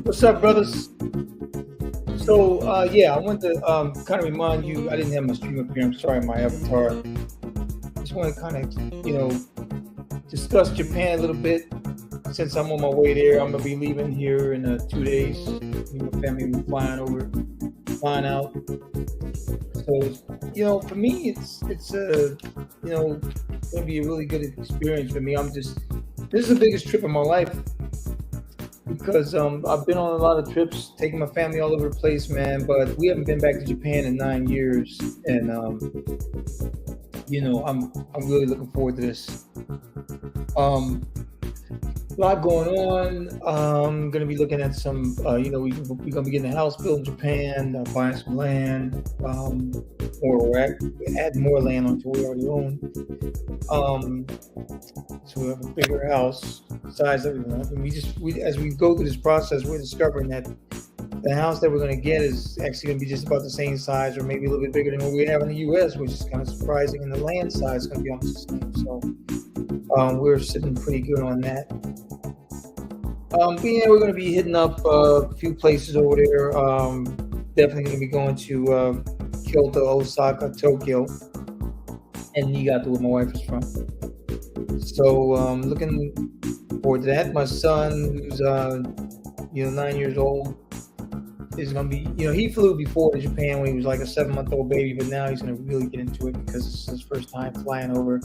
What's up, brothers? So, yeah, I want to kind of remind you, I didn't have my stream up here. I'm sorry, my avatar. Just want to kind of, discuss Japan a little bit. Since I'm on my way there, I'm going to be leaving here in 2 days. Me and my family will be flying out. So, for me, it's going to be a really good experience for me. This is the biggest trip of my life. Because I've been on a lot of trips, taking my family all over the place, man. But we haven't been back to Japan in 9 years, and I'm really looking forward to this. A lot going on. I'm gonna be looking at some. We're gonna be getting a house built in Japan, buying some land, or add more land onto what we already own. So we have a bigger house, size that we want. And as we go through this process, we're discovering that the house that we're going to get is actually going to be just about the same size, or maybe a little bit bigger than what we have in the U.S., which is kind of surprising. And the land size is going to be almost the same. So we're sitting pretty good on that. We're going to be hitting up a few places over there. Definitely going to be going to Kyoto, Osaka, Tokyo, and Niigata, where my wife is from. So looking forward to that. My son, who's 9 years old, is going to be, he flew before to Japan when he was like a 7-month-old baby, but now he's going to really get into it because it's his first time flying over.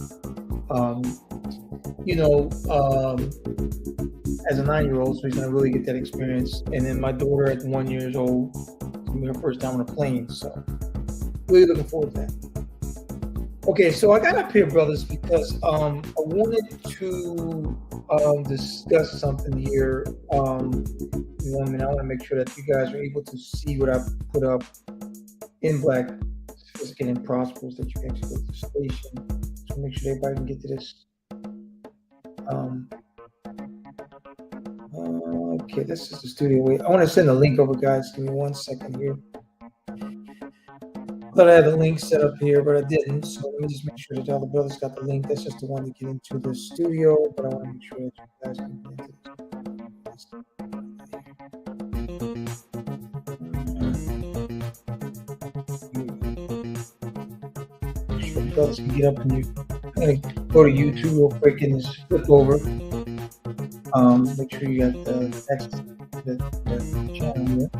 As a 9-year-old, so he's going to really get that experience. And then my daughter at 1 year old, it's going to be her first time on a plane. So really looking forward to that. Okay, so I got up here, brothers, because I wanted to discuss something here. I want to make sure that you guys are able to see what I put up in Black Sophisticated and Prosperous, that you can actually go to the station. So make sure everybody can get to this. Okay, this is the studio way. I want to send a link over, guys. Give me 1 second here. I thought I had the link set up here, but I didn't. So let me just make sure that all the brothers got the link. That's just the one to get into the studio, but I want to make sure that you guys can get into this. Make sure the brothers can get up and I'm going to go to YouTube real quick and just flip over. Make sure you got the access to the channel here.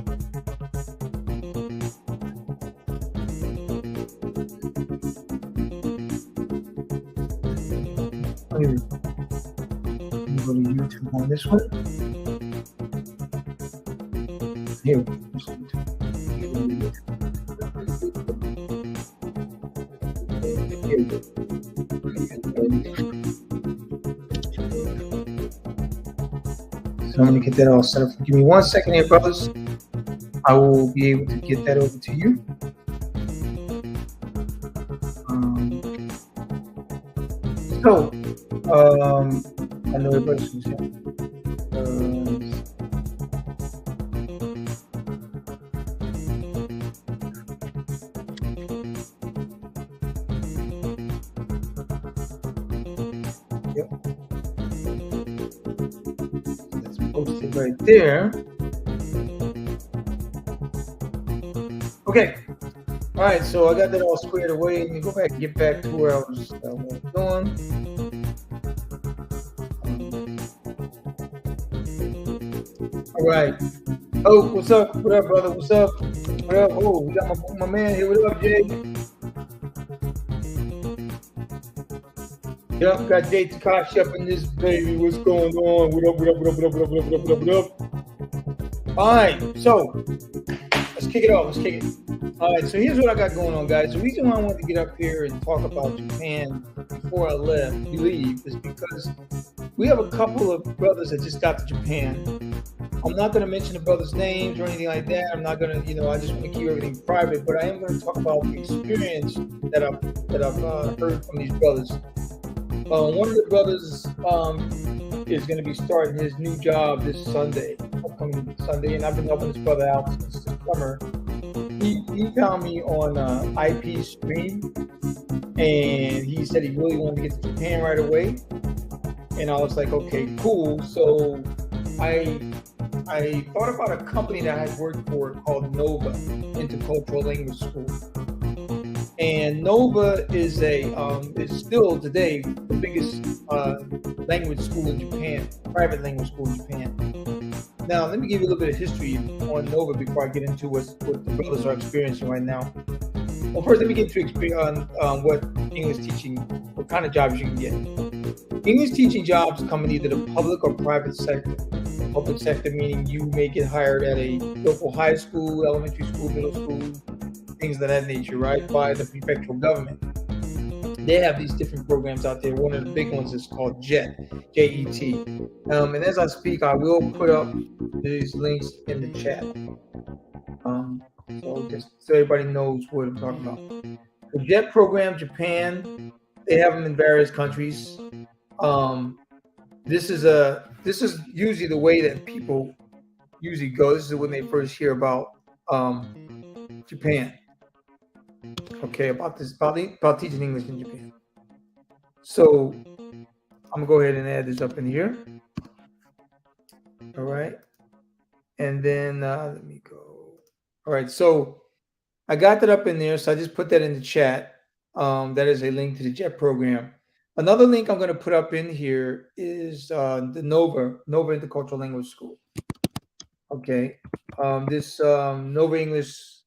Let me go to YouTube on this one. Here we go. So I'm going to get that all set up. Give me 1 second here, brothers. I will be able to get that over to you. I know everybody's going to say. Yep. That's posted right there. Okay. All right, so I got that all squared away. Let me go back and get back to where I was going. All right. Oh, what's up? What up, brother? What's up? What up? Oh, we got my man here. What up, Jay? Yep, got Jay Takashi up in this baby. What's going on? What up, what up, what up, what up, what up, what up, what up, what up? All right, so let's kick it off. All right, so here's what I got going on, guys. The reason why I wanted to get up here and talk about Japan before I leave is because we have a couple of brothers that just got to Japan. I'm not going to mention the brothers' names or anything like that. I'm not going to, I just want to keep everything private. But I am going to talk about the experience that I've heard from these brothers. One of the brothers is going to be starting his new job this upcoming Sunday, and I've been helping this brother out since the summer. He found me on IP Stream, and he said he really wanted to get to Japan right away. And I was like, okay, cool. So I thought about a company that I had worked for called Nova, Intercultural Language School. And Nova is still today the biggest language school in Japan, private language school in Japan. Now, let me give you a little bit of history on Nova before I get into what the brothers are experiencing right now. Well, first, let me get to experience what English teaching, what kind of jobs you can get. English teaching jobs come in either the public or private sector. Public sector meaning you may get hired at a local high school, elementary school, middle school, things of that nature, right, by the prefectural government. They have these different programs out there. One of the big ones is called JET, J-E-T. And as I speak, I will put up these links in the chat. So just so everybody knows what I'm talking about. The JET program, Japan, they have them in various countries. This is usually the way that people usually go. This is when they first hear about Japan. Okay, about teaching English in Japan. So I'm gonna go ahead and add this up in here. All right, and then let me go. All right, so I got that up in there. So I just put that in the chat. That is a link to the JET program. Another link I'm going to put up in here is the Nova Intercultural Language School. Okay, this Nova English,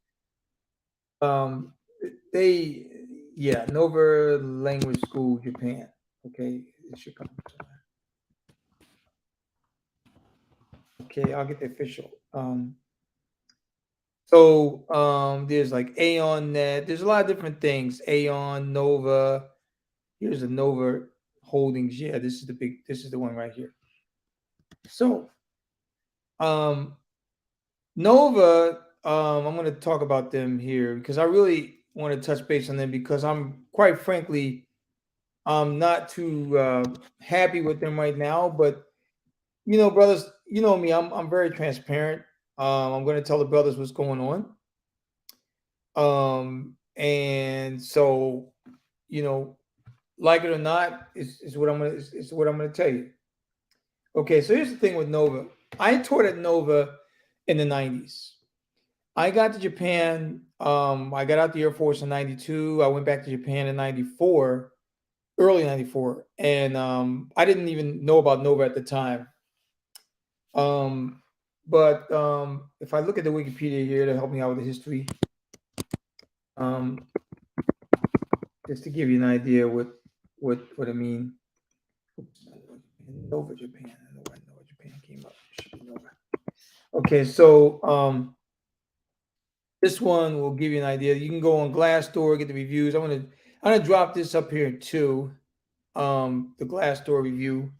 Nova Language School, Japan. Okay, it should come. Okay, I'll get the official. So there's like Aeon Net. There's a lot of different things. Aeon, Nova. Here's a Nova Holdings. Yeah, this is the one right here. So Nova, I'm going to talk about them here because I really want to touch base on them because I'm quite frankly, I'm not too happy with them right now. But brothers, you know me, I'm very transparent. I'm going to tell the brothers what's going on. And so, like it or not, is what I'm gonna tell you. Okay, so here's the thing with Nova. I taught at Nova in the 90s. I got to Japan. I got out the Air Force in 92. I went back to Japan in 94, early 94. And I didn't even know about Nova at the time. But if I look at the Wikipedia here to help me out with the history, just to give you an idea what I mean. Nova Japan. I don't know why Nova Japan came up. Should be Nova. Okay, so this one will give you an idea. You can go on Glassdoor, get the reviews. I'm gonna drop this up here too. The Glassdoor review.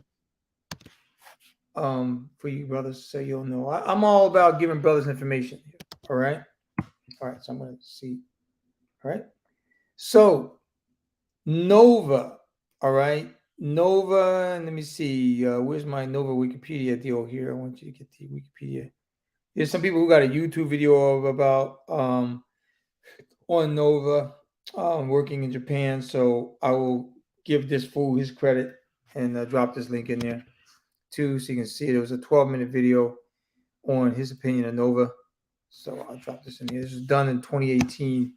For you brothers, so you'll know. I'm all about giving brothers information here. All right. So I'm gonna see. All right. So Nova. All right. Nova, let me see. Where's my Nova Wikipedia deal here? I want you to get the Wikipedia. There's some people who got a YouTube video about on Nova working in Japan. So I will give this fool his credit and drop this link in there too, so you can see it. It was a 12-minute video on his opinion of Nova. So I'll drop this in here. This was done in 2018.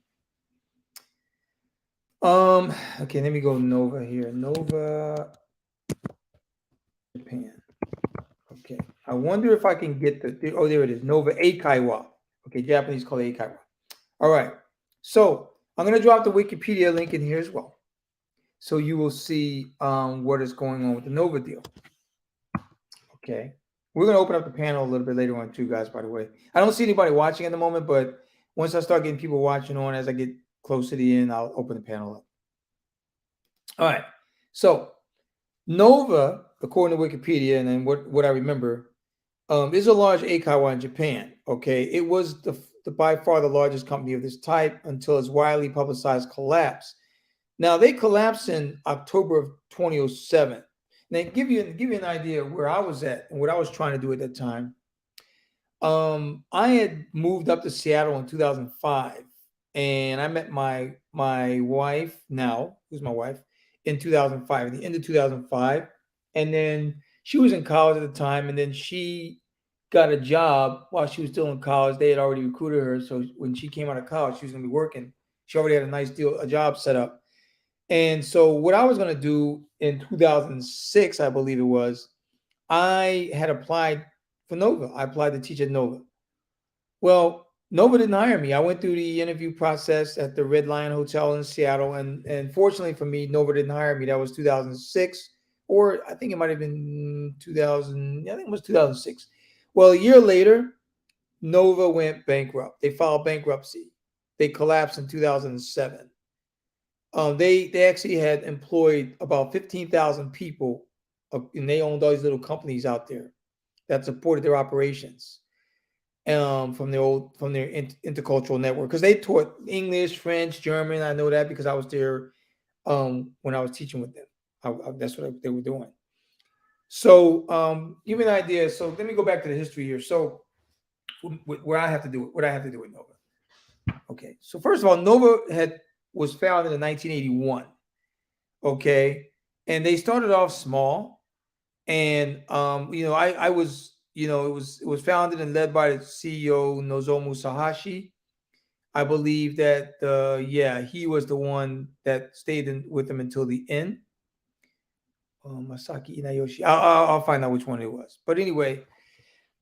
Okay, let me go Nova here. Nova Japan. Okay. I wonder if I can get oh, there it is. Nova Eikaiwa. Okay, Japanese call it Eikaiwa. All right. So I'm going to drop the Wikipedia link in here as well. So you will see what is going on with the Nova deal. Okay. We're going to open up the panel a little bit later on too, guys, by the way. I don't see anybody watching at the moment, but once I start getting people watching on as I get close to the end, I'll open the panel up. All right. So Nova, according to Wikipedia, and then what I remember, is a large eikaiwa in Japan. Okay, it was the by far the largest company of this type until its widely publicized collapse. Now they collapsed in October of 2007. Now give you an idea of where I was at and what I was trying to do at that time. I had moved up to Seattle in 2005, and I met my wife now, who's my wife, in 2005, at the end of 2005, and then she was in college at the time, and then she got a job while she was still in college. They had already recruited her, so when she came out of college, she was going to be working. She already had a nice deal, a job set up, and so what I was going to do in 2006, I believe it was, I had applied for Nova. I applied to teach at Nova. Well, Nova didn't hire me. I went through the interview process at the Red Lion Hotel in Seattle, and fortunately for me, Nova didn't hire me. That was 2006, or I think it might have been 2000. I think it was 2006. Well, a year later, Nova went bankrupt. They filed bankruptcy. They collapsed in 2007. They actually had employed about 15,000 people, and they owned all these little companies out there that supported their operations from their intercultural network, because they taught English, French, German. I know that because I was there when I was teaching with them. That's what they were doing. So give me an idea. So let me go back to the history here. So where I have to do it, what I have to do with Nova. Okay. So first of all, Nova was founded in 1981. Okay, and they started off small, and I was, it was founded and led by the CEO Nozomu Sahashi. I believe that he was the one that stayed with them until the end. Masaki Inayoshi. I'll find out which one it was. But anyway,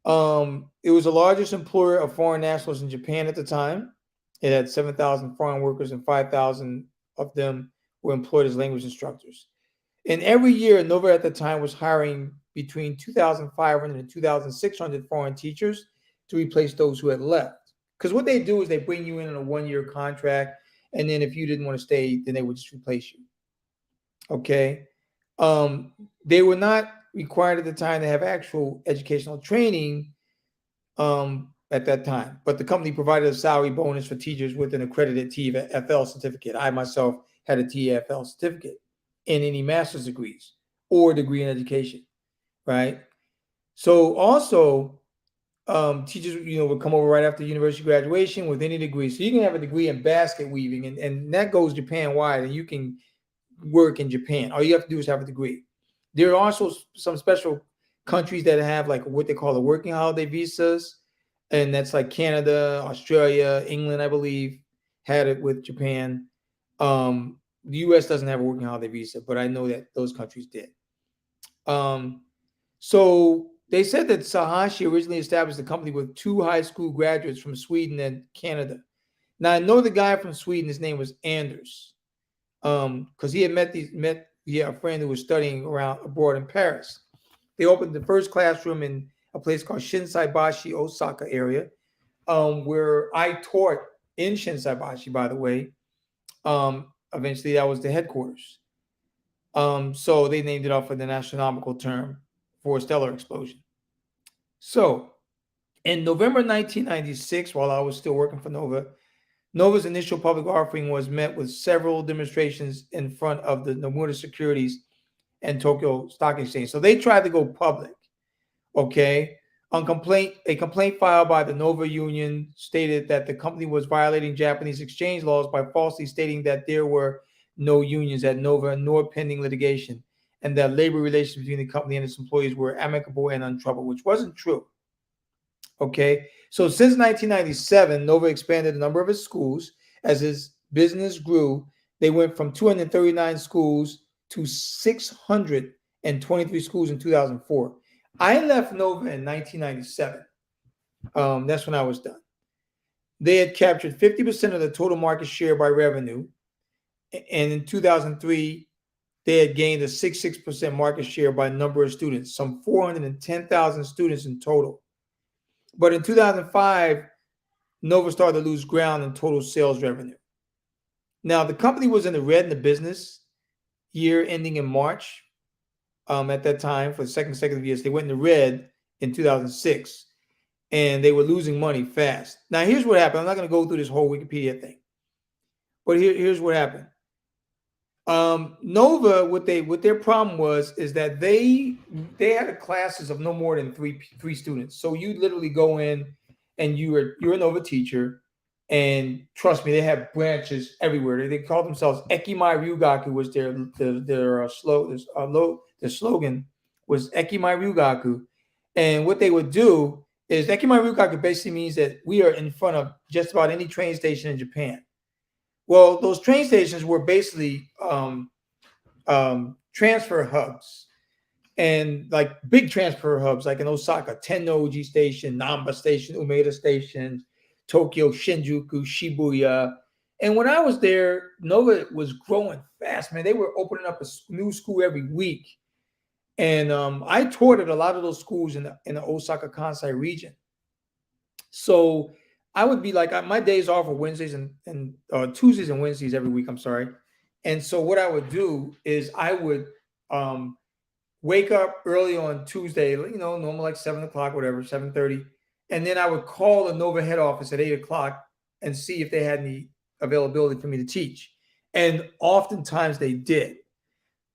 it was the largest employer of foreign nationals in Japan at the time. It had 7,000 foreign workers, and 5,000 of them were employed as language instructors. And every year, Nova at the time was hiring between 2,500 and 2,600 foreign teachers to replace those who had left. Because what they do is they bring you in on a one-year contract, and then if you didn't want to stay, then they would just replace you. Okay. They were not required at the time to have actual educational training at that time, but the company provided a salary bonus for teachers with an accredited TEFL certificate. I myself had a TEFL certificate in any master's degrees or degree in education, right? So also, teachers, would come over right after university graduation with any degree. So you can have a degree in basket weaving, and that goes Japan wide, and you can work in Japan. All you have to do is have a degree. There are also some special countries that have like what they call the working holiday visas, and that's like Canada, Australia, England, I believe, had it with Japan. The U.S. doesn't have a working holiday visa, but I know that those countries did. So they said that Sahashi originally established the company with 2 high school graduates from Sweden and Canada. Now I know the guy from Sweden. His name was Anders, because he had met a friend who was studying abroad in Paris. They opened the first classroom in a place called Shinsaibashi, Osaka area, where I taught in Shinsaibashi, by the way. Eventually, that was the headquarters. So they named it off of the astronomical term for a stellar explosion. So in November 1996, while I was still working for Nova, Nova's initial public offering was met with several demonstrations in front of the Nomura Securities and Tokyo Stock Exchange. So they tried to go public. Okay. A complaint filed by the Nova Union stated that the company was violating Japanese exchange laws by falsely stating that there were no unions at Nova nor pending litigation, and that labor relations between the company and its employees were amicable and untroubled, which wasn't true. Okay. So since 1997, Nova expanded the number of its schools. As its business grew, they went from 239 schools to 623 schools in 2004. I left Nova in 1997. That's when I was done. They had captured 50% of the total market share by revenue. And in 2003, they had gained a 66% market share by number of students, some 410,000 students in total. But in 2005, Nova started to lose ground in total sales revenue. Now, the company was in the red in the business year ending in March. At that time, for the second consecutive years, they went in the red in 2006, and they were losing money fast. Now, here's what happened. I'm not going to go through this whole Wikipedia thing, but here's what happened. Nova, what their problem was is that they had classes of no more than three students. So you literally go in, and you're a Nova teacher, and trust me, they have branches everywhere. They call themselves Ekimai Ryugaku, was their slogan was Ekimai Ryugaku. And what they would do is Ekimai Ryugaku basically means that we are in front of just about any train station in Japan. Well, those train stations were basically transfer hubs, and like big transfer hubs, like in Osaka, Tennoji Station, Namba Station, Umeda Station, Tokyo, Shinjuku, Shibuya. And when I was there, Nova was growing fast, man. They were opening up a new school every week. And I toured at a lot of those schools in the Osaka Kansai region. So I would be like, my days off are Wednesdays and Tuesdays and Wednesdays every week. I'm sorry. And so what I would do is I would wake up early on Tuesday, normal like 7 o'clock, whatever, 7:30. And then I would call the Nova head office at 8 o'clock and see if they had any availability for me to teach. And oftentimes they did.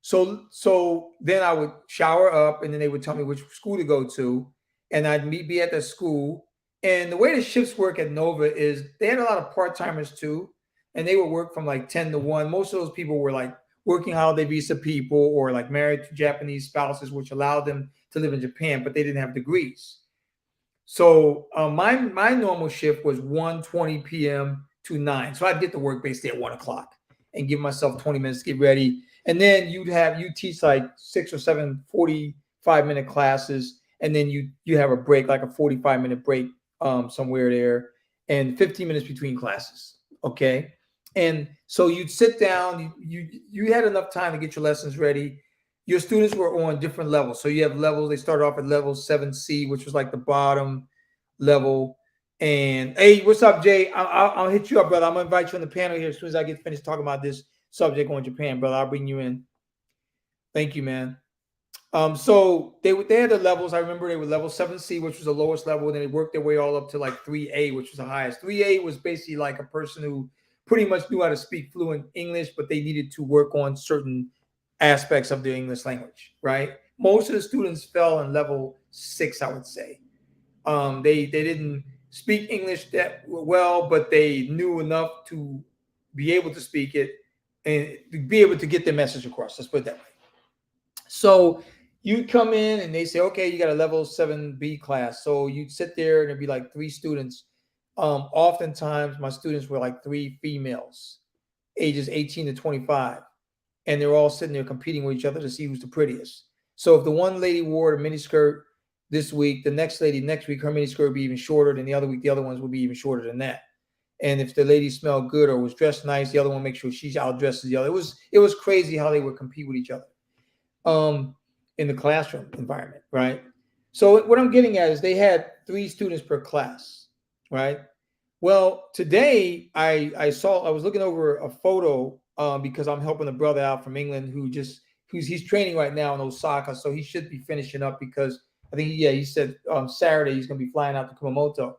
So then I would shower up, and then they would tell me which school to go to. And I'd be at the school. And the way the shifts work at Nova is they had a lot of part-timers too, and they would work from like 10 to 1. Most of those people were like working holiday visa people or like married to Japanese spouses, which allowed them to live in Japan, but they didn't have degrees. So my normal shift was 1:20 p.m. to 9. So I'd get to work basically at 1 o'clock and give myself 20 minutes to get ready. And then you teach like 6 or 7 45-minute classes, and then you have a break, like a 45-minute break somewhere there, and 15 minutes between classes. Okay. And so you'd sit down, you had enough time to get your lessons ready. Your students were on different levels. So you have levels. They started off at level 7C, which was like the bottom level. And hey, what's up, Jay? I'll hit you up, brother. I'm gonna invite you on the panel here as soon as I get finished talking about this subject on Japan, brother. I'll bring you in. Thank you, man. So they had the levels. I remember they were level 7C, which was the lowest level, and then they worked their way all up to like 3A, which was the highest. 3A was basically like a person who pretty much knew how to speak fluent English, but they needed to work on certain aspects of the English language, right? Most of the students fell in level 6, I would say. They didn't speak English that well, but they knew enough to be able to speak it and to be able to get their message across. Let's put it that way. So you come in and they say, okay, you got a level 7B class. So you'd sit there and it'd be like 3 students. Oftentimes my students were like 3 females, ages 18 to 25. And they're all sitting there competing with each other to see who's the prettiest. So if the one lady wore a miniskirt this week, the next lady next week, her miniskirt would be even shorter than the other week. The other ones would be even shorter than that. And if the lady smelled good or was dressed nice, the other one make sure she's outdressed as the other. It was crazy how they would compete with each other in the classroom environment, right? So what I'm getting at is they had 3 students per class, right? Well, today I was looking over a photo because I'm helping a brother out from England he's training right now in Osaka, so he should be finishing up because I think he said Saturday he's going to be flying out to Kumamoto.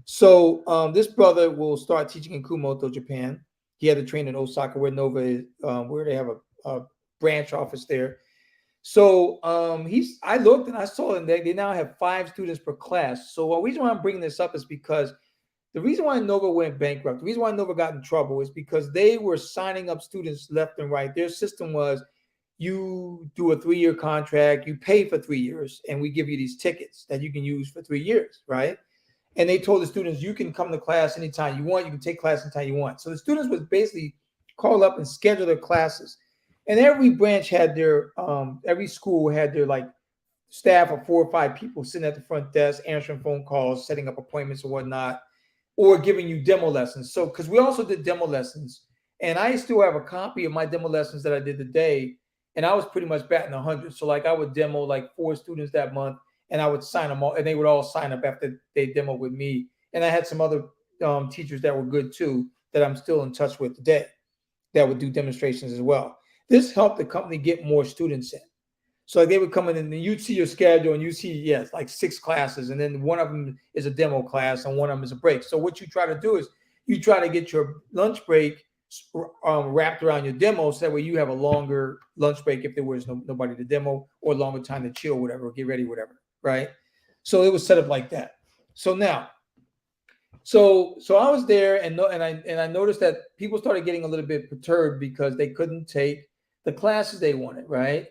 So this brother will start teaching in Kumamoto, Japan. He had to train in Osaka, where Nova is, where they have a branch office there. So I looked and I saw them. They now have 5 students per class. So the reason why I'm bringing this up is because the reason why Nova went bankrupt, the reason why Nova got in trouble is because they were signing up students left and right. Their system was you do a 3-year contract, you pay for 3 years, and we give you these tickets that you can use for 3 years, right? And they told the students, you can come to class anytime you want. You can take class anytime you want. So the students would basically call up and schedule their classes. And every branch had their, every school had their like staff of 4 or 5 people sitting at the front desk, answering phone calls, setting up appointments and whatnot, or giving you demo lessons. So, because we also did demo lessons, and I still have a copy of my demo lessons that I did today, and I was pretty much batting 100. So, like, I would demo like 4 students that month, and I would sign them all, and they would all sign up after they demo with me. And I had some other teachers that were good too that I'm still in touch with today that would do demonstrations as well. This helped the company get more students in. So like they would come in and you'd see your schedule and you see, yes, like 6 classes. And then one of them is a demo class and one of them is a break. So what you try to do is you try to get your lunch break wrapped around your demo. So that way you have a longer lunch break if there was nobody to demo, or longer time to chill, whatever, get ready, whatever. Right. So it was set up like that. So now, so I was there and I noticed that people started getting a little bit perturbed because they couldn't take the classes they wanted. Right.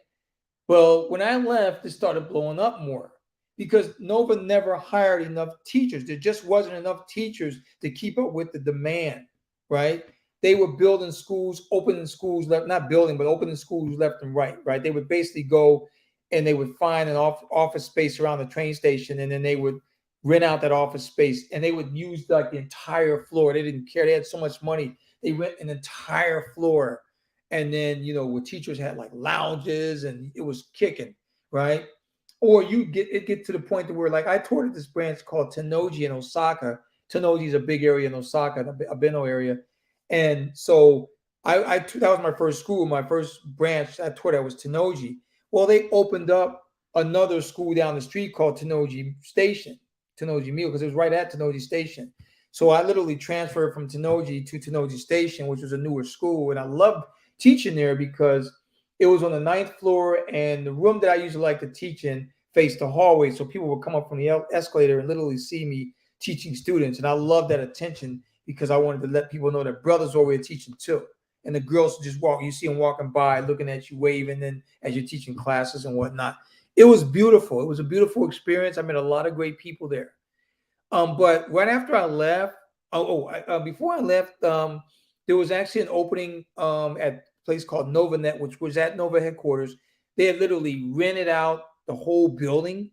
Well, when I left, it started blowing up more because Nova never hired enough teachers. There just wasn't enough teachers to keep up with the demand, right? They were building schools, opening schools, not building, but opening schools left and right, right? They would basically go and they would find an office space around the train station, and then they would rent out that office space, and they would use like the entire floor. They didn't care. They had so much money. They rent an entire floor. And then, where teachers had like lounges and it was kicking, right? Or you get to the point to where, like, I toured this branch called Tennoji in Osaka. Tennoji is a big area in Osaka, the Abeno area. And so that was my first school, my first branch I toured that was Tennoji. Well, they opened up another school down the street called Tennoji Station, Tennoji Mill, because it was right at Tennoji Station. So I literally transferred from Tennoji to Tennoji Station, which was a newer school. And I loved teaching there because it was on the 9th floor, and the room that I usually like to teach in faced the hallway. So people would come up from the escalator and literally see me teaching students. And I love that attention because I wanted to let people know that brothers are over here teaching too. And the girls just walk, you see them walking by, looking at you, waving, and as you're teaching classes and whatnot. It was beautiful. It was a beautiful experience. I met a lot of great people there. But right after I left, before I left, there was actually an opening at a place called NovaNet, which was at Nova headquarters. They had literally rented out the whole building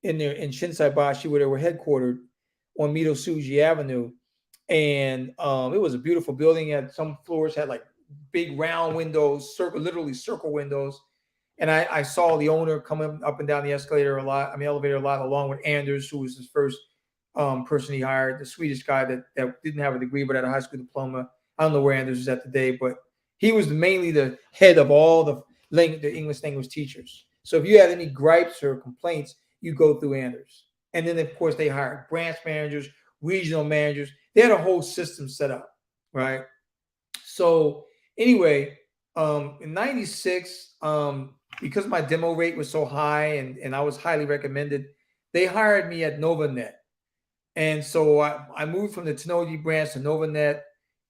in Shinsaibashi, where they were headquartered on Midosuji Avenue. And it was a beautiful building. At some floors had like big round windows, literally circle windows. And I saw the owner coming up and down the elevator a lot, along with Anders, who was his first person he hired, the Swedish guy that didn't have a degree but had a high school diploma. I don't know where Anders is at today, but he was mainly the head of all the English language teachers. So if you had any gripes or complaints, you go through Anders. And then, of course, they hired branch managers, regional managers. They had a whole system set up, right? So anyway, in 96, because my demo rate was so high and I was highly recommended, they hired me at NovaNet. And so I moved from the Tennoji branch to NovaNet,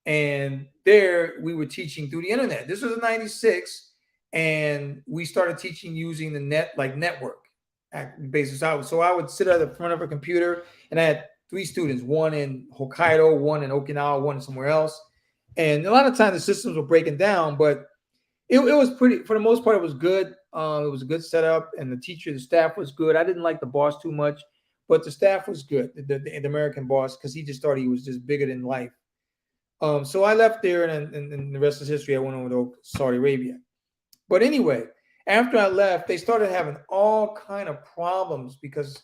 and there we were teaching through the internet. This was in 96, and we started teaching using the network basis. So I would sit at the front of a computer, and I had 3 students, one in Hokkaido, one in Okinawa, one somewhere else. And a lot of times the systems were breaking down, but it was pretty, for the most part, it was good. It was a good setup, and the staff was good. I didn't like the boss too much, but the staff was good, the American boss, because he just thought he was just bigger than life. So I left there, and the rest is history. I went over to Saudi Arabia. But anyway, after I left, they started having all kind of problems because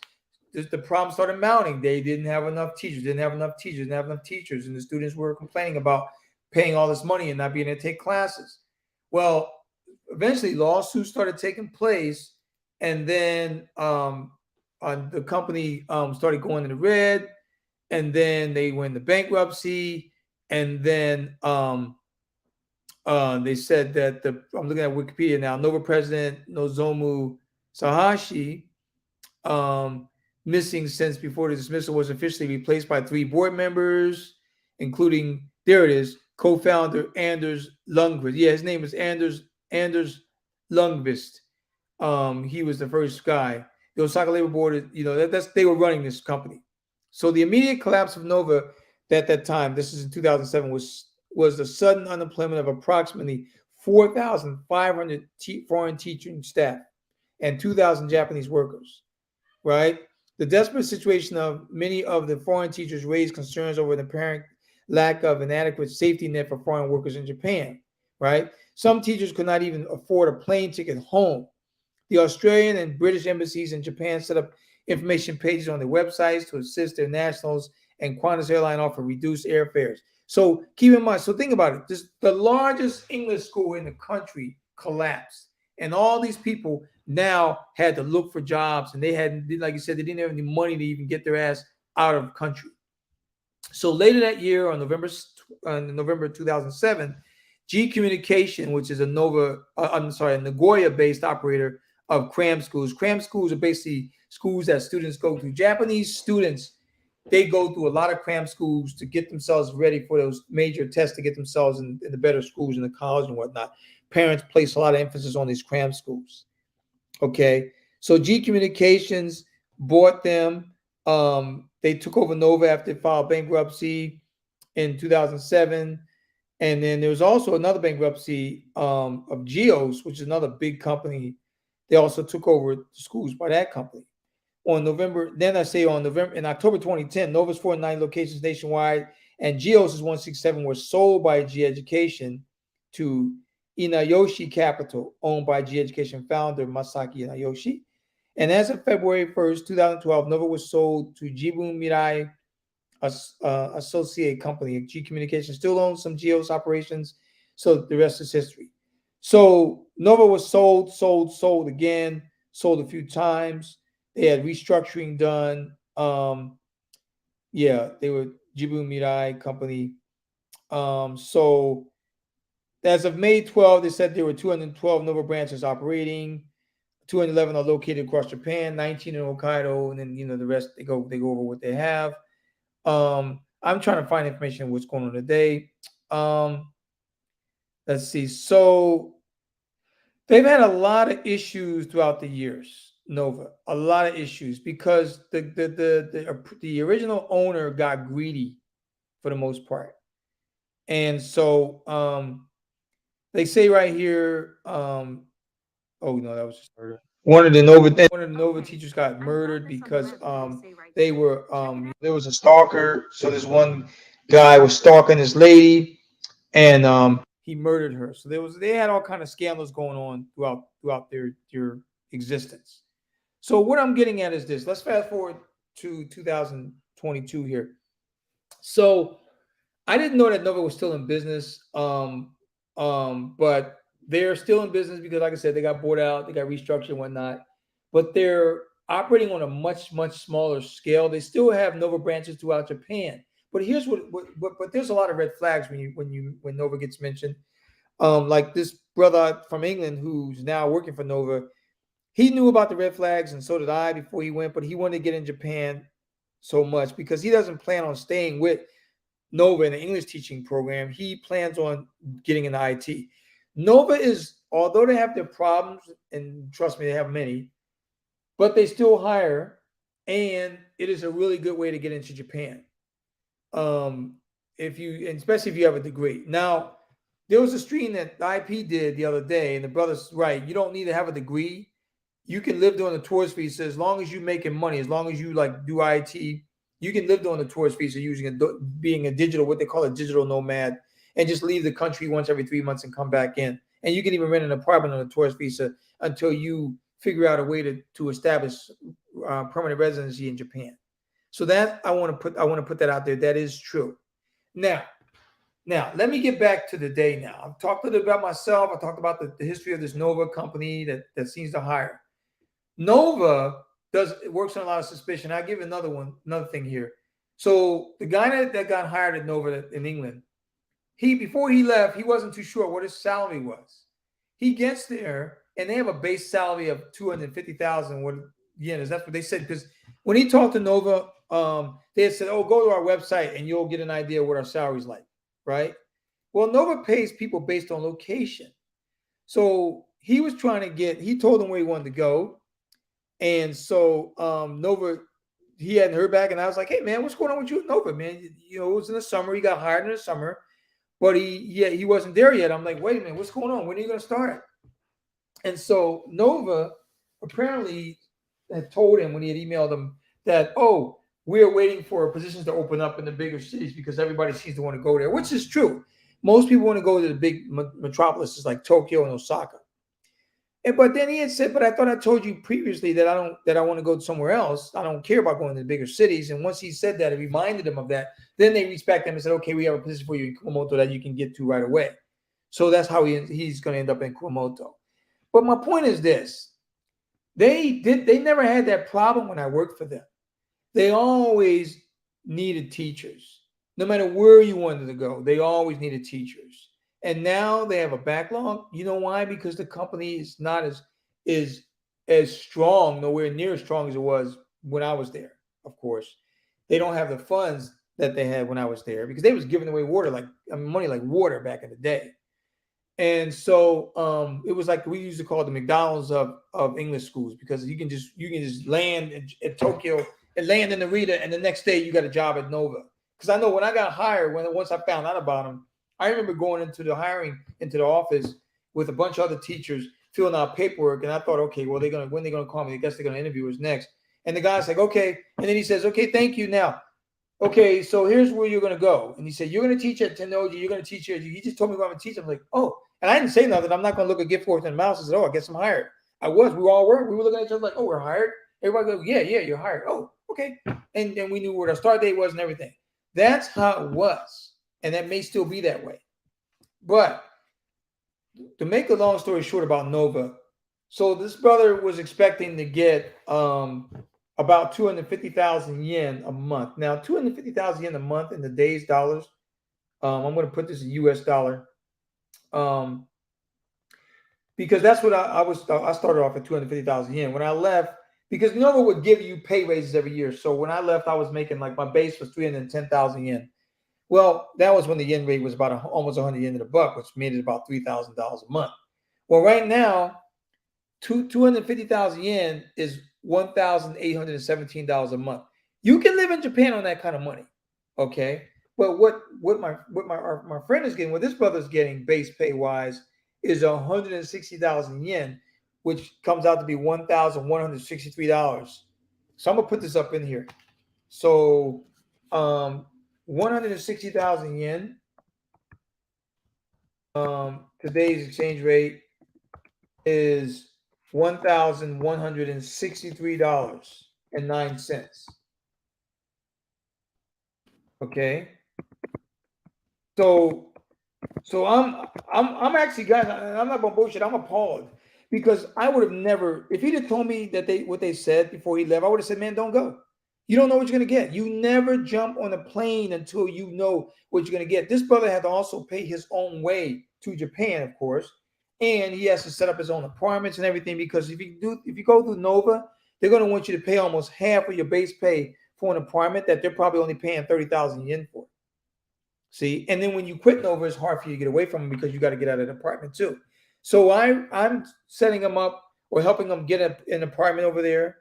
the problem started mounting. They didn't have enough teachers, and the students were complaining about paying all this money and not being able to take classes. Well, eventually lawsuits started taking place, and then the company started going in the red, and then they went into bankruptcy, and then they said that I'm looking at Wikipedia now, Nova president Nozomu Sahashi, missing since before the dismissal, was officially replaced by 3 board members, including, there it is, co-founder Anders Lundqvist. Yeah, his name is Anders Lundqvist. He was the first guy. The Osaka Labor Board, they were running this company. So the immediate collapse of Nova at that time, this is in 2007, was the sudden unemployment of approximately 4,500 foreign teaching staff and 2,000 Japanese workers, right? The desperate situation of many of the foreign teachers raised concerns over the apparent lack of an adequate safety net for foreign workers in Japan, right? Some teachers could not even afford a plane ticket home. The Australian and British embassies in Japan set up information pages on their websites to assist their nationals, and Qantas Airline offered reduced airfares. So keep in mind, so think about it. This the largest English school in the country collapsed. And all these people now had to look for jobs, and they had, like you said, they didn't have any money to even get their ass out of the country. So later that year, on November 2007, G Communication, which is a Nagoya-based operator of cram schools. Cram schools are basically schools that students go through. Japanese students, they go through a lot of cram schools to get themselves ready for those major tests, to get themselves in the better schools in the college and whatnot. Parents place a lot of emphasis on these cram schools. Okay, so G Communications bought them. They took over Nova after they filed bankruptcy in 2007. And then there was also another bankruptcy of Geos, which is another big company. They also took over the schools by that company. In October 2010, Nova's 49 locations nationwide and Geos' 167 were sold by G Education to Inayoshi Capital, owned by G Education founder Masaki Inayoshi. And as of February 1st, 2012, Nova was sold to Jibun Mirai Associate Company. G Communication still owns some Geos operations, so the rest is history. So Nova was sold again, sold a few times. They had restructuring done. They were Jibun Mirai Company. So as of May 12, they said there were 212 Nova branches operating. 211 are located across Japan, 19 in Hokkaido, and then the rest they go over what they have. I'm trying to find information on what's going on today. Let's see. So they've had a lot of issues throughout the years, Nova. A lot of issues because the original owner got greedy for the most part. And so they say right here, oh no, that was just murder. One of the Nova teachers got murdered because they were there was a stalker. So this one guy was stalking this lady, and he murdered her. So they had all kind of scandals going on throughout their existence. So what I'm getting at is this. Let's fast forward to 2022 here. So I didn't know that Nova was still in business, but they're still in business because, like I said, they got bought out, they got restructured and whatnot. But they're operating on a much, much smaller scale. They still have Nova branches throughout Japan. But here's but there's a lot of red flags when Nova gets mentioned. Like this brother from England who's now working for Nova, he knew about the red flags, and so did I before he went, but he wanted to get in Japan so much because he doesn't plan on staying with Nova in the English teaching program. He plans on getting into IT. Nova is, although they have their problems, and trust me, they have many, but they still hire, and it is a really good way to get into Japan. Especially if you have a degree. Now, there was a stream that IP did the other day, and the brother's right. You don't need to have a degree. You can live doing the tourist visa as long as you're making money, as long as you do IT. You can live doing the tourist visa being a digital, what they call a digital nomad, and just leave the country once every 3 months and come back in. And you can even rent an apartment on a tourist visa until you figure out a way to establish permanent residency in Japan. So that I want to put that out there. That is true. Now, let me get back to the day now. I've talked a little bit about myself. I talked about the history of this Nova company that seems to hire. Nova works on a lot of suspicion. I'll give you another thing here. So the guy that got hired at Nova in England, before he left, he wasn't too sure what his salary was. He gets there, and they have a base salary of 250,000 yen. That's what they said. Because when he talked to Nova, they had said, "Oh, go to our website, and you'll get an idea of what our salary's like." Right? Well, Nova pays people based on location. So he was he told them where he wanted to go. And so Nova, he hadn't heard back. And I was like, "Hey, man, what's going on with you at Nova, man? It was in the summer. He got hired in the summer. But he wasn't there yet." I'm like, "Wait a minute, what's going on? When are you going to start?" And so Nova apparently had told him when he had emailed him that, "Oh, we're waiting for positions to open up in the bigger cities because everybody seems to want to go there," which is true. Most people want to go to the big metropolises like Tokyo and Osaka. But then he had said, "But I thought I told you previously that I want to go somewhere else. I don't care about going to the bigger cities." And once he said that, it reminded him of that. Then they reached back to him and said, "Okay, we have a position for you in Kumamoto that you can get to right away." So that's how he's going to end up in Kumamoto. But my point is this: they never had that problem when I worked for them. They always needed teachers. No matter where you wanted to go, they always needed teachers. And now they have a backlog. You know why? Because the company is not as strong, nowhere near as strong as it was when I was there. Of course, they don't have the funds that they had when I was there because they was giving away money like water back in the day. And so it was like we used to call it the McDonald's of English schools because you can just land in Tokyo and land in Narita, and the next day you got a job at Nova. Because I know when I got hired, once I found out about them, I remember going into the office with a bunch of other teachers filling out paperwork, and I thought, okay, well when they're gonna call me? I guess they're gonna interview us next. And the guy's like, okay, and then he says, okay, thank you. Now, okay, so here's where you're gonna go. And he said, you're gonna teach at Tennoji. You're gonna teach here. He just told me what I'm gonna teach. I'm like, oh. And I didn't say nothing. I'm not going to look a gift horse in the mouth and say, oh, I guess I'm hired. I was. We all were. We were looking at each other like, oh, we're hired. Everybody goes, yeah, you're hired. Oh, okay. And then we knew where our start date was and everything. That's how it was. And that may still be that way. But to make a long story short about Nova, so this brother was expecting to get about 250,000 yen a month. Now, 250,000 yen a month in today's dollars, I'm going to put this in US dollar. Because that's what I started off at 250,000 yen. When I left, because Nova would give you pay raises every year. So when I left, I was making like my base was 310,000 yen. Well, that was when the yen rate was about almost 100 yen to the buck, which made it about $3,000 a month. Well, right now, 250,000 yen is $1,817 a month. You can live in Japan on that kind of money, okay? But what my friend is getting, what this brother's getting base pay wise is 160,000 yen, which comes out to be $1,163. So I'm gonna put this up in here. So 160,000 yen. Today's exchange rate is $1,163.09. Okay. So I'm actually, guys, I'm not gonna bullshit. I'm appalled because I would have never, if he'd have told me that what they said before he left, I would have said, man, don't go. You don't know what you're gonna get. You never jump on a plane until you know what you're gonna get. This brother had to also pay his own way to Japan, of course, and he has to set up his own apartments and everything because if you go through Nova, they're gonna want you to pay almost half of your base pay for an apartment that they're probably only paying 30,000 yen for. See, and then when you quit Nova, it's hard for you to get away from them because you got to get out of the apartment too. So I'm setting him up or helping him get an apartment over there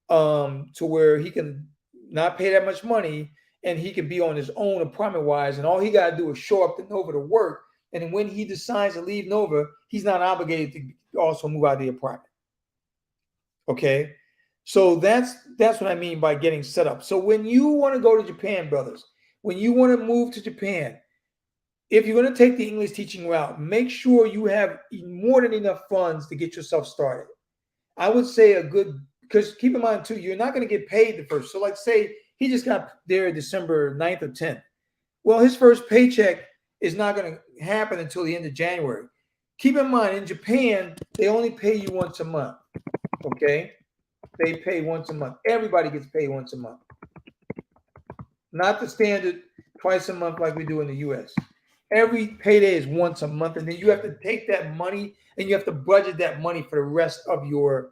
to where he can not pay that much money and he can be on his own apartment wise. And all he got to do is show up to Nova to work. And when he decides to leave Nova, he's not obligated to also move out of the apartment. Okay. So that's what I mean by getting set up. So when you want to go to Japan, brothers, when you want to move to Japan, if you're going to take the English teaching route, make sure you have more than enough funds to get yourself started. I would say because keep in mind too, you're not going to get paid the first. So like say he just got there December 9th or 10th. Well, his first paycheck is not going to happen until the end of January. Keep in mind, in Japan, they only pay you once a month. Okay? They pay once a month. Everybody gets paid once a month. Not the standard twice a month like we do in the U.S. Every payday is once a month, and then you have to take that money and you have to budget that money for the rest of your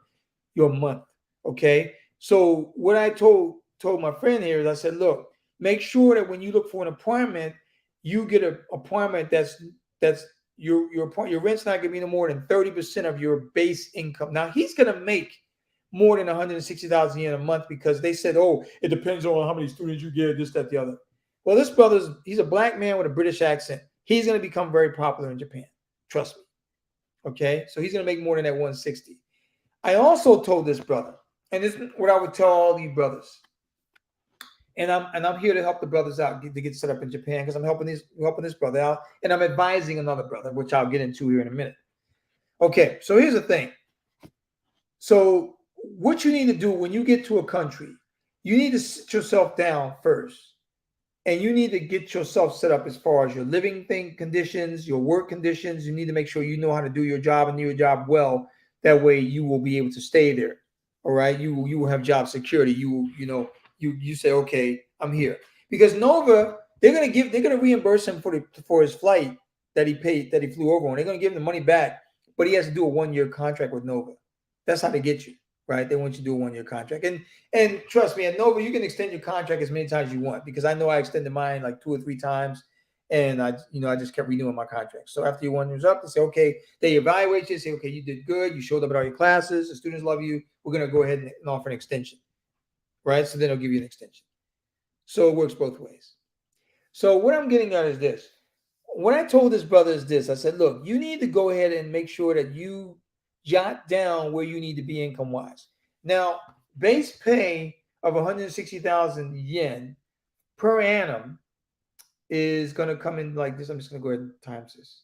month. Okay. So what I told my friend here is I said, look, make sure that when you look for an apartment, you get an apartment that's your rent's not gonna be no more than 30% of your base income. Now he's gonna make more than 160,000 yen a month because they said, oh, it depends on how many students you get, this, that, the other. Well, this he's a black man with a British accent. He's going to become very popular in Japan. Trust me. Okay. So he's going to make more than that 160. I also told this brother, and this is what I would tell all these brothers. And I'm here to help the brothers out to get set up in Japan because I'm helping this brother out, and I'm advising another brother, which I'll get into here in a minute. Okay. So here's the thing. So what you need to do when you get to a country, you need to sit yourself down first and you need to get yourself set up as far as your living conditions, your work conditions. You need to make sure you know how to do your job and do your job well. That way, you will be able to stay there. All right, you will have job security. You say, okay, I'm here, because Nova, they're gonna reimburse him for his flight that he flew over on. They're gonna give him the money back, but he has to do a 1-year contract with Nova. That's how they get you, right? They want you to do a 1-year contract, and trust me, at Nova, you can extend your contract as many times as you want, because I know I extended mine like 2 or 3 times, and I just kept renewing my contract. So after your 1 year's up, they say, okay, they evaluate you, say, okay, you did good, you showed up at all your classes, the students love you, we're gonna go ahead and offer an extension, right? So then they'll give you an extension. So it works both ways. So what I'm getting at is this. What I told this brother is this. I said, look, you need to go ahead and make sure that you jot down where you need to be income-wise. Now, base pay of 160,000 yen per annum is going to come in like this. I'm just going to go ahead and times this.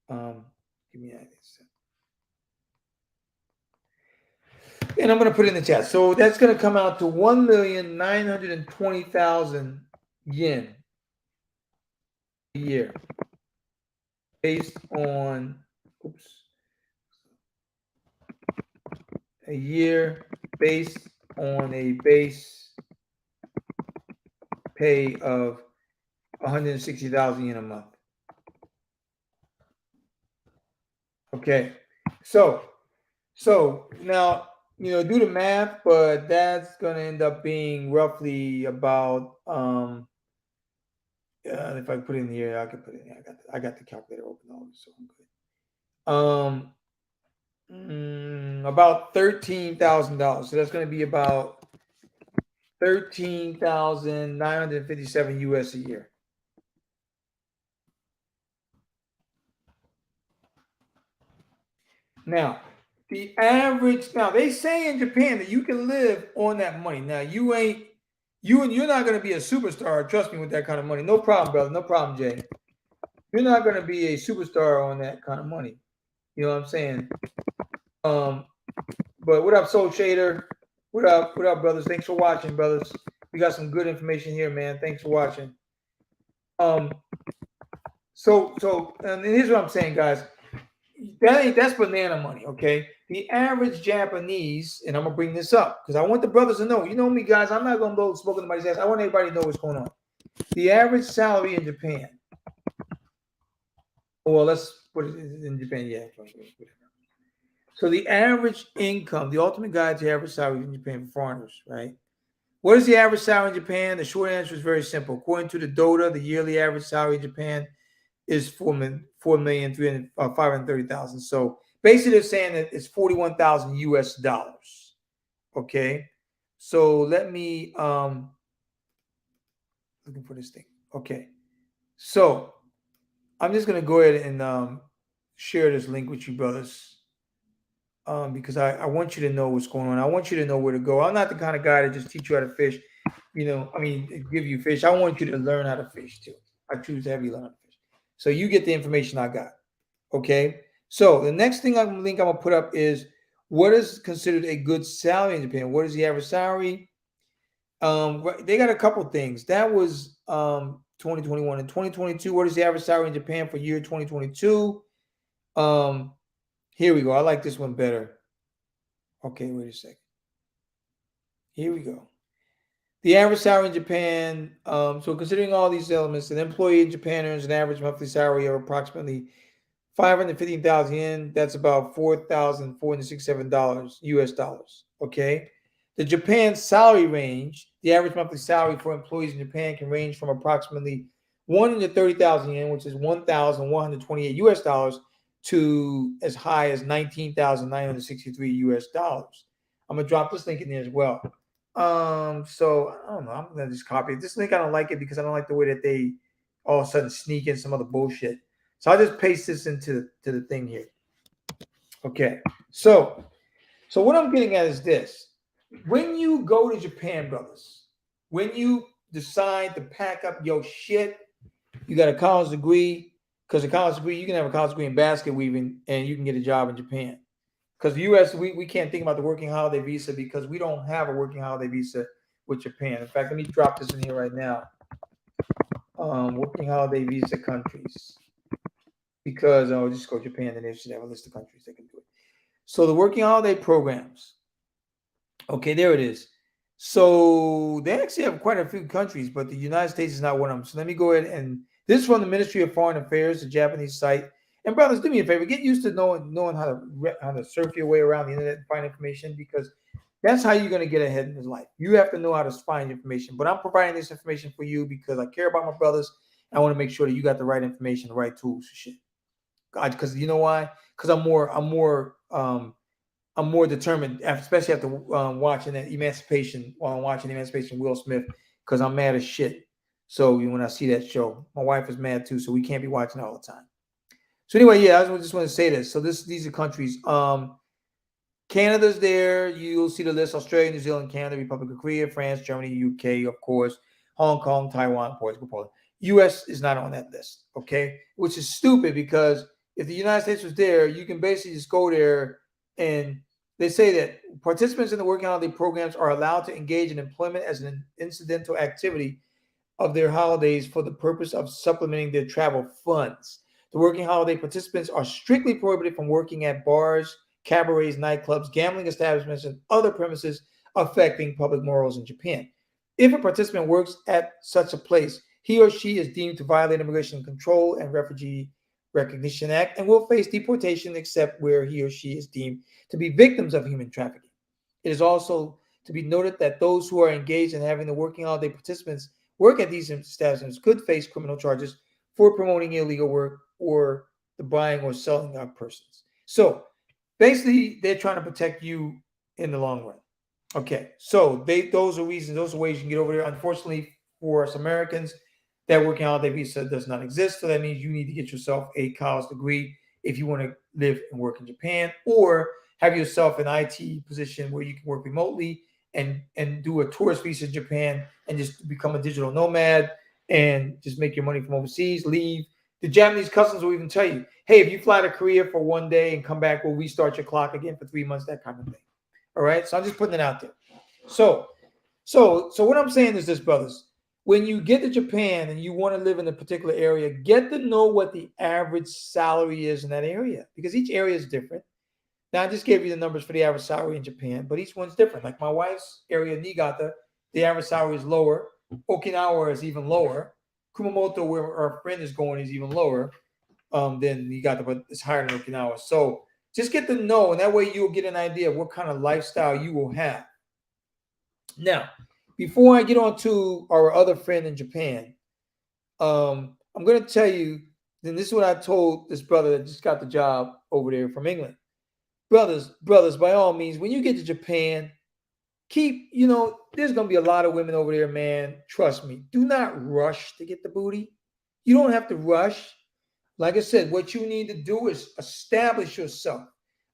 Give me that. And I'm going to put it in the chat. So that's going to come out to 1,920,000 yen a year, based on a year based on a base pay of 160,000 yen a month. Okay, so now do the math, but that's going to end up being roughly about if I put it in here, I can put it in here. I got the calculator open already, so I'm good. About $13,000. So that's going to be about 13,957 US a year. Now, the average. Now they say in Japan that you can live on that money. Now you're not going to be a superstar. Trust me, with that kind of money. No problem, brother. No problem, Jay. You're not going to be a superstar on that kind of money. You know what I'm saying? But what up, Soul Shader? What up, brothers? Thanks for watching, brothers. We got some good information here, man. Thanks for watching. So and here's what I'm saying, guys. That's banana money, okay? The average Japanese, and I'm gonna bring this up because I want the brothers to know. You know me, guys. I'm not gonna go smoke in anybody's ass. I want everybody to know what's going on. The average salary in Japan. Well, let's put it in Japan. Yeah. So the average income, the ultimate guide to average salary in Japan for foreigners, right? What is the average salary in Japan? The short answer is very simple. According to the DOTA, the yearly average salary in Japan is 4,530,000. So basically, they're saying that it's 41,000 US dollars. Okay, so let me looking for this thing. Okay, so I'm just gonna go ahead and share this link with you, brothers, because I want you to know what's going on. I want you to know where to go. I'm not the kind of guy to just teach you how to fish. Give you fish. I want you to learn how to fish too. I choose to have you learn how to fish. So you get the information I got. Okay. So the next thing I'm gonna put up is what is considered a good salary in Japan. What is the average salary? They got a couple things. That was 2021 and 2022. What is the average salary in Japan for year 2022? Here we go. I like this one better. Okay, wait a second. Here we go. The average salary in Japan, so considering all these elements, an employee in Japan earns an average monthly salary of approximately 515,000 yen. That's about $4,467 US dollars. Okay. The Japan salary range, the average monthly salary for employees in Japan can range from approximately 130,000 yen, which is 1,128 US dollars, to as high as 19,963 US dollars. I'm gonna drop this link in there as well. So I don't know. I'm gonna just copy it. This link, I don't like it because I don't like the way that they all of a sudden sneak in some other bullshit. So I'll just paste this into the thing here. Okay. So what I'm getting at is this. When you go to Japan, brothers, when you decide to pack up your shit, you got a college degree, because a college degree, you can have a college degree in basket weaving and you can get a job in Japan. Because the U.S., we can't think about the working holiday visa because we don't have a working holiday visa with Japan. In fact, let me drop this in here right now. working holiday visa countries, because I'll just go Japan and they should have a list of countries that can do it. So the working holiday programs. Okay, there it is. So they actually have quite a few countries, but the United States is not one of them. So let me go ahead, and this is from the Ministry of Foreign Affairs, the Japanese site. And brothers, do me a favor, get used to knowing how to surf your way around the internet and find information, because that's how you're going to get ahead in this life. You have to know how to find information. But I'm providing this information for you because I care about my brothers. I want to make sure that you got the right information, the right tools, shit. God, because you know why? Because I'm more determined, especially after watching that Emancipation, while I'm watching Emancipation Will Smith, because I'm mad as shit. So when I see that show, my wife is mad too, so we can't be watching it all the time. So anyway, yeah, I just want to say this. So these are countries. Canada's there. You'll see the list: Australia, New Zealand, Canada, Republic of Korea, France, Germany, UK, of course, Hong Kong, Taiwan, Portugal, Poland. US is not on that list, okay? Which is stupid, because if the United States was there, you can basically just go there, and they say that participants in the working holiday programs are allowed to engage in employment as an incidental activity of their holidays for the purpose of supplementing their travel funds. The working holiday participants are strictly prohibited from working at bars, cabarets, nightclubs, gambling establishments, and other premises affecting public morals in Japan. If a participant works at such a place, he or she is deemed to violate Immigration Control and Refugee Recognition Act and will face deportation, except where he or she is deemed to be victims of human trafficking. It is also to be noted that those who are engaged in having the working holiday participants work at these establishments could face criminal charges for promoting illegal work or the buying or selling of persons. So basically, they're trying to protect you in the long run. Okay, so those are reasons, those are ways you can get over there. Unfortunately, for us Americans, that working holiday visa does not exist. So that means you need to get yourself a college degree if you want to live and work in Japan, or have yourself an IT position where you can work remotely and do a tourist visa in Japan and just become a digital nomad and just make your money from overseas, leave. The Japanese customs will even tell you, hey, if you fly to Korea for one day and come back, we'll restart your clock again for 3 months, that kind of thing. All right. So I'm just putting it out there. So what I'm saying is this, brothers. When you get to Japan and you want to live in a particular area, get to know what the average salary is in that area, because each area is different. Now, I just gave you the numbers for the average salary in Japan, but each one's different. Like my wife's area, Niigata, the average salary is lower. Okinawa is even lower. Kumamoto, where our friend is going, is even lower than Niigata, but it's higher than Okinawa. So just get to know, and that way you'll get an idea of what kind of lifestyle you will have. Now, before I get on to our other friend in Japan, I'm going to tell you, and this is what I told this brother that just got the job over there from England. Brothers, by all means, when you get to Japan, there's going to be a lot of women over there, man. Trust me. Do not rush to get the booty. You don't have to rush. Like I said, what you need to do is establish yourself.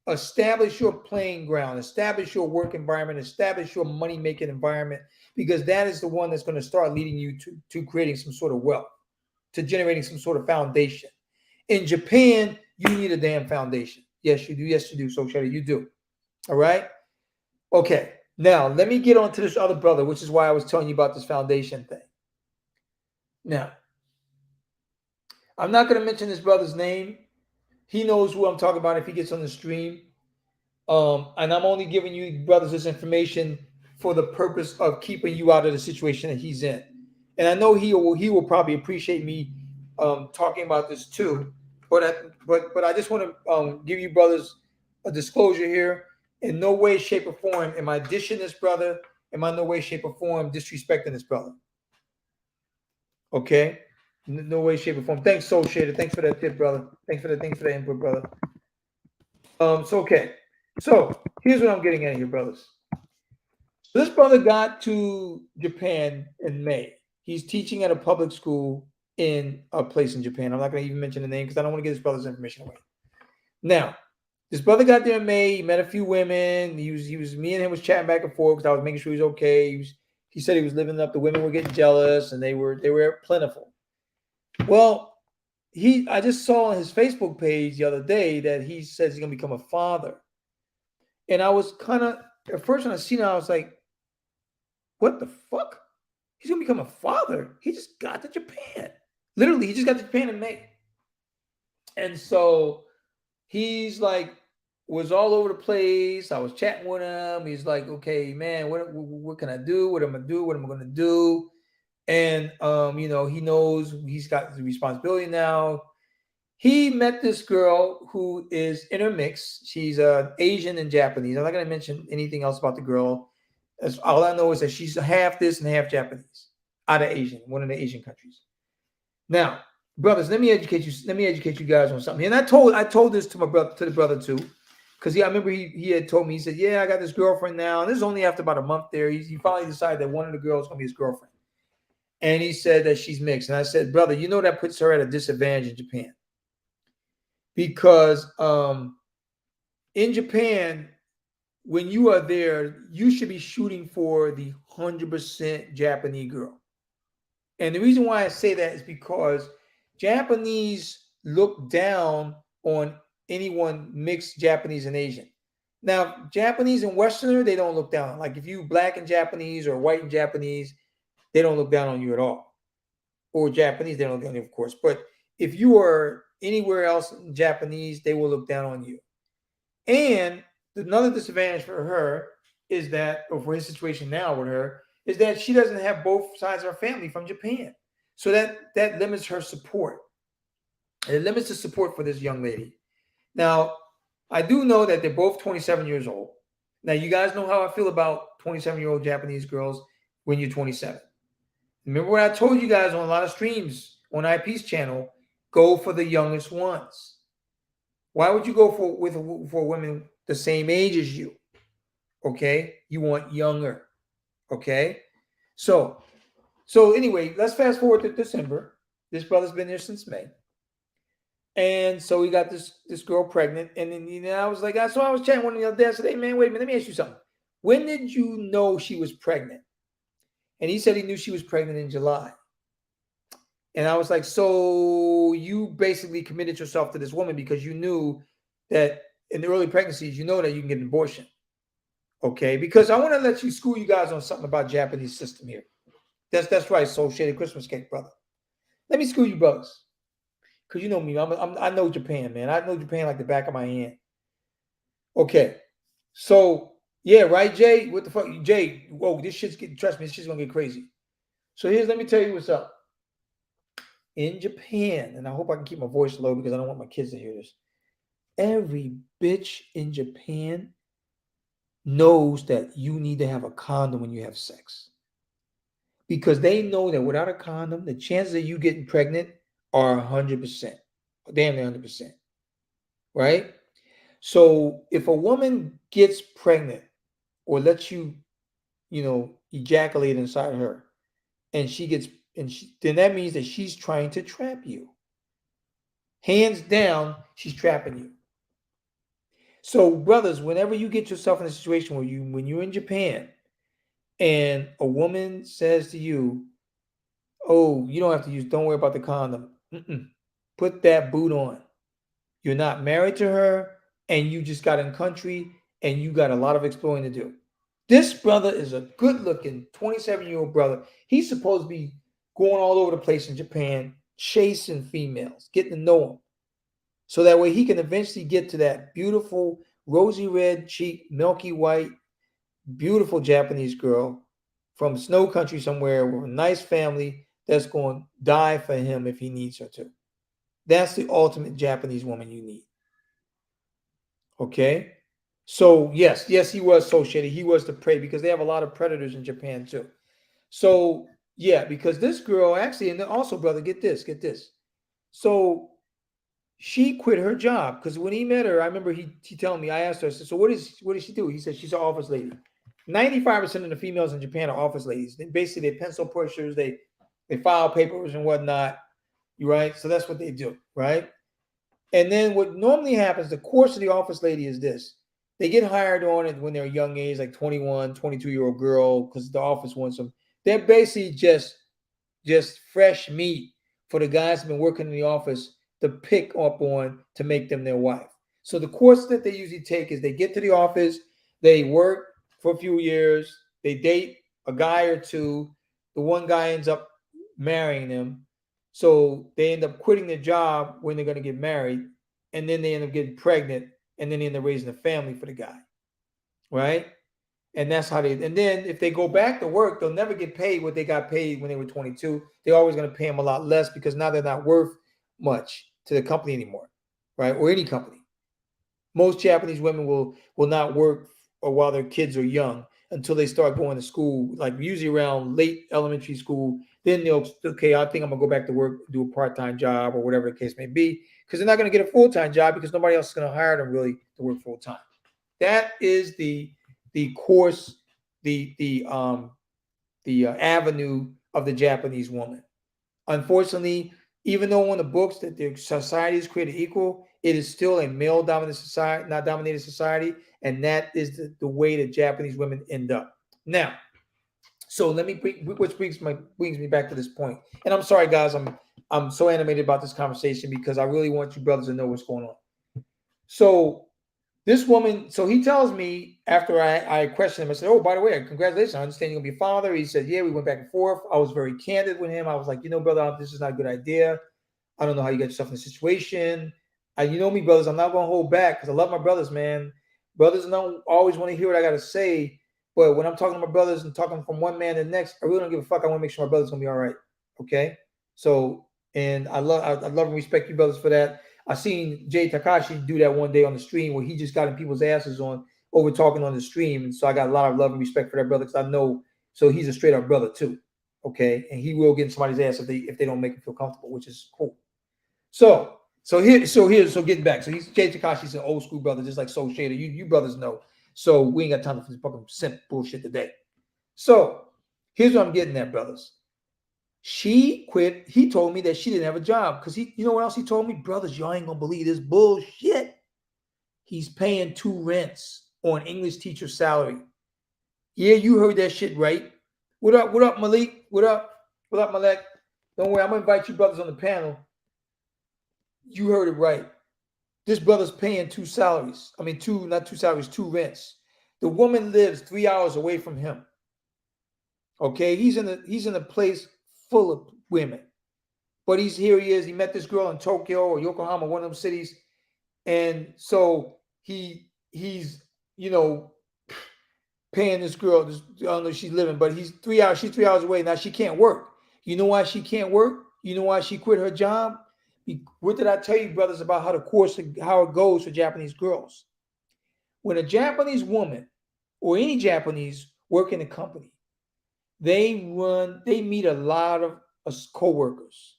Establish your playing ground, establish your work environment, establish your money-making environment, because that is the one that's going to start leading you to creating some sort of wealth, to generating some sort of foundation. In Japan, you need a damn foundation. Yes, you do. Yes, you do. So, Shetty, you do. All right? Okay. Now, let me get on to this other brother, which is why I was telling you about this foundation thing. Now, I'm not going to mention this brother's name. He knows who I'm talking about if he gets on the stream. And I'm only giving you brothers this information for the purpose of keeping you out of the situation that he's in. And I know he will probably appreciate me talking about this too. But I just want to give you brothers a disclosure here. In no way, shape, or form am I dishing this brother. Am I in no way, shape, or form disrespecting this brother? Okay. No way, shape, or form. Thanks, Soul Shader. Thanks for that tip, brother. Thanks for the input, brother. Okay. So here's what I'm getting at here, brothers. This brother got to Japan in May. He's teaching at a public school in a place in Japan. I'm not going to even mention the name because I don't want to give this brother's information away. Now, this brother got there in May. He met a few women. Me and him was chatting back and forth because I was making sure he was okay. He said he was living up. The women were getting jealous and they were plentiful. Well, I just saw on his Facebook page the other day that he says he's going to become a father. And I was kind of, at first when I seen it, I was like, what the fuck? He's going to become a father. He just got to Japan. Literally, he just got to Japan in May. And so he's like, was all over the place. I was chatting with him. He's like, okay, man, what can I do? What am I going to do? What am I going to do? And, you know, he knows he's got the responsibility now. He met this girl who is intermixed. She's Asian and Japanese. I'm not going to mention anything else about the girl. All I know is that she's half this and half Japanese, out of Asian, one of the Asian countries. Now, brothers, let me educate you. Let me educate you guys on something. And I told this to my brother, to the brother too, because I remember he had told me. He said, "Yeah, I got this girlfriend now." And this is only after about a month there. He finally decided that one of the girls is going to be his girlfriend, and he said that she's mixed. And I said, "Brother, you know that puts her at a disadvantage in Japan, because in Japan, when you are there, you should be shooting for the 100% Japanese girl." And the reason why I say that is because Japanese look down on anyone mixed Japanese and Asian. Now, Japanese and Westerner, they don't look down. Like if you black and Japanese or white and Japanese, they don't look down on you at all. Or Japanese, they don't look down on you, of course. But if you are anywhere else in Japanese, they will look down on you. And another disadvantage for her is that, or for his situation now with her, is that she doesn't have both sides of her family from Japan. So that limits her support. It limits the support for this young lady. Now, I do know that they're both 27 years old. Now, you guys know how I feel about 27-year-old Japanese girls when you're 27. Remember what I told you guys on a lot of streams on IP's channel, go for the youngest ones. Why would you go for women the same age as you? Okay? You want younger. Okay? So anyway, let's fast forward to December. This brother's been there since May. And so we got this girl pregnant. And then I was like, so I was chatting with him the other day. I said, hey man, wait a minute, let me ask you something. When did you know she was pregnant? And he said he knew she was pregnant in July. And I was like, so you basically committed yourself to this woman because you knew that in the early pregnancies, you know that you can get an abortion. Okay, because I want to let you school you guys on something about Japanese system here. That's right, Soul Shaded Christmas Cake, brother. Let me school you, brothers, because you know me. I know Japan, man. I know Japan like the back of my hand. Okay, so yeah, right, Jay. What the fuck, Jay? Whoa, this shit's getting. Trust me, this shit's gonna get crazy. So let me tell you what's up. In Japan, and I hope I can keep my voice low because I don't want my kids to hear this. Every bitch in Japan knows that you need to have a condom when you have sex. Because they know that without a condom, the chances of you getting pregnant are 100%. Damn near 100%. Right? So if a woman gets pregnant or lets you, ejaculate inside her, and then that means that she's trying to trap you. Hands down, she's trapping you. So, brothers, whenever you get yourself in a situation where when you're in Japan and a woman says to you, oh, you don't worry about the condom. Put that boot on. You're not married to her and you just got in country and you got a lot of exploring to do. This brother is a good looking 27-year-old brother. He's supposed to be going all over the place in Japan, chasing females, getting to know them. So that way he can eventually get to that beautiful, rosy red cheek, milky white, beautiful Japanese girl from snow country somewhere with a nice family that's going to die for him if he needs her to. That's the ultimate Japanese woman you need. Okay? So, yes, he was associated. He was the prey because they have a lot of predators in Japan too. So, yeah, because this girl actually, and also, brother, get this. So, she quit her job because when he met her, I remember he telling me, I asked her, I said, so what does she do? He said, she's an office lady. 95% of the females in Japan are office ladies. Basically, they're pencil pushers. They file papers and whatnot. Right? So that's what they do. Right? And then what normally happens, the course of the office lady is this. They get hired on it when they're a young age, like 21, 22-year-old girl, because the office wants them. They're basically just fresh meat for the guys who've been working in the office to pick up on to make them their wife. So the course that they usually take is they get to the office, they work for a few years, they date a guy or two, the one guy ends up marrying them. So they end up quitting their job when they're going to get married. And then they end up getting pregnant. And then they end up raising a family for the guy. Right? And that's how they, and then if they go back to work, they'll never get paid what they got paid when they were 22. They're always going to pay them a lot less because now they're not worth much to the company anymore. Right? Or any company. Most Japanese women will not work or while their kids are young until they start going to school, like usually around late elementary school. Then they'll, okay, I think I'm gonna go back to work, do a part-time job or whatever the case may be, because they're not gonna get a full-time job because nobody else is gonna hire them really to work full-time. That is the course, the avenue of the Japanese woman. Unfortunately, even though on the books that the society is created equal, it is still a male-dominated society, not dominated society, and that is the way that Japanese women end up. Now, so let me which brings me back to this point. And I'm sorry, guys, I'm so animated about this conversation because I really want you brothers to know what's going on. So this woman, so he tells me after I questioned him, I said, "Oh, by the way, congratulations! I understand you're gonna be a father." He said, "Yeah." We went back and forth. I was very candid with him. I was like, brother, this is not a good idea. I don't know how you get yourself in a situation. You know me, brothers. I'm not going to hold back because I love my brothers, man. Brothers don't always want to hear what I got to say. But when I'm talking to my brothers and talking from one man to the next, I really don't give a fuck. I want to make sure my brother's going to be all right. Okay? So, and I love and respect you brothers for that. I seen Jay Takashi do that one day on the stream where he just got in people's asses on over talking on the stream. And so I got a lot of love and respect for that brother because I know, so he's a straight up brother too. Okay? And he will get in somebody's ass if they don't make him feel comfortable, which is cool. So getting back. So he's Jay Takashi's an old school brother, just like Soul Shader. You brothers know. So we ain't got time for this fucking simp bullshit today. So here's what I'm getting at, brothers. She quit. He told me that she didn't have a job because you know what else he told me? Brothers, y'all ain't gonna believe this bullshit. He's paying 2 rents on English teacher salary. Yeah, you heard that shit right. What up, Malik? What up, Malik? Don't worry, I'm gonna invite you brothers on the panel. You heard it right. This brother's paying 2 salaries. I mean, 2 rents. The woman lives 3 hours away from him. Okay, he's in a place full of women, but he is. He met this girl in Tokyo or Yokohama, one of them cities, and so he's paying this girl. I don't know if she's living, but she's 3 hours away. Now she can't work. You know why she can't work? You know why she quit her job? What did I tell you, brothers, about how it goes for Japanese girls? When a Japanese woman or any Japanese work in a company, they meet a lot of co-workers.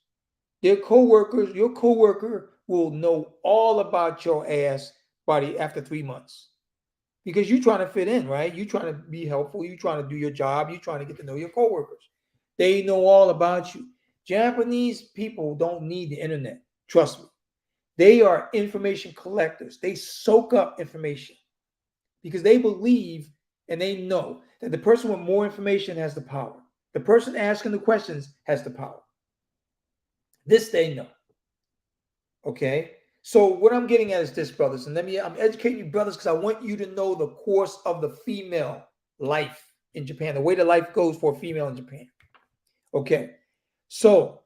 Your co-worker will know all about your ass body after 3 months. Because you're trying to fit in, right? You're trying to be helpful. You're trying to do your job. You're trying to get to know your co-workers. They know all about you. Japanese people don't need the internet. Trust me. They are information collectors. They soak up information because they believe and they know that the person with more information has the power. The person asking the questions has the power. This they know. Okay? So what I'm getting at is this, brothers, and I'm educating you, brothers, because I want you to know the course of the female life in Japan, the way the life goes for a female in Japan. Okay? So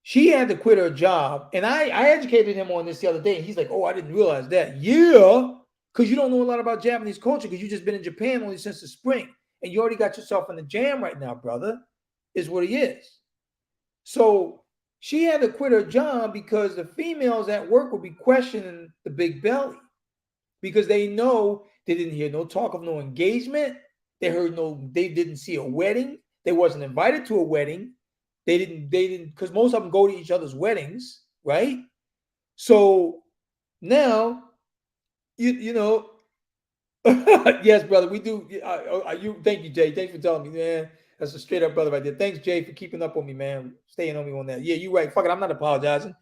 she had to quit her job, and I educated him on this the other day, and he's like, "Oh, I didn't realize that." Yeah, because you don't know a lot about Japanese culture because you've just been in Japan only since the spring, and you already got yourself in the jam right now, brother, is what he is. So she had to quit her job because the females at work would be questioning the big belly because they know they didn't hear no talk of no engagement. They didn't see a wedding. They wasn't invited to a wedding. They didn't, because most of them go to each other's weddings, right? So now, you know, yes, brother, we do. Thank you, Jay. Thanks for telling me, man. That's a straight up brother right there. Thanks, Jay, for keeping up on me, man. Staying on me on that. Yeah, you're right. Fuck it, I'm not apologizing.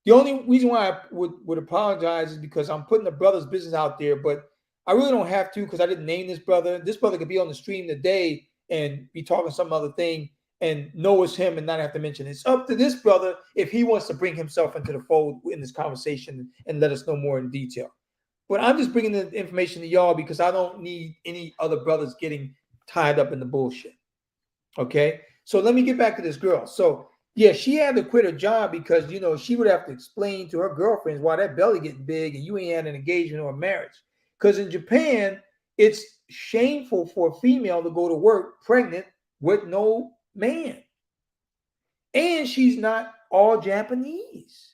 The only reason why I would apologize is because I'm putting the brother's business out there, but I really don't have to because I didn't name this brother. This brother could be on the stream today and be talking some other thing and know it's him and not have to mention it. It's up to this brother if he wants to bring himself into the fold in this conversation and let us know more in detail. But I'm just bringing the information to y'all because I don't need any other brothers getting tied up in the bullshit. Okay? So let me get back to this girl. So yeah, she had to quit her job because she would have to explain to her girlfriends why that belly getting big and you ain't had an engagement or a marriage. Because in Japan, it's shameful for a female to go to work pregnant with no man. And she's not all Japanese.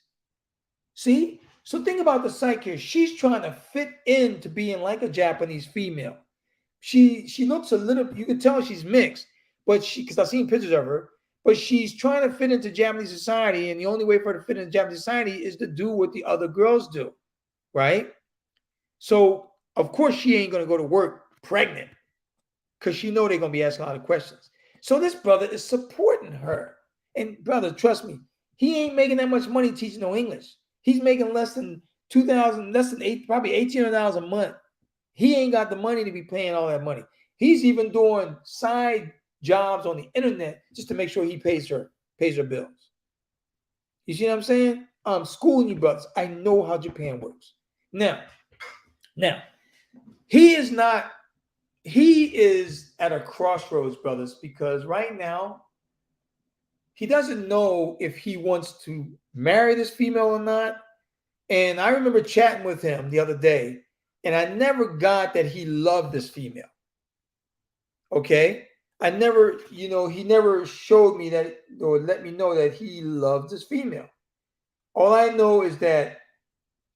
See? So think about the psyche here. She's trying to fit into being like a Japanese female. She looks a little, you can tell she's mixed, but because I've seen pictures of her, but she's trying to fit into Japanese society, and the only way for her to fit into Japanese society is to do what the other girls do, right? So of course she ain't gonna go to work pregnant because she know they're gonna be asking a lot of questions. So this brother is supporting her, and brother, trust me, he ain't making that much money teaching no English. He's making less than 2,000, less than probably $1,800 a month. He ain't got the money to be paying all that money. He's even doing side jobs on the internet just to make sure he pays her bills. You see what I'm saying? I'm schooling you, brothers. I know how Japan works. Now, he is at a crossroads, brothers, because right now he doesn't know if he wants to marry this female or not. And I remember chatting with him the other day, and I never got that he loved this female. Okay? I never, he never showed me that or let me know that he loved this female. All I know is that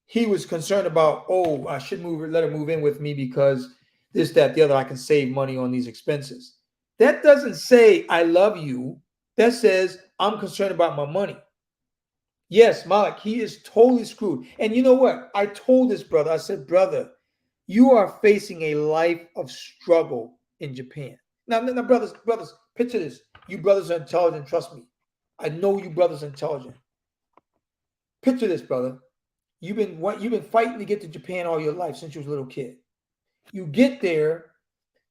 he was concerned about, I should let her move in with me because this, that, the other, I can save money on these expenses. That doesn't say I love you. That says I'm concerned about my money. Yes, Malik, he is totally screwed. And you know what? I told this brother, I said, brother, you are facing a life of struggle in Japan. Now, brothers, picture this. You brothers are intelligent, trust me. I know you brothers are intelligent. Picture this, brother. You've been fighting to get to Japan all your life since you was a little kid. You get there,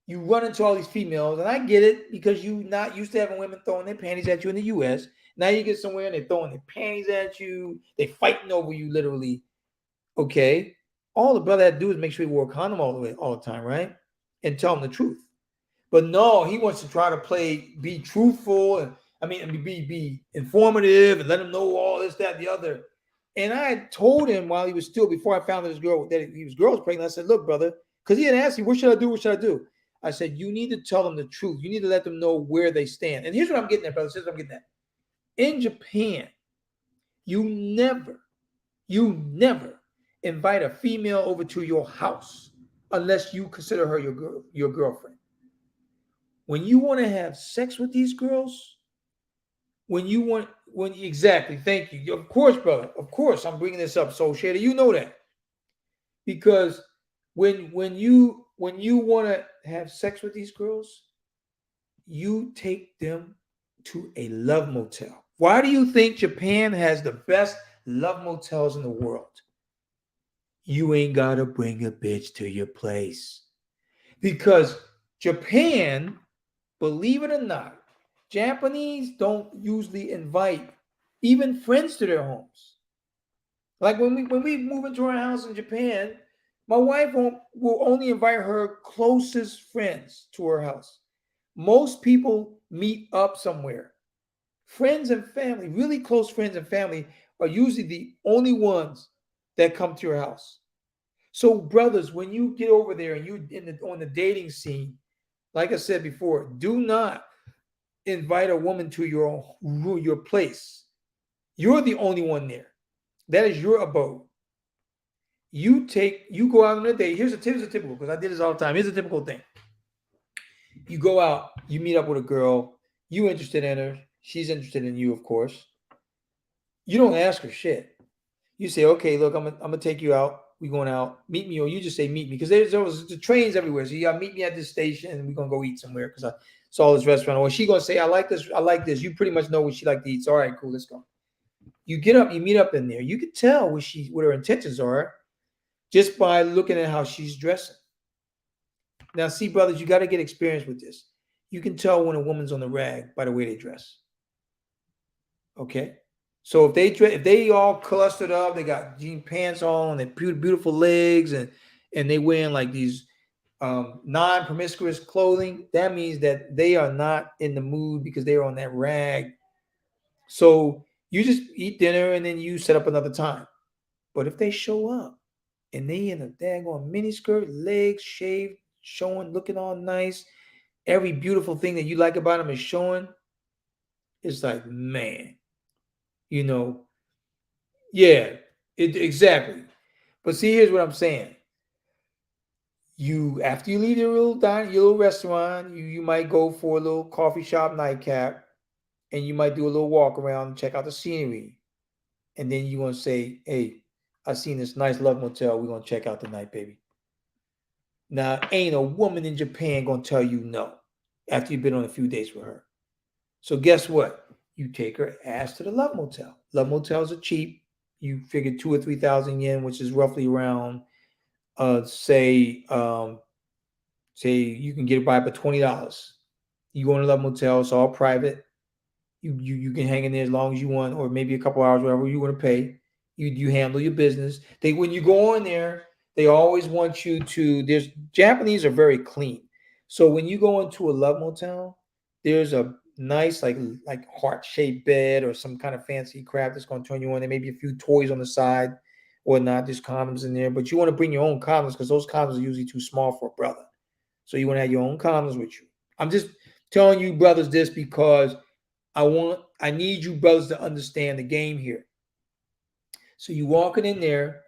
you run into all these females, and I get it because you're not used to having women throwing their panties at you in the U.S. Now you get somewhere and they're throwing their panties at you. They're fighting over you, literally. Okay? All the brother had to do is make sure he wore a condom all the time, right? And tell him the truth. But no, he wants to try to be truthful, and be informative and let him know all this, that, the other. And I told him before I found out that he was girls pregnant, I said, look, brother, because he had asked me, what should I do? What should I do? I said, you need to tell them the truth. You need to let them know where they stand. And here's what I'm getting at, brother. Here's what I'm getting at. In Japan, you never invite a female over to your house unless you consider her your girlfriend. When you want to have sex with these girls, exactly, thank you. Of course, brother. Of course, I'm bringing this up, Soul Shader. You know that. Because when you want to have sex with these girls, you take them to a love motel. Why do you think Japan has the best love motels in the world? You ain't got to bring a bitch to your place. Because Japan, believe it or not, Japanese don't usually invite even friends to their homes. Like when we move into our house in Japan, my wife will only invite her closest friends to her house. Most people meet up somewhere. Friends and family, really close friends and family, are usually the only ones that come to your house. So, brothers, when you get over there and you on the dating scene, like I said before, do not invite a woman to your place. You're the only one there. That is your abode. You go out on a date. Here's a typical, because I did this all the time. Here's a typical thing. You go out, you meet up with a girl, you interested in her, she's interested in you, of course. You don't ask her shit. You say, okay, look, I'm gonna take you out. We going out. Meet me, or you just say meet me, because there's the trains everywhere. So you gotta meet me at this station, and we're gonna go eat somewhere because I saw this restaurant. Or she gonna say, I like this. You pretty much know what she like to eat. So, all right, cool, let's go. You get up, you meet up in there. You can tell what her intentions are just by looking at how she's dressing. Now, see, brothers, you got to get experience with this. You can tell when a woman's on the rag by the way they dress. Okay? So if they all clustered up, they got jean pants on, and they beautiful legs, and they wearing like these non-promiscuous clothing, that means that they are not in the mood because they're on that rag. So you just eat dinner and then you set up another time. But if they show up and they in a daggone miniskirt, legs shaved, showing, looking all nice, every beautiful thing that you like about them is showing, it's like, man, you know, yeah, exactly. But see, here's what I'm saying. You after you leave your little restaurant, you might go for a little coffee shop nightcap, and you might do a little walk around and check out the scenery, and then you're gonna say, "Hey, I seen this nice love motel. We're gonna check out tonight, baby." Now, ain't a woman in Japan gonna tell you no after you've been on a few dates with her. So guess what? You take her ass to the love motel. Love motels are cheap. You figure 2 or 3 thousand yen, which is roughly around, say you can get it by for $20. You go in a love motel, it's all private. You can hang in there as long as you want, or maybe a couple hours, whatever you want to pay. You handle your business. They when you go in there, they always want you to. There's Japanese are very clean, so when you go into a love motel, there's a nice like heart shaped bed or some kind of fancy crap that's going to turn you on. There may be a few toys on the side, or not. There's condoms in there, but you want to bring your own condoms because those condoms are usually too small for a brother. So you want to have your own condoms with you. I'm just telling you brothers this because I need you brothers to understand the game here. So you walking in there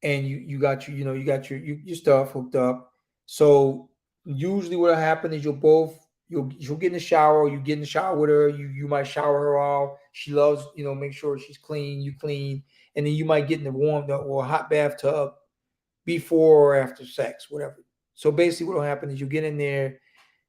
and you got your stuff hooked up. So usually what'll happen is you'll get in the shower, or you get in the shower with her, you might shower her off. She loves, make sure she's clean, you clean, and then you might get in the warm or hot bathtub before or after sex, whatever. So basically what'll happen is you get in there,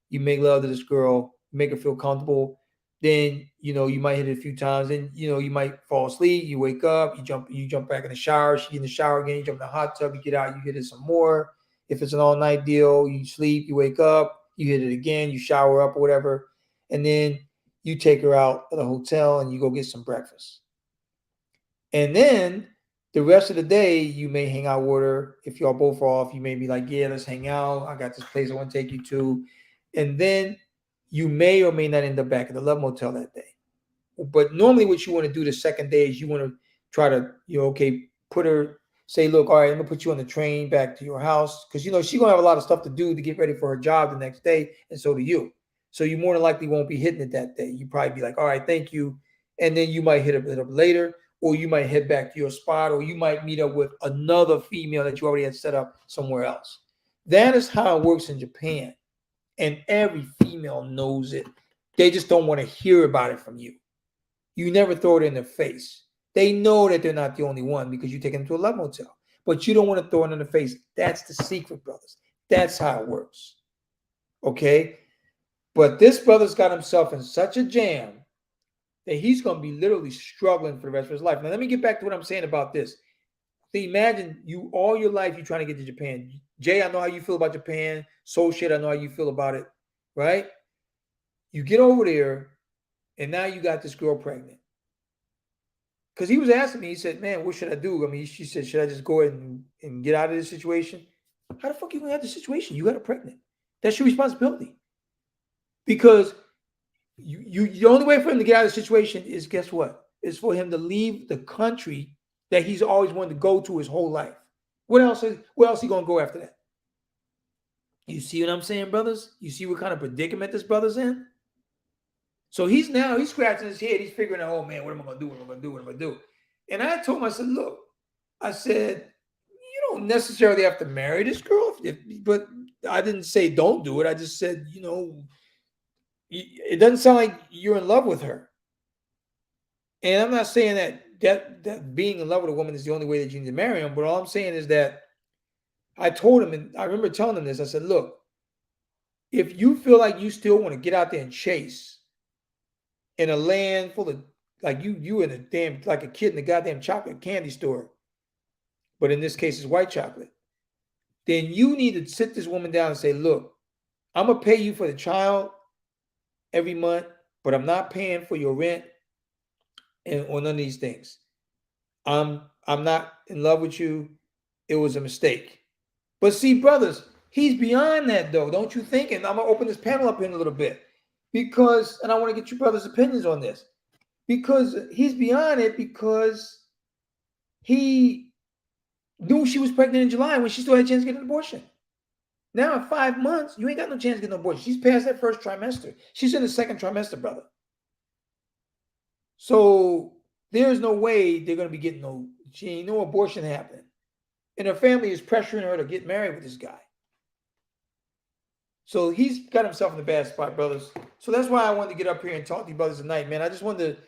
you make love to this girl, make her feel comfortable. Then you might hit it a few times. Then you might fall asleep. You wake up. You jump back in the shower. She in the shower again. You jump in the hot tub. You get out. You hit it some more. If it's an all night deal, you sleep. You wake up. You hit it again. You shower up or whatever, and then you take her out of the hotel and you go get some breakfast. And then the rest of the day, you may hang out with her. If y'all both are off, you may be like, yeah, let's hang out. I got this place I want to take you to. And then you may or may not end up back at the love motel that day. But normally what you want to do the second day is you want to try to, put her, say, look, all right, I'm going to put you on the train back to your house. Because, she's going to have a lot of stuff to do to get ready for her job the next day. And so do you. So you more than likely won't be hitting it that day. You probably be like, all right, thank you. And then you might hit it up later, or you might head back to your spot, or you might meet up with another female that you already had set up somewhere else. That is how it works in Japan. And every female knows it. They just don't want to hear about it from you. You never throw it in their face. They know that they're not the only one because you take them to a love motel. But you don't want to throw it in their face. That's the secret, brothers. That's how it works. Okay? But this brother's got himself in such a jam that he's going to be literally struggling for the rest of his life. Now, let me get back to what I'm saying about this. So imagine you all your life you're trying to get to Japan. Jay, I know how you feel about Japan. Soul shit, I know how you feel about it, right? You get over there, and now you got this girl pregnant. Because he was asking me, he said, man, what should I do? I mean, she said, should I just go ahead and get out of this situation? How the fuck you going to have the situation? You got her pregnant. That's your responsibility. Because the only way for him to get out of the situation is, guess what? Is for him to leave the country that he's always wanted to go to his whole life. Where else is he going to go after that? You see what I'm saying, brothers? You see what kind of predicament this brother's in? So he's scratching his head. He's figuring out, oh man, what am I going to do? What am I going to do? What am I going to do? And I told him, I said, look, I said, you don't necessarily have to marry this girl, but I didn't say don't do it. I just said, it doesn't sound like you're in love with her. And I'm not saying that being in love with a woman is the only way that you need to marry him, but all I'm saying is that I told him, and I remember telling him this, I said, look, if you feel like you still want to get out there and chase in a land full of, like you in a damn, like a kid in a goddamn chocolate candy store, but in this case it's white chocolate, then you need to sit this woman down and say, look, I'm going to pay you for the child every month, but I'm not paying for your rent or none of these things. I'm not in love with you. It was a mistake. But see, brothers, He's beyond that, though, don't you think? And I'm gonna open this panel up in a little bit because, and I want to get your brother's opinions on this, because he's beyond it because he knew she was pregnant in July when she still had a chance to get an abortion. Now in 5 months, you ain't got no chance to get an abortion. She's past that first trimester. She's in the second trimester, brother. So there's no way they're gonna be getting she ain't no abortion happening. And her family is pressuring her to get married with this guy. So he's got himself in a bad spot, brothers. So that's why I wanted to get up here and talk to you brothers tonight, man. I just wanted to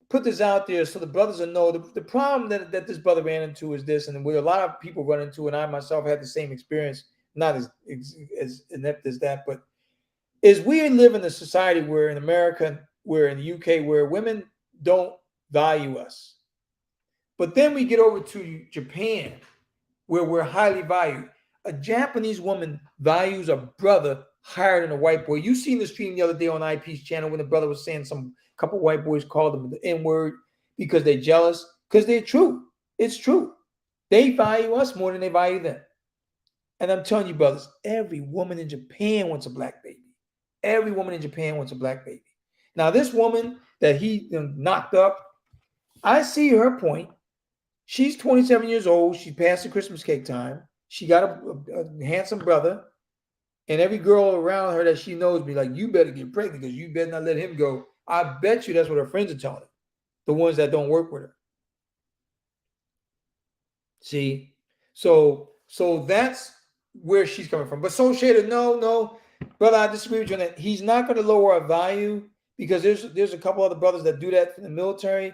put this out there so the brothers will know the problem that this brother ran into is this, and where a lot of people run into, and I myself had the same experience, not as inept as that, but is we live in a society where in America, where in the UK, where women don't value us. But then we get over to Japan, where we're highly valued. A Japanese woman values a brother higher than a white boy. You seen the stream the other day on IP's channel when the brother was saying some couple white boys called them the N-word because they're jealous, because they're true. It's true. They value us more than they value them. And I'm telling you, brothers, every woman in Japan wants a black baby. Every woman in Japan wants a black baby. Now, this woman that he knocked up, I see her point. She's 27 years old. She passed the Christmas cake time. She got a handsome brother. And every girl around her that she knows be like, you better get pregnant because you better not let him go. I bet you that's what her friends are telling her, the ones that don't work with her. See? So that's where she's coming from. But Soul Shader, no, brother, I disagree with you on that. He's not going to lower our value because there's a couple other brothers that do that in the military.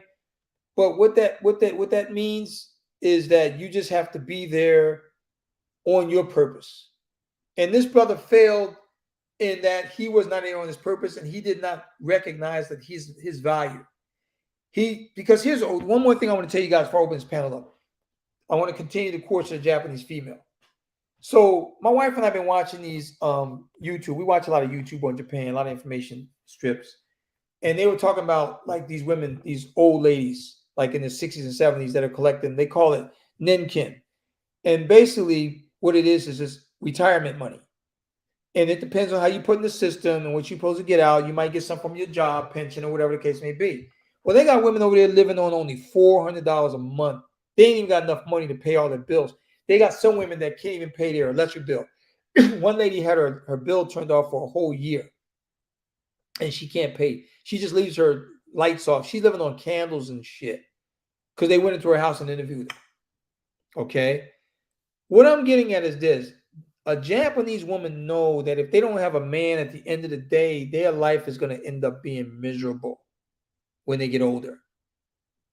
But what that means is that you just have to be there on your purpose. And this brother failed in that he was not there on his purpose, and he did not recognize that his value. Because here's one more thing I want to tell you guys before I open this panel up. I want to continue the course of the Japanese female. So my wife and I have been watching these YouTube. We watch a lot of YouTube on Japan, a lot of information strips. And they were talking about like these women, these old ladies, like in the 60s and 70s that are collecting, they call it Nenkin. And basically what it is just retirement money. And it depends on how you put in the system and what you're supposed to get out. You might get some from your job, pension, or whatever the case may be. Well, they got women over there living on only $400 a month. They ain't even got enough money to pay all their bills. They got some women that can't even pay their electric bill. One lady had her bill turned off for a whole year. And she can't pay. She just leaves her lights off. She's living on candles and shit. Because they went into her house and interviewed her. Okay? What I'm getting at is this. A Japanese woman know that if they don't have a man at the end of the day, their life is going to end up being miserable when they get older.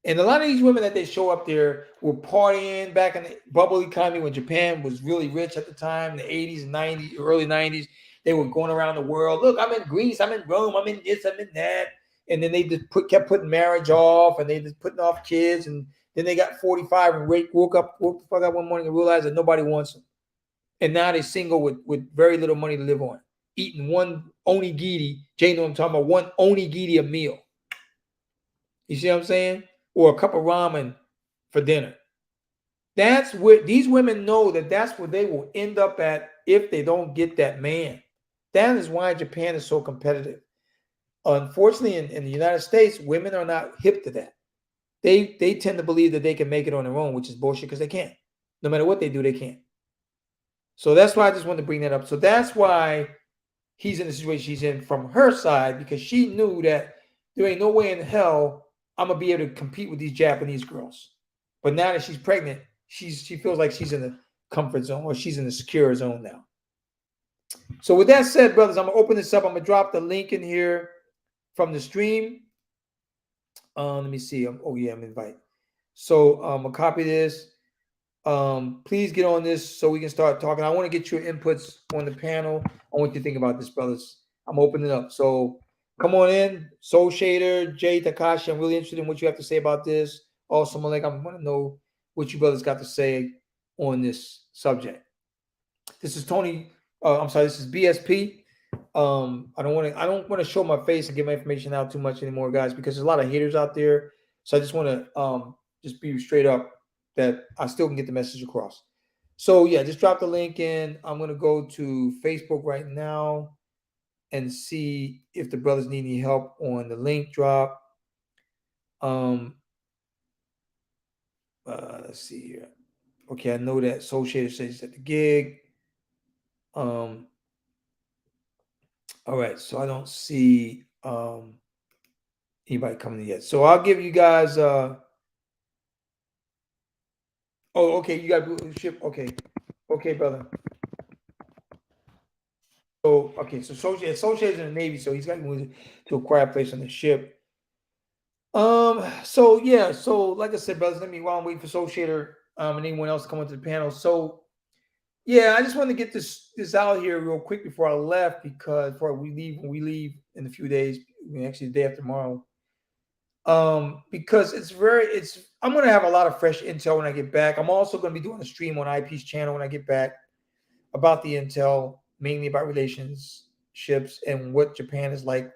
And a lot of these women that they show up there were partying back in the bubble economy when Japan was really rich at the time, the 80s and 90s, early 90s. They were going around the world. Look, I'm in Greece, I'm in Rome, I'm in this, I'm in that. And then they just kept putting marriage off, and they just putting off kids. And then they got 45 and woke up one morning and realized that nobody wants them. And now they're single with very little money to live on, eating one onigiri. Jay know what I'm talking about, one onigiri a meal. You see what I'm saying? Or a cup of ramen for dinner. That's where these women know that's where they will end up at if they don't get that man. That is why Japan is so competitive. Unfortunately, in the United States, women are not hip to that. They tend to believe that they can make it on their own, which is bullshit because they can't. No matter what they do, they can't. So that's why I just wanted to bring that up. So that's why he's in the situation he's in from her side, because she knew that there ain't no way in hell I'm going to be able to compete with these Japanese girls. But now that she's pregnant, she feels like she's in the comfort zone, or she's in the secure zone now. So with that said, brothers, I'm going to open this up. I'm going to drop the link in here from the stream. Let me see. I'm invite. So I'm going to copy this. Please get on this so we can start talking. I want to get your inputs on the panel. I want you to think about this, brothers. I'm opening up. So come on in. Soul Shader, Jay, Takashi. I'm really interested in what you have to say about this. Also, Malek, I want to know what you brothers got to say on this subject. This is Tony. This is BSP. I don't want to show my face and get my information out too much anymore, guys, because there's a lot of haters out there. So I just want to just be straight up that I still can get the message across. So yeah, just drop the link in. I'm gonna go to Facebook right now and see if the brothers need any help on the link drop. Um, let's see here. Okay, I know that Associated says at the gig. Um, all right, so I don't see anybody coming in yet. So I'll give you guys oh, okay, you got blue ship. Okay. Okay, brother. So okay, so Associated in the Navy, so he's got to move to a quiet place on the ship. So yeah, so like I said, brothers, let me while I'm waiting for Associator and anyone else to come onto the panel. So yeah, I just want to get this out here real quick before I left because before when we leave in a few days, actually the day after tomorrow. Because it's I'm gonna have a lot of fresh intel when I get back. I'm also gonna be doing a stream on IP's channel when I get back about the intel, mainly about relationships and what Japan is like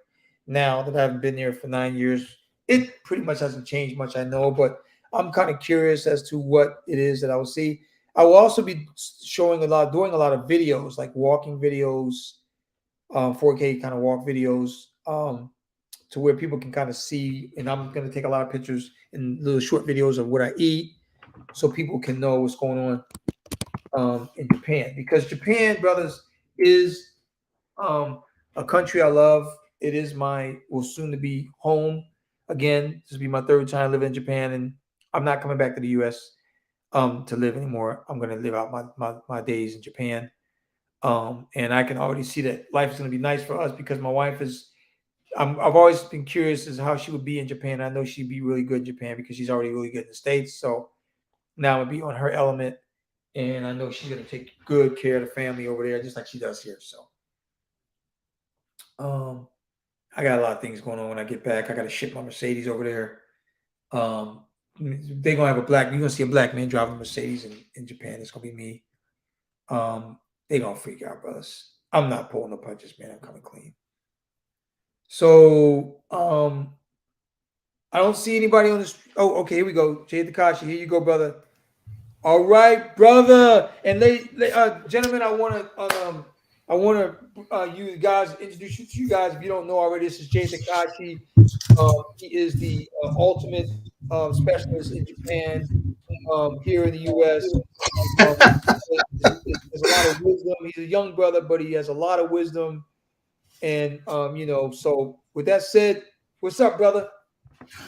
now that I haven't been there for 9 years. It pretty much hasn't changed much, I know, but I'm kind of curious as to what it is that I will see. I will also be doing a lot of videos, like walking videos, 4K kind of walk videos, to where people can kind of see. And I'm going to take a lot of pictures and little short videos of what I eat, so people can know what's going on in Japan. Because Japan, brothers, is a country I love. It is will soon to be home again. This will be my third time living in Japan, and I'm not coming back to the U.S. To live anymore. I'm going to live out my days in Japan. And I can already see that life is going to be nice for us because my wife is. I've always been curious as to how she would be in Japan. I know she'd be really good in Japan because she's already really good in the States. So now I'm gonna be on her element, and I know she's gonna take good care of the family over there, just like she does here. So, I got a lot of things going on when I get back. I got to ship my Mercedes over there. They're gonna have you're gonna see a black man driving a Mercedes in Japan. It's gonna be me. They gonna freak out, brothers. I'm not pulling no punches, man. I'm coming clean. So, I don't see anybody on this. Oh, okay, here we go. Jay Takashi, here you go, brother. All right, brother. And gentlemen, I want to you guys introduce you guys. If you don't know already, this is Jay Takashi. He is the ultimate specialist in Japan. Here in the U.S. There's a lot of wisdom. He's a young brother, but he has a lot of wisdom. And so with that said, what's up, brother?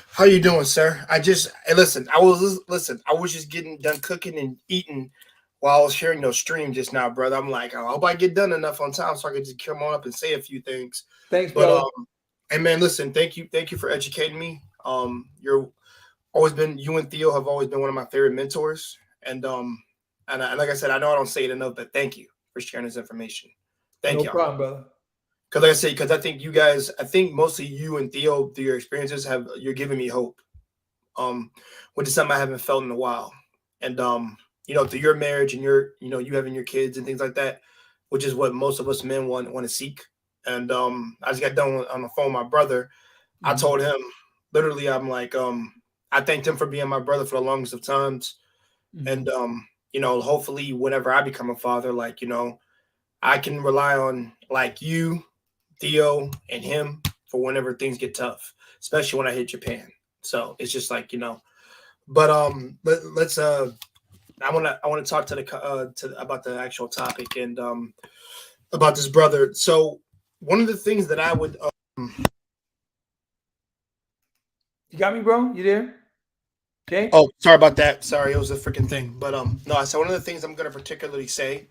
How you doing, sir? Listen. I was just getting done cooking and eating while I was hearing your stream just now, brother. I'm like, I hope I get done enough on time so I can just come on up and say a few things. Thanks, But brother. and man, listen, thank you for educating me. You and Theo have always been one of my favorite mentors, and like I said, I know I don't say it enough, but thank you for sharing this information. Thank No y'all. problem, brother. Because like I say, because I think mostly you and Theo through your experiences you're giving me hope. Which is something I haven't felt in a while. And through your marriage and you having your kids and things like that, which is what most of us men want to seek. And I just got done on the phone with my brother. I told him literally, I'm like, I thanked him for being my brother for the longest of times. And hopefully whenever I become a father, I can rely on like you, Theo, and him for whenever things get tough, especially when I hit Japan. So it's just like, but let's I want to talk to about the actual topic and about this brother. So one of the things that I would you got me, bro? You there? Okay. oh, sorry about that. Sorry, it was a freaking thing. But no, so one of the things I'm going to particularly say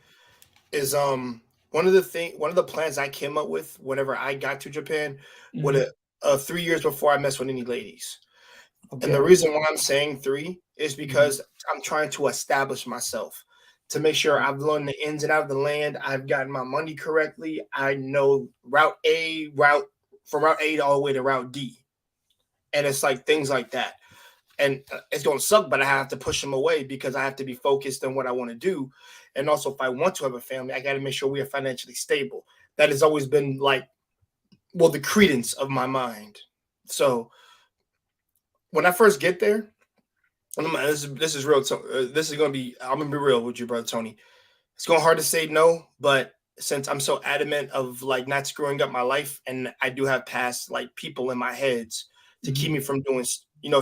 is one of the plans I came up with whenever I got to Japan with 3 years before I messed with any ladies. Okay. And the reason why I'm saying 3 is because I'm trying to establish myself to make sure I've learned the ins and outs of the land. I've gotten my money correctly. I know route from route A all the way to route D. And it's like things like that. And it's going to suck, but I have to push them away because I have to be focused on what I want to do. And also, if I want to have a family, I got to make sure we are financially stable. That has always been the credence of my mind. So when I first get there, This is real. This is gonna be. I'm gonna be real with you, brother Tony. It's going hard to say no, but since I'm so adamant of like not screwing up my life, and I do have past like people in my heads to keep Mm-hmm. me from doing,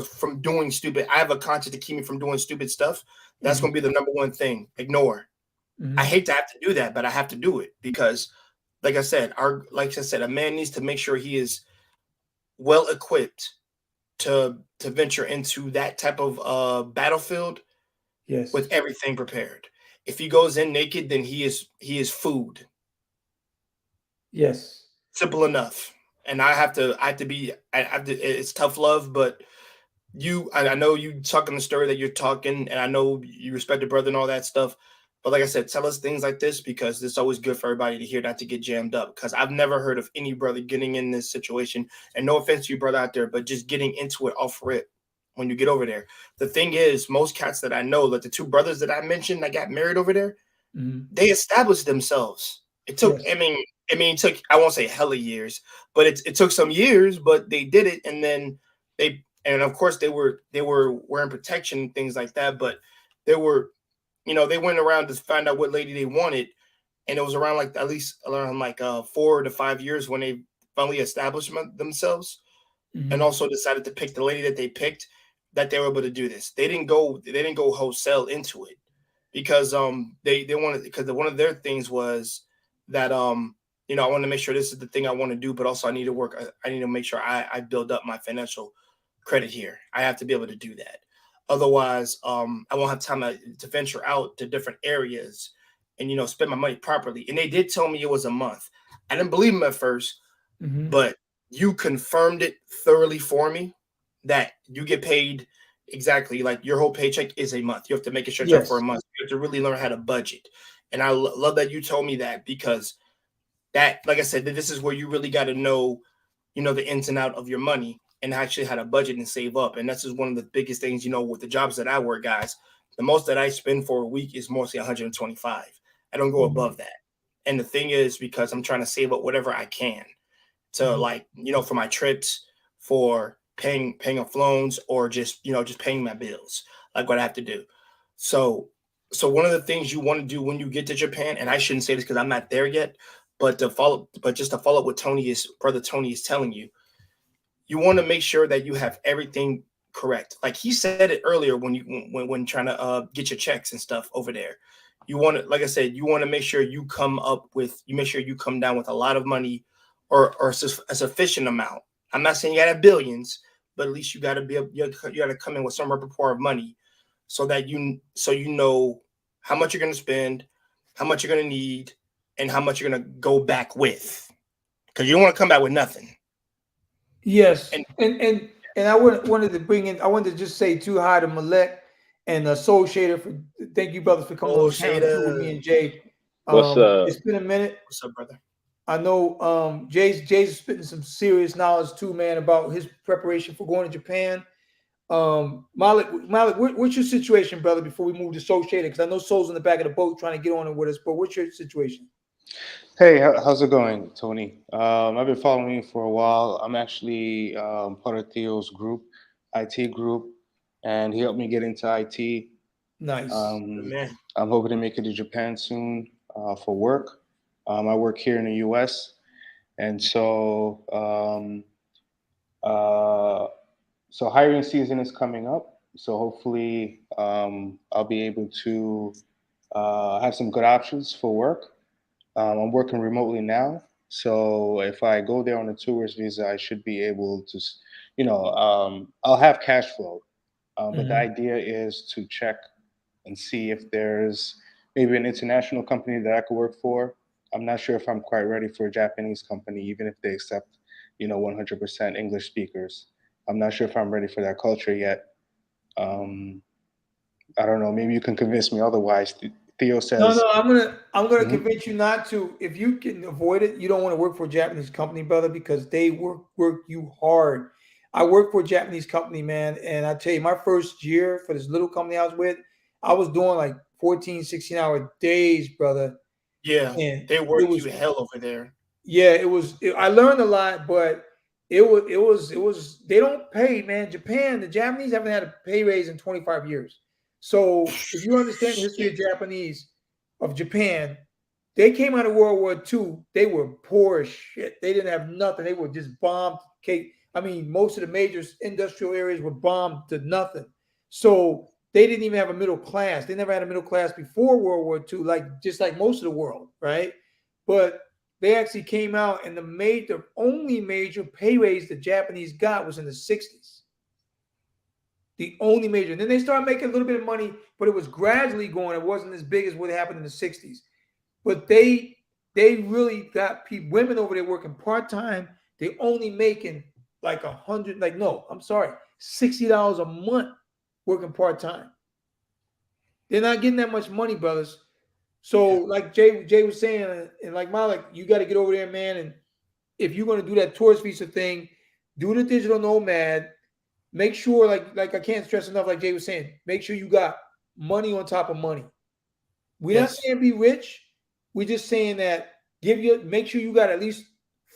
from doing stupid. I have a conscience to keep me from doing stupid stuff. That's Mm-hmm. going to be the number one thing. Ignore. I Mm-hmm. hate to have to do that, but I have to do it because, like I said, a man needs to make sure he is well equipped to venture into that type of battlefield with Yes. everything prepared. If he goes in naked, then he is food. Yes. Simple enough. And I have to be I have to, it's tough love, but I know you talking the story that you're talking, and I know you respect the brother and all that stuff. But like I said, tell us things like this because it's always good for everybody to hear, not to get jammed up. Because I've never heard of any brother getting in this situation. And no offense to you, brother out there, but just getting into it off rip when you get over there. The thing is, most cats that I know, like the two brothers that I mentioned that got married over there, Mm-hmm. they established themselves. It took, Yes. it took, I won't say hella years, but it took some years, but they did it, and then and of course they were wearing protection and things like that, but they were, they went around to find out what lady they wanted, and it was around like at least around like 4 to 5 years when they finally established themselves, and Mm-hmm. also decided to pick the lady that they picked, that they were able to do this. They didn't go wholesale into it because they wanted, because one of their things was that I want to make sure this is the thing I want to do, but also I need to work. I need to make sure I build up my financial credit here. I have to be able to do that. Otherwise, I won't have time to venture out to different areas and spend my money properly. And they did tell me it was a month. I didn't believe them at first, Mm-hmm. but you confirmed it thoroughly for me that you get paid exactly like your whole paycheck is a month. You have to make it stretch out for a Yes. month. You have to really learn how to budget. And I love that you told me that because that, like I said, that this is where you really got to know, the ins and out of your money and actually how to budget and save up. And that's just one of the biggest things, with the jobs that I work, guys. The most that I spend for a week is mostly 125. I don't go Mm-hmm. above that. And the thing is, because I'm trying to save up whatever I can to, Mm-hmm. like, for my trips, for paying off loans, or just paying my bills, like what I have to do. So one of the things you want to do when you get to Japan, and I shouldn't say this because I'm not there yet, but just to follow up what brother Tony is telling you, you want to make sure that you have everything correct. Like he said it earlier when trying to get your checks and stuff over there. You want to, like I said, you want to make sure you make sure you come down with a lot of money, or a sufficient amount. I'm not saying you got to have billions, but at least you got to you got to come in with some repertoire of money, so you know how much you're going to spend, how much you're going to need, and how much you're going to go back with, because you don't want to come back with nothing. Yes. And And I wanted to bring in. I wanted to just say too hi to Malek and Soul Shader for thank you brothers for coming on oh, the panel too with me Shada, and Jay. What's up? It's been a minute. what's up, brother? I know Jay's spitting some serious knowledge too, man, about his preparation for going to Japan. Malik, what's your situation, brother? Before we move to Soul Shader, because I know Soul's in the back of the boat trying to get on it with us. But what's your situation? Hey, how's it going, Tony? I've been following you for a while. I'm actually part of Theo's group, IT group, and he helped me get into IT. Nice. Um, Man, I'm hoping to make it to Japan soon for work. I work here in the U.S., and uh, so hiring season is coming up. So hopefully, I'll be able to have some good options for work. I'm working remotely now, so if I go there on a tourist visa, I should be able to, I'll have cash flow. But the Mm-hmm. idea is to check and see if there's maybe an international company that I could work for. I'm not sure if I'm quite ready for a Japanese company, even if they accept, 100% English speakers. I'm not sure if I'm ready for that culture yet. Um, I don't know. Maybe you can convince me otherwise. Theo No, no, says, I'm gonna mhm. convince you not to. If you can avoid it, you don't want to work for a Japanese company, brother, because they work you hard. I work for a Japanese company, man, and I tell you, my first year for this little company I was with, I was doing like 14, 16-hour days, brother. yeah, And they it work you was hell over there. yeah, I learned a lot, but it was. They don't pay, man. Japan, the Japanese haven't had a pay raise in 25 years. So if you understand the history of Japan, they came out of World War II. They were poor as shit. They didn't have nothing. They were just bombed. I mean, most of the major industrial areas were bombed to nothing. So they didn't even have a middle class. They never had a middle class before World War II, just like most of the world, right? But they actually came out, and the only major pay raise the Japanese got was in the 60s. The only major. And then they started making a little bit of money, but it was gradually going. It wasn't as big as what happened in the 60s. But they really got women over there working part-time. They only making like $60 a month working part-time. They're not getting that much money, brothers. So like Jay was saying, and like Malik, you got to get over there, man. And if you're going to do that tourist visa thing, do the digital nomad. Make sure, like I can't stress enough, like Jay was saying, make sure you got money on top of money. We're not saying be rich. We're just saying that make sure you got at least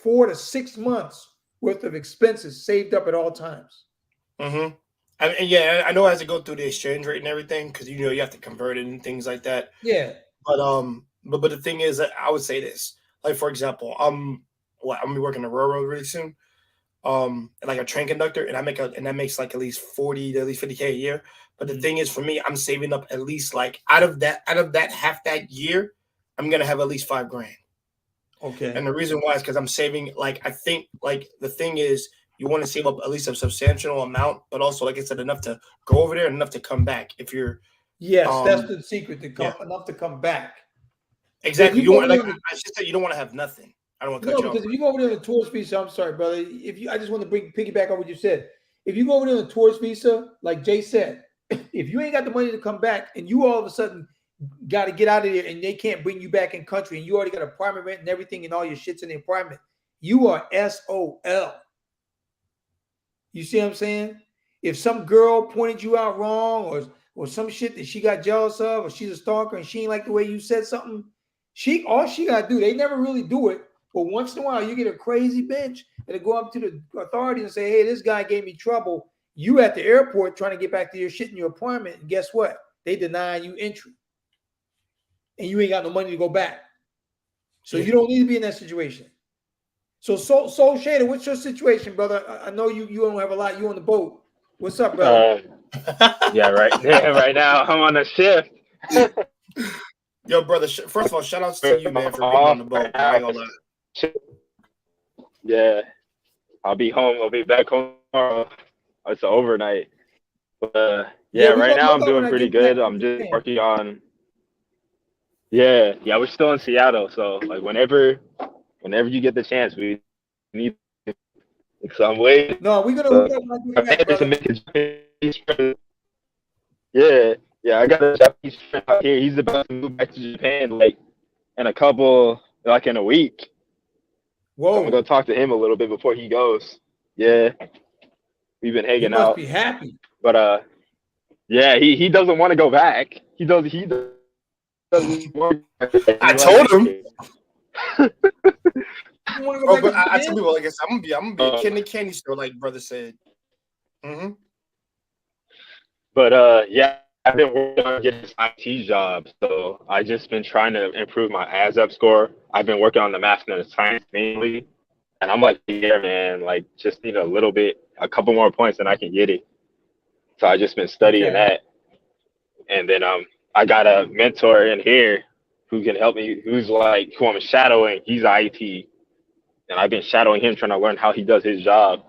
4 to 6 months worth of expenses saved up at all times. Mm-hmm. I know it has to go through the exchange rate and everything because you have to convert it and things like that. Yeah. But the thing is that I would say this, like for example, I'm gonna be working the railroad really soon, like a train conductor, and that makes like at least 40 to at least 50K a year. But the thing is, for me, I'm saving up at least like out of that half that year, I'm gonna have at least $5,000. Okay. And the reason why is because I'm saving. Like I think like the thing is, you want to save up at least a substantial amount, but also like I said, enough to go over there and enough to come back. If you're that's the secret enough to come back. Exactly. You want I should say you don't want to have nothing. I don't want to cut you off. Because if you go over there on a tourist visa, I'm sorry, brother. I just want to piggyback on what you said. If you go over there on a tourist visa, like Jay said, if you ain't got the money to come back and you all of a sudden got to get out of there and they can't bring you back in country and you already got an apartment rent and everything and all your shit's in the apartment, you are SOL. You see what I'm saying? If some girl pointed you out wrong or some shit that she got jealous of, or she's a stalker and she ain't like the way you said something, all she got to do, they never really do it, but once in a while you get a crazy bitch that'll go up to the authorities and say, hey, this guy gave me trouble. You at the airport trying to get back to your shit in your apartment, and guess what? They deny you entry. And you ain't got no money to go back. So you don't need to be in that situation. So Soul Shader, what's your situation, brother? I know you don't have a lot. You on the boat. What's up, brother? Right now I'm on a shift. Yo, brother. First of all, shout outs to you, man, for being on the boat. Yeah, I'll be home. I'll be back home tomorrow. It's an overnight. But right now I'm doing pretty good. I'm just working on. Yeah, we're still in Seattle, so like whenever you get the chance, we need some way. No, we're gonna do that, Yeah, I got a Japanese friend out here. He's about to move back to Japan like in a week. Whoa. So I'm gonna go talk to him a little bit before he goes. Yeah. We've been hanging out. He must be happy. But he doesn't want to go back. He doesn't I told him. I tell people, like I said, I'm gonna be a kid in the candy store, like brother said. Mm-hmm. But I've been working on getting this IT job, so I just been trying to improve my ASAP score. I've been working on the math and the science mainly, and I'm like, yeah, man, like just need a couple more points, and I can get it. So I just been studying that, and then I got a mentor in here who can help me, who I'm shadowing. He's IT, and I've been shadowing him, trying to learn how he does his job.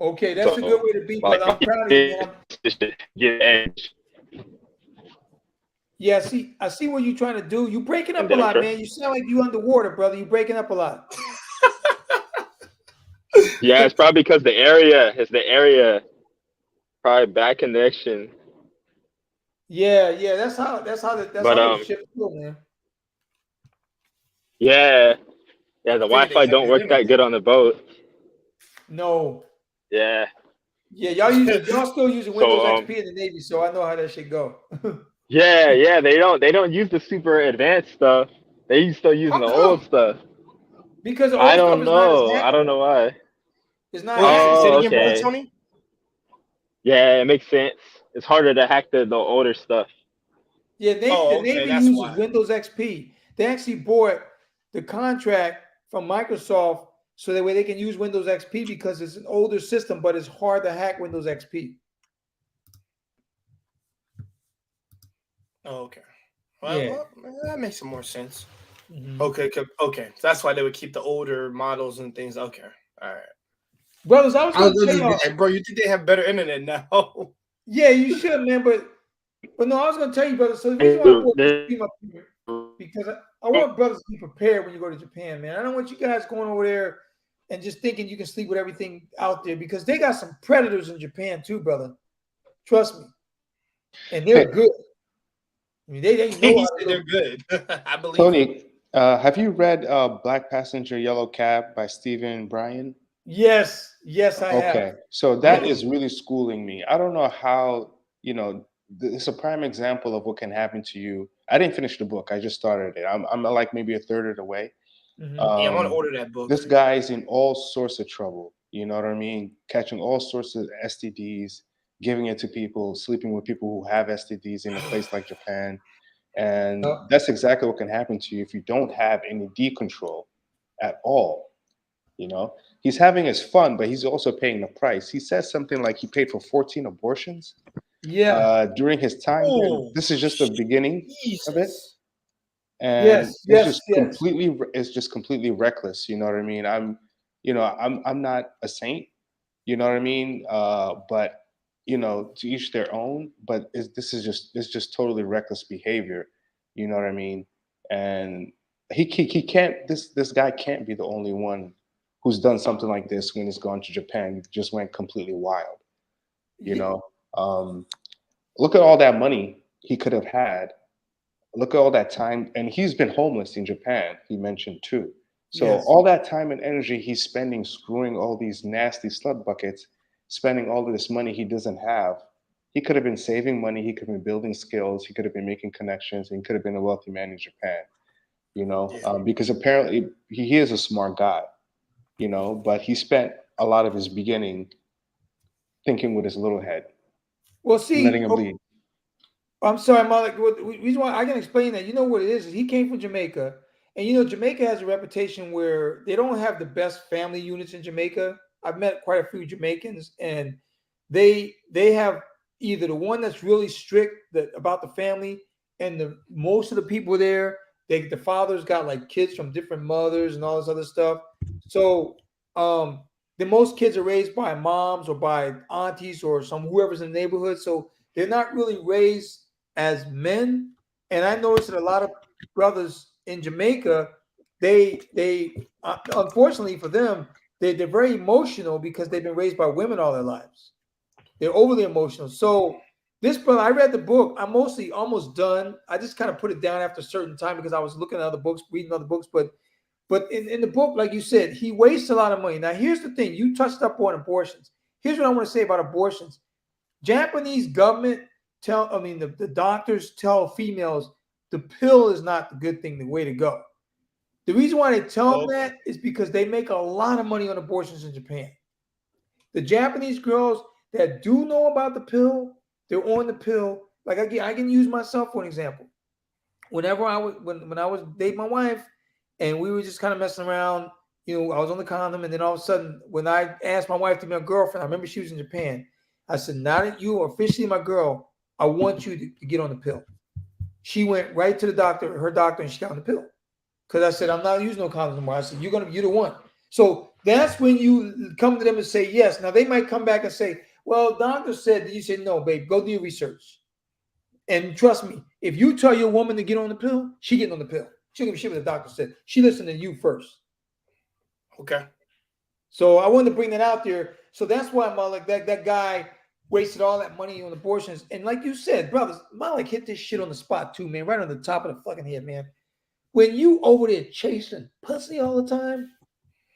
Okay, that's a good way to be, but I'm proud of you, man. Get edge. Yeah, I see what you're trying to do. You breaking up a lot, man. You sound like you underwater, brother. You breaking up a lot. Yeah, it's probably because the area, probably bad connection. Yeah, that's how the ship feel, man. Yeah, the Wi-Fi don't work that good on the boat. No. Yeah, y'all still using Windows XP in the Navy, so I know how that shit go. yeah, they don't use the super advanced stuff. They still using the old stuff. Because the I old stuff don't is not as know. I don't hackable. know why. It's not Well, say Oh, it hackable. again, brother okay. Tony. Yeah, it makes sense. It's harder to hack the older stuff. Yeah, Oh, the okay, Navy that's uses why. Windows XP. They actually bought the contract from Microsoft so that way they can use Windows XP because it's an older system, but it's hard to hack Windows XP. Oh, okay. Yeah. Well, that makes some more sense. Mhm. Okay, okay. So that's why they would keep the older models and things. Okay, all right. Brothers, I was I going was to tell just be y'all. like, bro, you think they have better internet now? Yeah, you should, man. But no, I was going to tell you, brother. So the reason why I brought this stream up here because I want brothers to be prepared when you go to Japan, man. I don't want you guys going over there and just thinking you can sleep with everything out there because they got some predators in Japan too, brother. Trust me, and they're Hey, good. I mean, they know He how said to they're go. good. I believe him. Tony, have you read Black Passenger Yellow Cab by Stephen Bryan? Yes, yes, I have. Okay, so that Yes, is really schooling me. I don't know how, it's a prime example of what can happen to you. I didn't finish the book. I just started it. I'm like maybe a third of the way. Mhm. Yeah, I'm gonna Um, order that book. this guy's in all sorts of trouble. You know what I mean? Catching all sorts of STDs, giving it to people, sleeping with people who have STDs in a place like Japan. And Uh, that's exactly what can happen to you if you don't have any D control at all. He's having his fun, but he's also paying the price. He says something like he paid for 14 abortions yeah, during his time there. Oh, This is just the beginning of it, Jesus. and yes, yes, yes. it's just completely reckless. You know what I mean? I'm not a saint. You know what I mean? But to each their own. But it's just totally reckless behavior. You know what I mean? And he can't. This guy can't be the only one who's done something like this when he's gone to Japan. He just went completely wild. You Ye- know, um, look at all that money he could have had. Look at all that time, and he's been homeless in Japan. He mentioned too. So Yes. all that time and energy he's spending screwing all these nasty slut buckets, spending all of this money he doesn't have. He could have been saving money. He could have been building skills. He could have been making connections. And he could have been a wealthy man in Japan. Yeah. Because apparently he is a smart guy. But he spent a lot of his beginning thinking with his little head, Well, letting see, him lead. I'm sorry, Malik. The reason why I can explain that, you know what it is he came from Jamaica, and Jamaica has a reputation where they don't have the best family units in Jamaica. I've met quite a few Jamaicans, and they have either the one that's really strict about the family, and the most of the people there, the fathers got like kids from different mothers and all this other stuff. So the most kids are raised by moms or by aunties or whoever's in the neighborhood. So they're not really raised as men. And I noticed that a lot of brothers in Jamaica, they unfortunately for them, they're very emotional because they've been raised by women all their lives. They're overly emotional. So this brother, I read the book. I'm mostly almost done. I just kind of put it down after a certain time because I was looking at other books, reading other books. But in the book, like you said, he wastes a lot of money. Now, here's the thing. You touched up on abortions. Here's what I want to say about abortions. Japanese government the doctors tell females the pill is not the good thing, the way to go. The reason why they tell them that is because they make a lot of money on abortions in Japan. The Japanese girls that do know about the pill, they're on the pill. Like I can use myself for an example. Whenever I was when I was dating my wife, and we were just kind of messing around, I was on the condom, and then all of a sudden, when I asked my wife to be my girlfriend, I remember she was in Japan. I said, "Now that you are officially my girl, I want you to get on the pill." She went right to her doctor, and she got on the pill. Because I said, "I'm not using no condoms anymore." I said, "You're the one." So that's when you come to them and say yes. Now they might come back and say, "Well, doctor said," you say, "No, babe, go do your research." And trust me, if you tell your woman to get on the pill, she getting on the pill. She don't give a shit what the doctor said. She listened to you first. Okay. So I wanted to bring that out there. So that's why Malik, that guy wasted all that money on abortions. And like you said, brothers, Malik hit this shit on the spot too, man, right on the top of the fucking head, man. When you over there chasing pussy all the time,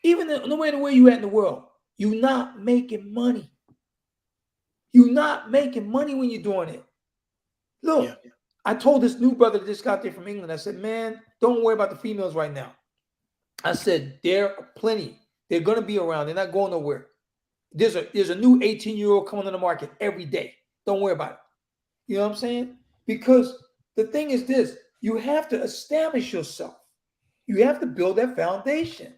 even no matter where you at in the world, you not making money. You not making money when you're doing it. Look, Yeah. I told this new brother that just got there from England, I said, "Man, don't worry about the females right now. I said, there are plenty. They're going to be around. They're not going nowhere. There's a new 18-year-old coming on the market every day. Don't worry about it. You know what I'm saying? Because the thing is this, you have to establish yourself. You have to build that foundation.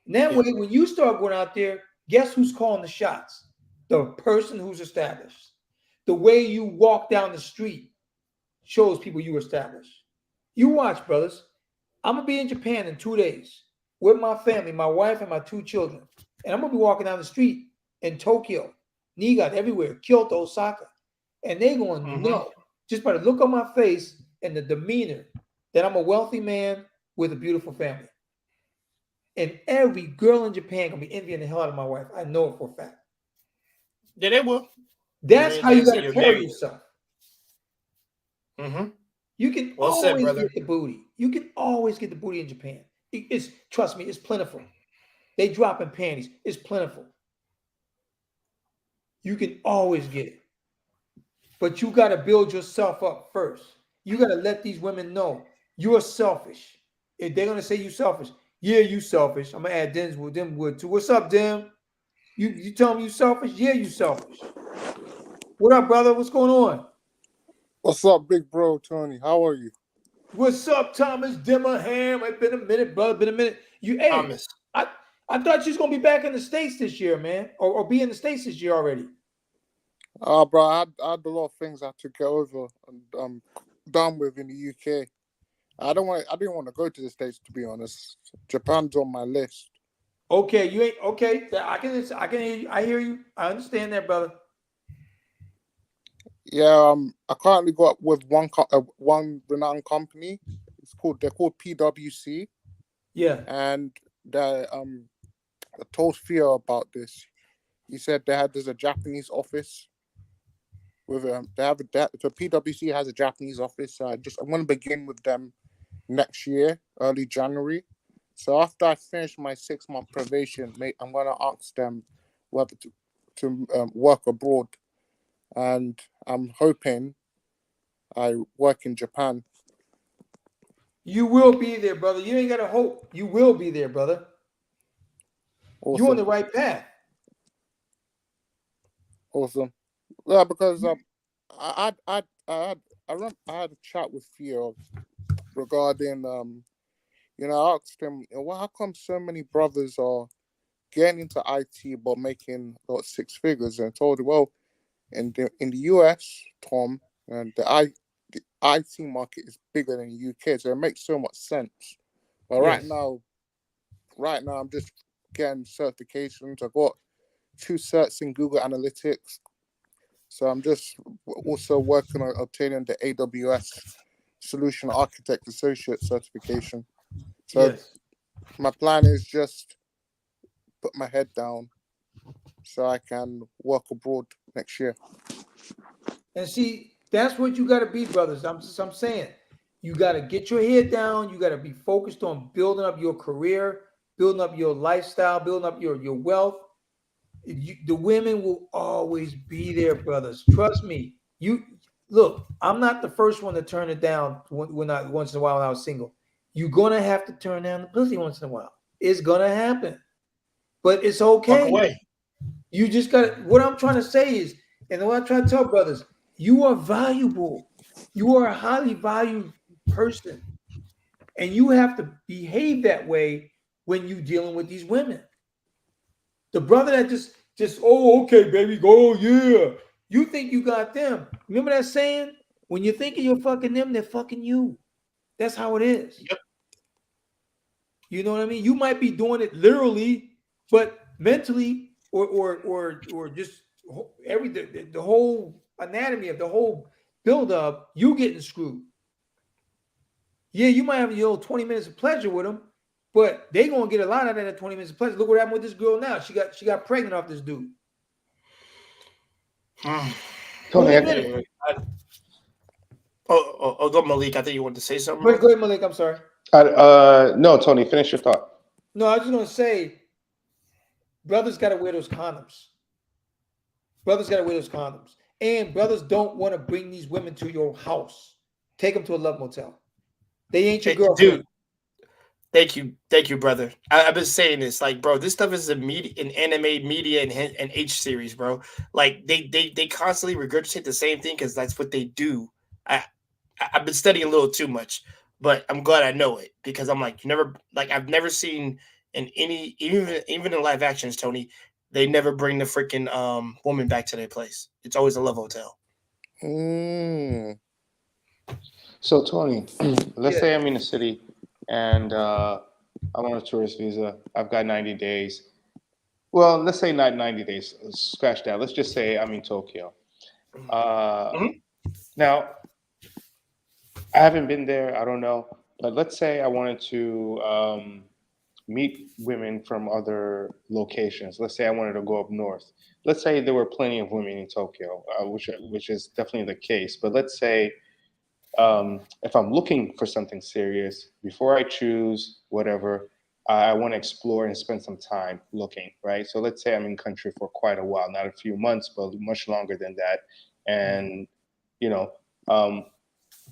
And that way, when you start going out there, guess who's calling the shots? The person who's established. The way you walk down the street shows people you established. You watch, brothers. I'm going to be in Japan in 2 days with my family, my wife and my 2 children. And I'm going to be walking down the street in Tokyo, Niigata, everywhere, Kyoto, Osaka. And they're going to know, just by the look on my face and the demeanor, that I'm a wealthy man with a beautiful family. And every girl in Japan going to be envying the hell out of my wife. I know it for a fact. Yeah, they will. That's how you got to carry yourself. You can always get the booty. You can always get the booty in Japan. It's trust me, it's plentiful. They drop in panties. It's plentiful. You can always get it. But you got to build yourself up first. You got to let these women know you're selfish. If they're going to say you selfish, yeah, you selfish. I'm going to add Dimwood too. What's up, Dim? You tell them you selfish? Yeah, you selfish. What up, brother? What's going on? What's up, big bro, Tony? How are you? What's up, Thomas Dimmerham? It's been a minute, brother. Been a minute. Thomas. I thought you was gonna be back in the States this year, man, or be in the States this year already. Bro, I had a lot of things I had to get over and done with in the UK. I didn't want to go to the States, to be honest. Japan's on my list. Okay, you ain't okay. I can hear you. I hear you. I understand that, brother. Yeah, I currently got with one renowned company. They're called PwC. Yeah. And I told Theo about this. He said there's a Japanese office with so PwC has a Japanese office. So I'm going to begin with them next year, early January. So after I finish my 6-month probation, I'm going to ask them whether to work abroad, and I'm hoping I work in Japan. You will be there, brother. You ain't got to hope. You will be there, brother. Awesome. You're on the right path. Awesome. Yeah, because I had a chat with Theo regarding I asked him, well, how come so many brothers are getting into IT but making about 6 figures? And I told him, well, in the US, Tom, and the IT market is bigger than the UK, so it makes so much sense. But right now I'm just getting certifications. I got 2 certs in Google Analytics, so I'm just also working on obtaining the AWS Solution Architect Associate certification. So my plan is just put my head down so I can work abroad next year. And see, that's what you got to be, brothers. I'm saying, you got to get your head down. You got to be focused on building up your career, building up your lifestyle, building up your wealth. The women will always be there, brothers. Trust me. You look. I'm not the first one to turn it down once in a while when I was single. You're gonna have to turn down the pussy once in a while. It's gonna happen, but it's okay. Walk away. You just got. What I'm trying to say is, and what I try to tell brothers, you are valuable. You are a highly valued person, and you have to behave that way when you're dealing with these women. The brother that just okay, baby, go, yeah. You think you got them. Remember that saying? When you're thinking you're fucking them, they're fucking you. That's how it is. Yep. You know what I mean? You might be doing it literally, but mentally or just everything, the whole anatomy of the whole build-up, you getting screwed. Yeah, you might have your 20 minutes of pleasure with them, but they gonna get a lot out of that 20 minutes of pleasure. Look what happened with this girl now. She got pregnant off this dude. Tony, go Malik. I think you wanted to say something. Go ahead, Malik. I'm sorry. No, Tony, finish your thought. No, I was just gonna say, brothers got to wear those condoms. Brothers got to wear those condoms, and brothers don't want to bring these women to your house. Take them to a love motel. They ain't your girlfriend. Dude, thank you, brother. I've been saying this, like, bro, this stuff is a media, an anime media and H series, bro. Like they constantly regurgitate the same thing because that's what they do. I I've been studying a little too much, but I'm glad I know it because I'm like, you never like I've never seen in any even in live actions, Tony, they never bring the freaking woman back to their place. It's always a love hotel. Mm. So Tony, let's Yeah. say I'm in a city and I'm on a tourist visa. I've got 90 days. Well, let's say not 90 days. Scratch that. Let's just say I'm in Tokyo. Uh, Mhm. Now, I haven't been there. I don't know. But let's say I wanted to meet women from other locations. Let's say I wanted to go up north. Let's say there were plenty of women in Tokyo, which is definitely the case. But let's say if I'm looking for something serious, before I choose whatever, I want to explore and spend some time looking, right? So let's say I'm in country for quite a while, not a few months, but much longer than that. And, you know, um,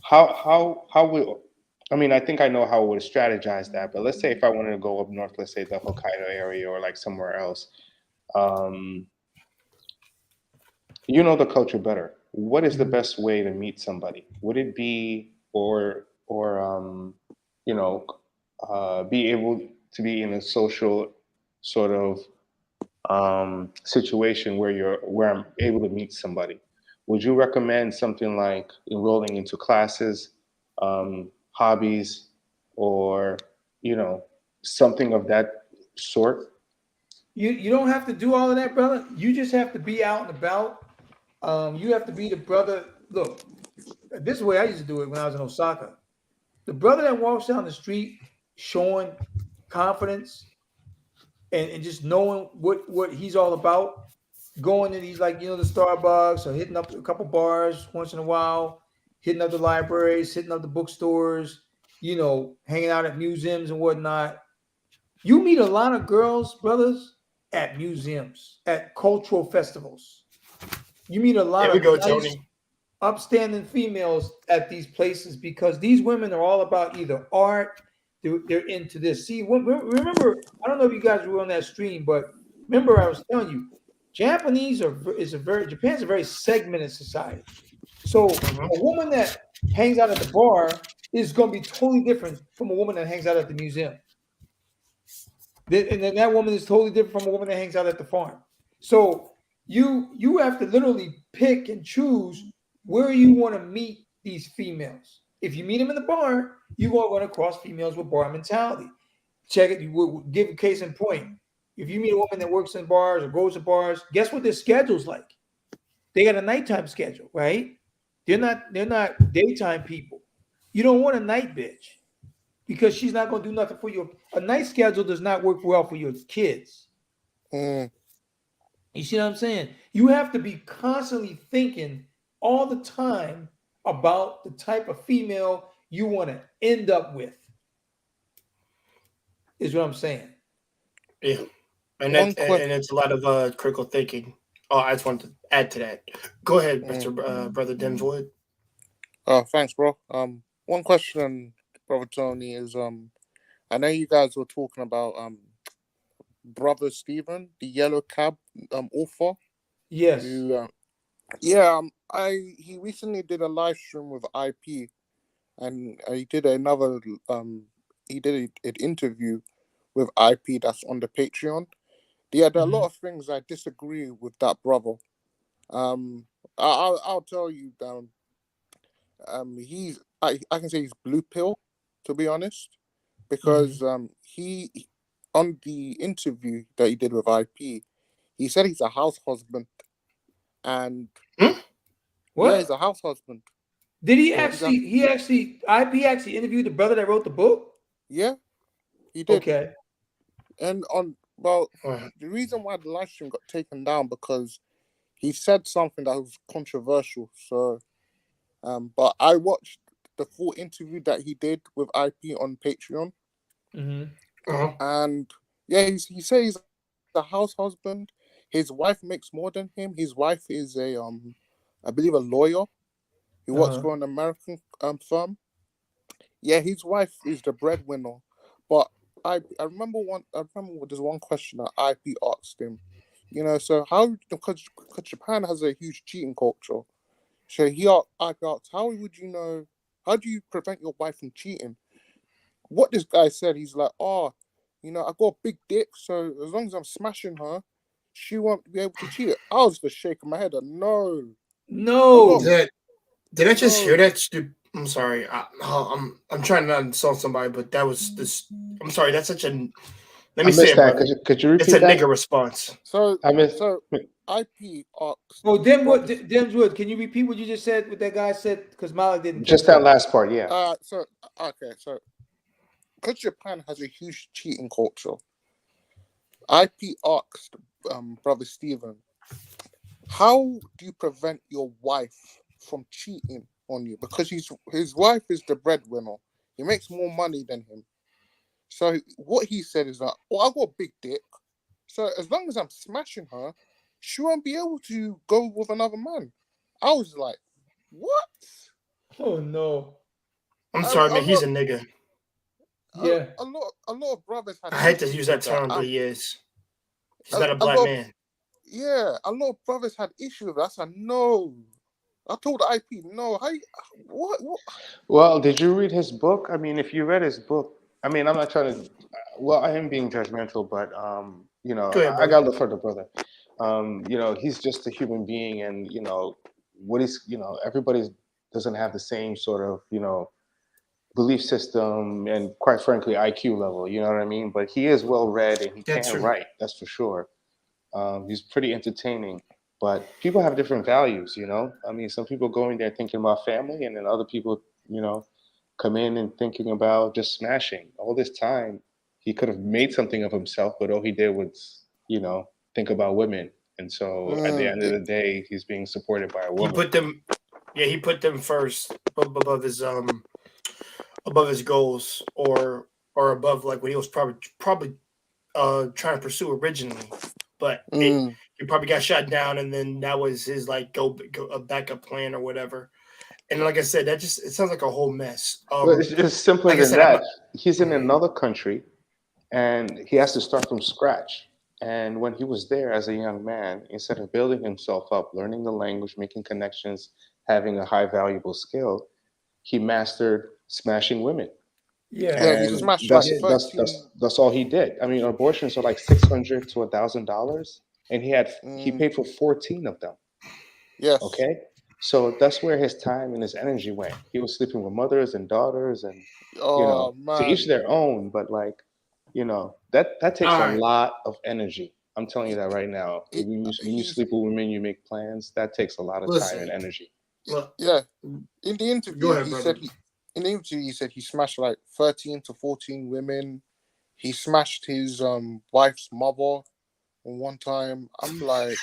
how will, I mean, I think I know how I would strategize that, but let's say if I wanted to go up north, let's say the Hokkaido area or like somewhere else, um, you know the culture better. What is the best way to meet somebody? Would it be you know be able to be in a social sort of situation where I'm able to meet somebody? Would you recommend something like enrolling into classes, hobbies, or you know something of that sort? You don't have to do all of that, brother. You just have to be out and about. You have to be the brother. Look, this is the way I used to do it when I was in Osaka. The brother that walks down the street showing confidence and just knowing what he's all about, going to these like the Starbucks or hitting up a couple bars once in a while, hitting up the libraries, hitting up the bookstores, hanging out at museums and whatnot. You meet a lot of girls, brothers, at museums, at cultural festivals. You meet a lot There we of go, nice, Tony. upstanding females at these places because these women are all about either art, they're into this. See, remember, I don't know if you guys were on that stream, but remember I was telling you, Japan's a very segmented society. So Mhm. a woman that hangs out at the bar is going to be totally different from a woman that hangs out at the museum. And then that woman is totally different from a woman that hangs out at the farm. So you have to literally pick and choose where you want to meet these females. If you meet them in the bar, you are going to cross females with bar mentality. Check it. You will give a case in point. If you meet a woman that works in bars or goes to bars, guess what their schedule's like? They got a nighttime schedule, right? They're not daytime people. You don't want a night bitch because she's not going to do nothing for you. A night schedule does not work well for your kids. Mm. You see what I'm saying? You have to be constantly thinking all the time about the type of female you want to end up with, is what I'm saying. Yeah, and One quick. and it's a lot of critical thinking. Oh, I just wanted to add to that. Go ahead, Mm. Mister Brother Demswood. Thanks, bro. One question, brother Tony, is I know you guys were talking about brother Stephen, the yellow cab author, Yes. who yeah, he recently did a live stream with IP, and he did another he did an interview with IP that's on the Patreon. Yeah, there are a lot Mhm. of things I disagree with that brother. Um, I'll tell you, I can say he's blue pill, to be honest, because Mhm. he on the interview that he did with IP, he said he's a house husband, and Hmm? yeah, he's What? a house husband. Did he He's a actually? IP actually interviewed the brother that wrote the book. Yeah, he did. Okay. And well, Uh, the reason why the live stream got taken down because he said something that was controversial. So, but I watched the full interview that he did with IP on Patreon, Mhm. uh-huh. and yeah, he says he's a house husband. His wife makes more than him. His wife is I believe a lawyer. He Uh works huh. for an American firm. Yeah, his wife is the breadwinner, But I remember there's one question that IP asked him. So because Japan has a huge cheating culture. So IP asked, how do you prevent your wife from cheating? What this guy said, he's like, I got a big dick, so as long as I'm smashing her, she won't be able to cheat. I was just shaking my head. No. No. Did I just hear No. that? I'm sorry. I'm trying not to insult somebody, but that was this. I'm sorry. That's such a. Let I me say missed it, that. brother. Could you It's repeat a that? nigga response. So I missed. IP asked. Oh, Demswood, can you repeat what you just said? What that guy said? Because Malik didn't. Just that last part, yeah. So because Japan has a huge cheating culture, IP asked brother Stephen, how do you prevent your wife from cheating on you? Because his wife is the breadwinner. He makes more money than him. So what he said is that, I got a big dick. So as long as I'm smashing her, she won't be able to go with another man. I was like, what? Oh no. I'm sorry, man. He's a nigga. Yeah. A lot of brothers had I hate to issues use that with term, but he is. He's not a black man. Yeah, a lot of brothers had issues with that. I said, no. I told IP, no. What? Well, did you read his book? I mean, if you read his book, I mean, I'm not trying to. Well, I am being judgmental, but Go ahead, I brother. got to look for the brother. He's just a human being, and what he's, everybody doesn't have the same sort of, belief system and, quite frankly, IQ level. You know what I mean? But he is well read and he That's can true. write. That's for sure. He's pretty entertaining. But people have different values, I mean, some people go in there thinking about family, and then other people, come in and thinking about just smashing. All this time, he could have made something of himself, but all he did was, think about women. And so at the end of the day, he's being supported by a He woman. put them. Yeah, he put them first above his goals, or above like what he was probably trying to pursue originally. But he probably got shot down, and then that was his like go a backup plan or whatever. And like I said, it sounds like a whole mess. Well, it's simpler like I than said, that. He's in another country, and he has to start from scratch. And when he was there as a young man, instead of building himself up, learning the language, making connections, having a high valuable skill, he mastered smashing women. Yeah. Yeah, he And smashed like that's 13. that's all he did. I mean, abortions are like $600 to $1,000, and he paid for 14 of them. Yes. Okay, so that's where his time and his energy went. He was sleeping with mothers and daughters, and to each their own. But like, that takes a lot of energy. I'm telling you that right now. When you sleep with women, you make plans. That takes a lot of time and energy. Yeah. In the interview, Go ahead, he brother. said he smashed like 13 to 14 women. He smashed his wife's mother one time. I'm like,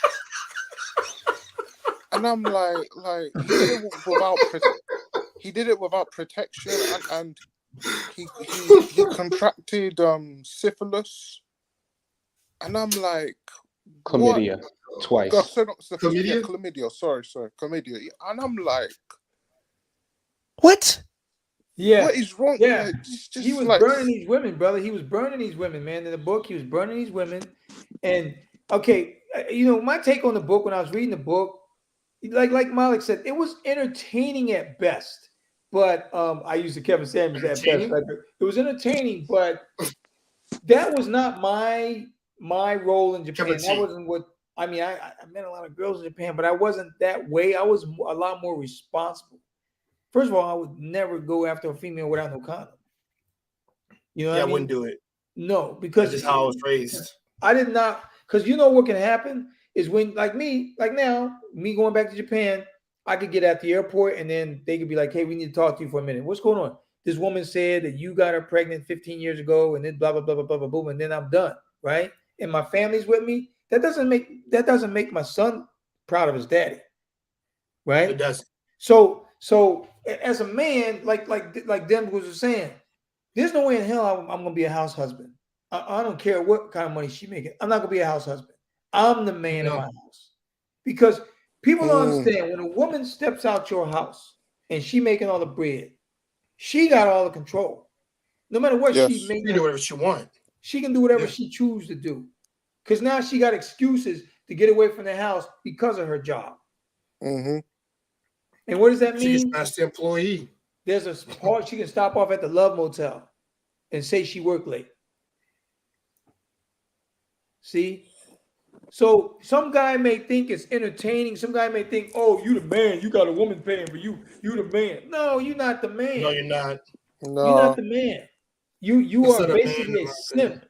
he did it without protection, and he contracted syphilis, and I'm like, chlamydia twice. Chlamydia. Chlamydia. Sorry, chlamydia. And I'm like, what? Yeah. What is wrong? Yeah. Just he was like burning these women, brother. He was burning these women, man. In the book, he was burning these women. And okay, my take on the book when I was reading the book, like Malik said, it was entertaining at best. But I used the Kevin Samuels at best. Like, it was entertaining, but that was not my role in Japan. That wasn't what I mean. I met a lot of girls in Japan, but I wasn't that way. I was a lot more responsible. First of all, I would never go after a female without no condom. You know what I mean? I wouldn't do it. No, because that's just how I was raised. I did not, because what can happen is when, like now, me going back to Japan, I could get at the airport and then they could be like, hey, we need to talk to you for a minute. What's going on? This woman said that you got her pregnant 15 years ago and then blah, blah, blah, blah, blah, blah, boom, and then I'm done, right? And my family's with me. That doesn't make my son proud of his daddy, right? It doesn't. So as a man, like Dem was saying, there's no way in hell I'm going to be a house husband. I don't care what kind of money she making. I'm not going to be a house husband. I'm the man in my house. Because people don't understand, when a woman steps out your house and she making all the bread, she got all the control. No matter what Yes. she may She can do whatever she want. she can do whatever Yeah. she chooses to do. Because now she got excuses to get away from the house because of her job. Mm-hmm. And what does that She can mean? smash the employee. There's a part she can stop off at the Love Motel and say she worked late. See? So some guy may think it's entertaining. Some guy may think, oh, you the man. You got a woman paying for you. You the man. No, you're not the man. No, you're not. You're No. not the man. You It's are not a man, basically a in my opinion. simp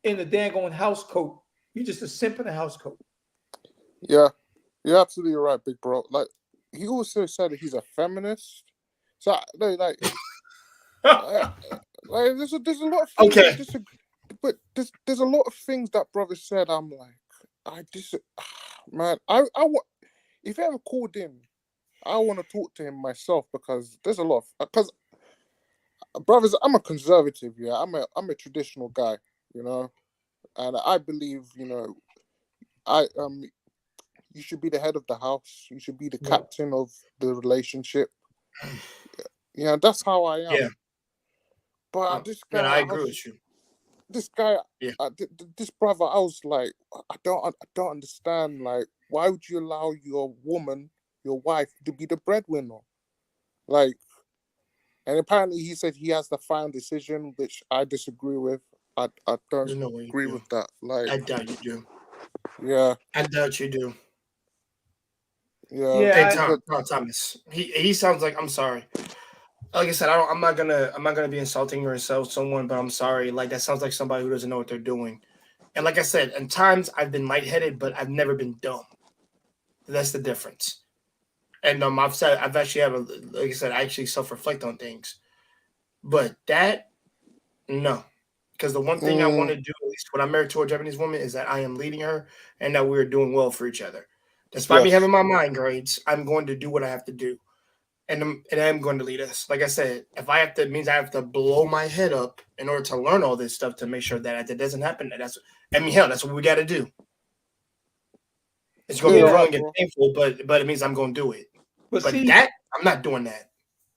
in the daggone house coat. You're just a simp in a house coat. Yeah, you're absolutely right, big bro. Like he also said that he's a feminist. So like there's a lot of things Okay. I disagree, but there's a lot of things that brother said. I'm like, man, I want if he ever called in, I want to talk to him myself because there's a lot of because brothers, I'm a conservative, yeah. I'm a traditional guy, you know, and I believe, you know, you should be the head of the house. You should be the Yeah. captain of the relationship. Yeah, that's how I am. Yeah. But this guy, Man, I agree with you. this guy, Yeah. this brother, I was like, I don't understand. Like, why would you allow your woman, your wife, to be the breadwinner? Like, and apparently he said he has the final decision, which I disagree with. I don't There's no way you agree do. with that. I Like, doubt you do. yeah, I doubt you do. yeah. Yeah, Hey, Thomas. He sounds like, I'm sorry. Like I said, I'm not gonna be insulting or insult someone, but I'm sorry. Like that sounds like somebody who doesn't know what they're doing. And like I said, at times I've been lightheaded, but I've never been dumb. That's the difference. And I've actually have like I said, I actually self-reflect on things. But that, no. Because the one thing I want to do, at least when I'm married to a Japanese woman, is that I am leading her and that we're doing well for each other. Despite me Yes. having my mind grades, I'm going to do what I have to do. And I'm going to lead us. Like I said, if I have to, it means I have to blow my head up in order to learn all this stuff to make sure that that doesn't happen. That's what we got to do. It's going to Yeah, be right, grueling and bro. painful, but it means I'm going to do it. but But see, that, I'm not doing that.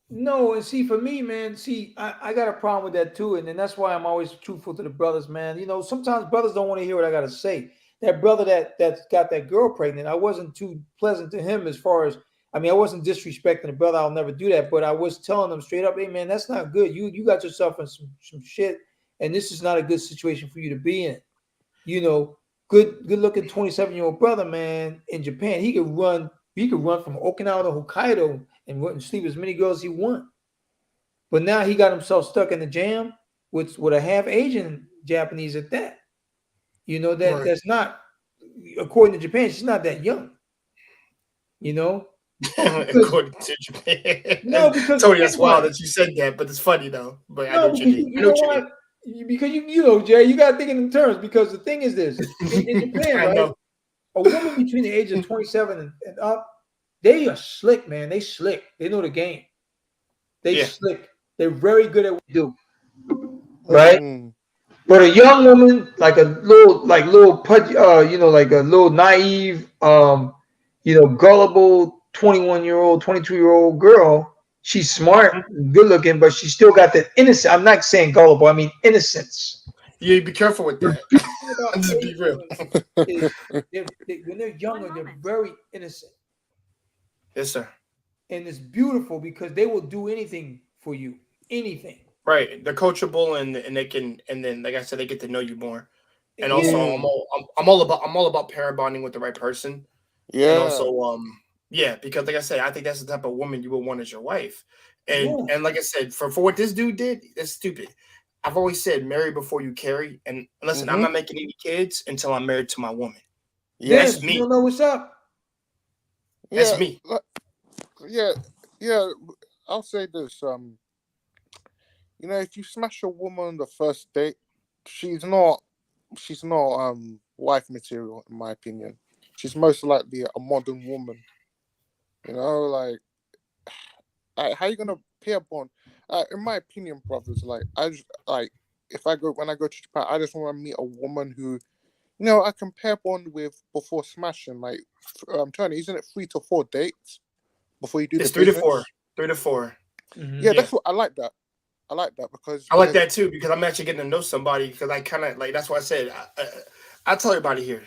no, and see, for me, man, I got a problem with that too, and then that's why I'm always truthful to the brothers, man. You know, sometimes brothers don't want to hear what I got to say. That brother that's got that girl pregnant, I wasn't too pleasant to him as far as, I mean, I wasn't disrespecting the brother. I'll never do that, but I was telling him straight up, hey, man, that's not good. You got yourself in some shit, and this is not a good situation for you to be in. You know, good looking 27-year-old brother, man, in Japan, he could run from Okinawa to Hokkaido and sleep as many girls as he want. But now he got himself stuck in the jam with a half Asian Japanese at that. You know, Right. that's not, according to Japan, she's not that young. You know? According to Japan. No, because Tony, that's think about wild it. that you said that, but it's funny though. But I No, know what you because mean. you I know know what you what? mean. Because you know, Jay, you gotta think in terms, because the thing is this, in Japan, I right? know. A woman between the age of 27 and up, they are slick, man. They slick. They know the game. They Yeah. slick. They're very good at what they do. Right? Mm. But a young woman, like a little pudgy, you know, like a little naive, you know, gullible 21-year-old, 22-year-old girl, she's smart, good looking, but she still got that innocence. I'm not saying gullible, I mean innocence. You be careful with that. About Just be real. when they're younger, they're very innocent. Yes, sir. And it's beautiful because they will do anything for you. Anything. Right. They're coachable and they can, and then like I said, they get to know you more. And also Yeah. I'm all about parent bonding with the right person. Yeah. And also yeah, because like I said, I think that's the type of woman you would want as your wife. And Yeah. and like I said, for what this dude did, that's stupid. I've always said marry before you carry. And listen, I'm not making any kids until I'm married to my woman. Yes. That's me. You don't know what's up. That's Yeah. me. Yeah. I'll say this. You know, if you smash a woman on the first date, she's not wife material, in my opinion. She's most likely a modern woman. You know, like how you gonna pair bond? In my opinion, brothers, like I just like when I go to Japan, I just want to meet a woman who, you know, I can pair bond with before smashing. Like, Tony, isn't it 3 to 4 dates before you do It's the 3 to business? 4. 3 to 4. Mhm. Yeah, Yeah. that's what I like that. I like that because I like that too because I'm actually getting to know somebody because I kind of like that's why I said I tell everybody here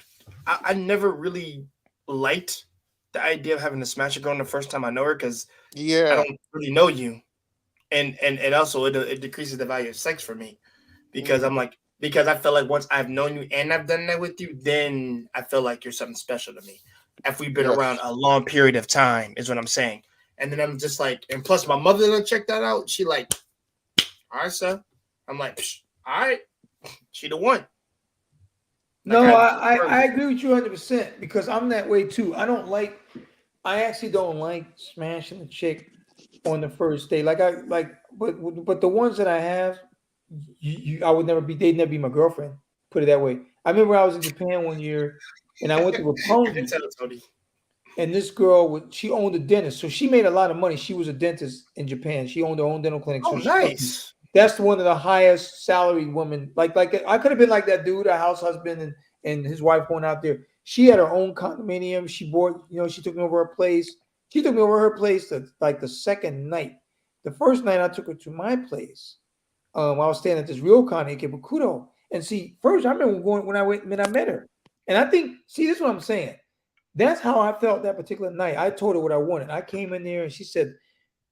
I never really liked the idea of having to smash a girl the first time I know her because I Yeah, don't really know you and also it decreases the value of sex for me because I'm like because I feel like once I've known you and I've done that with you then I feel like you're something special to me if we've been around yes. a long period of time is what I'm saying and then I'm just like and plus my mother didn't check that out she like all right, sir. I'm like, all right, she the one. Like No, I I agree with you 100% because I'm that way too. I actually don't like smashing a chick on the first day. But the ones that I have, I would never be. They'd never be my girlfriend. Put it that way. I remember I was in Japan one year, and I went to I can Roppongi, tell Tony. and this girl she owned a dentist, so she made a lot of money. She was a dentist in Japan. She owned her own dental clinic, Oh, so nice. that's one of the highest salaried women. Like I could have been like that dude, a house husband, and his wife going out there. She had her own condominium. She bought, she took me over her place. She took me over her place like the second night. The first night I took her to my place. I was staying at this ryokan in Kibukudo. And see, first I remember going when I met her. And I think, see, this is what I'm saying. That's how I felt that particular night. I told her what I wanted. I came in there and she said,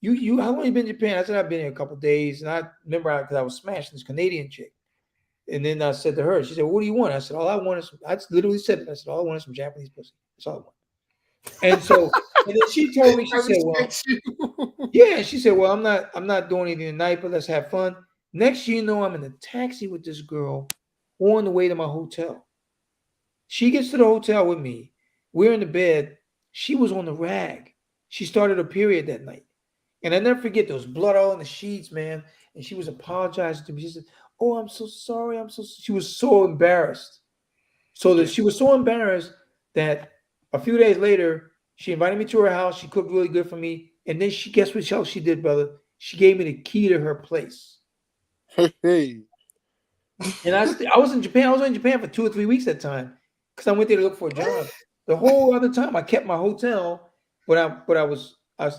you how long you been in Japan? I said, I've been here a couple of days. And I remember because I was smashing this Canadian chick. And then I said to her, she said, what do you want? I said, all I want is I literally said it. I said, all I want is some Japanese pussy. That's all I want. And so, and then she told me, I she said, well, respect you. yeah, she said, well, I'm not doing anything tonight, but let's have fun. Next thing you know, I'm in a taxi with this girl on the way to my hotel. She gets to the hotel with me. We're in the bed. She was on the rag. She started a period that night. And I never forget there was blood all in the sheets, man. And she was apologizing to me. She said, oh, I'm so sorry. She was so embarrassed. So that she was so embarrassed that a few days later, she invited me to her house. She cooked really good for me. And then guess what else she did, brother? She gave me the key to her place. Hey, And I was in Japan. I was in Japan for 2 or 3 weeks that time because I went there to look for a job. The whole other time, I kept my hotel, but I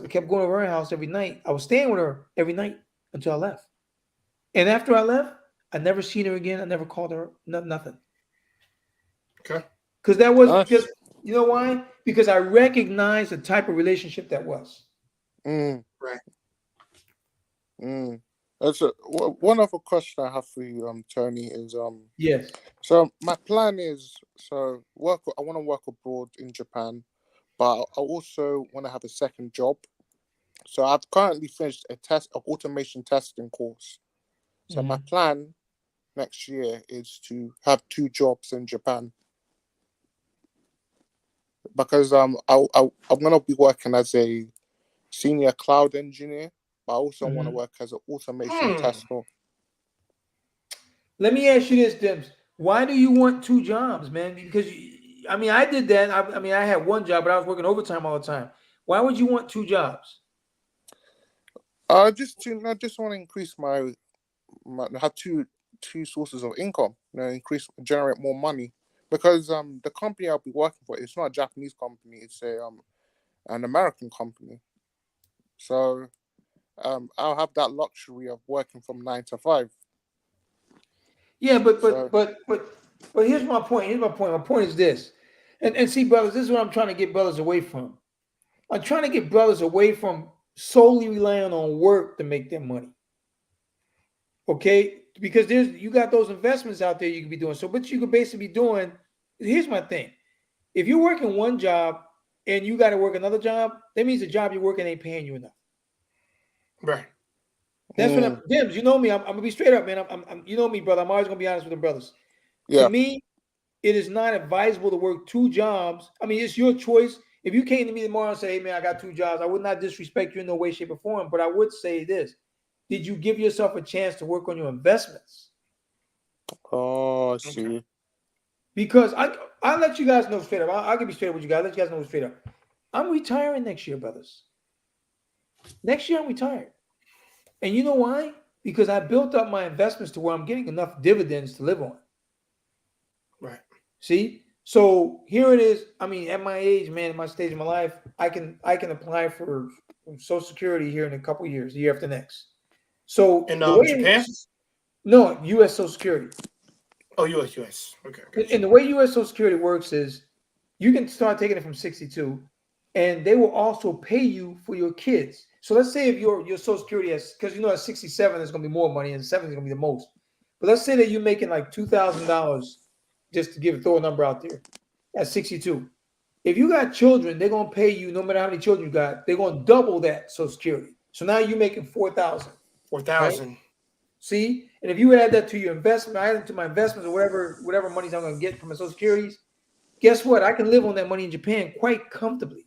kept going over her house every night. I was staying with her every night until I left. And after I left, I never seen her again. I never called her. Nothing. Okay. Because that was nice. because you know why? Because I recognized the type of relationship that was. Mm, Right. mm. That's one other question I have for you, Tony, is Yes. so my plan is work. I want to work abroad in Japan, but I also want to have a second job. So I've currently finished an automation testing course. So my plan next year is to have 2 jobs in Japan because I'm gonna be working as a senior cloud engineer, but I also want to work as an automation tester. Let me ask you this, Dims. Why do you want 2 jobs, man? Because I did that. I had one job, but I was working overtime all the time. Why would you want 2 jobs? I just want to increase my have two sources of income. Generate more money because the company I'll be working for, it's not a Japanese company. It's an American company. So I'll have that luxury of working from 9 to 5. Yeah, but So here's my point. Here's my point. My point is this, and see, brothers, this is what I'm trying to get brothers away from. I'm trying to get brothers away from solely relying on work to make their money. Okay, because you got those investments out there you could be doing. So, what you could basically be doing. Here's my thing: if you're working one job and you got to work another job, that means the job you're working ain't paying you enough. Right. That's what I'm. Dims, you know me. I'm gonna be straight up, man. You know me, brother. I'm always gonna be honest with the brothers. yeah. To me, it is not advisable to work 2 jobs. I mean, it's your choice. If you came to me tomorrow and say, "Hey, man, I got 2 jobs," I would not disrespect you in no way, shape, or form. But I would say this: did you give yourself a chance to work on your investments? Oh, I see. Okay. Because I'll let you guys know straight up. I'll be straight up with you guys. Let you guys know straight up. I'm retiring next year, brothers. Next year, I'm retired. And you know why? Because I built up my investments to where I'm getting enough dividends to live on. Right. See? So here it is. I mean, at my age, man, at my stage of my life, I can apply for Social Security here in a couple of years, the year after next. So In the way Japan? no, U.S. Social Security. Oh, US. Okay, okay. And the way U.S. Social Security works is you can start taking it from 62, and they will also pay you for your kids. So let's say if your Social Security has, because you know at 67 there's going to be more money and 70 is going to be the most. But let's say that you're making like $2,000, just to throw a number out there, at 62. If you got children, they're going to pay you no matter how many children you got. They're going to double that Social Security. So now you're making 4,000. 4,000. See, and if you add that to your investment, I add it to my investments or whatever monies I'm going to get from my Social Securities. Guess what? I can live on that money in Japan quite comfortably.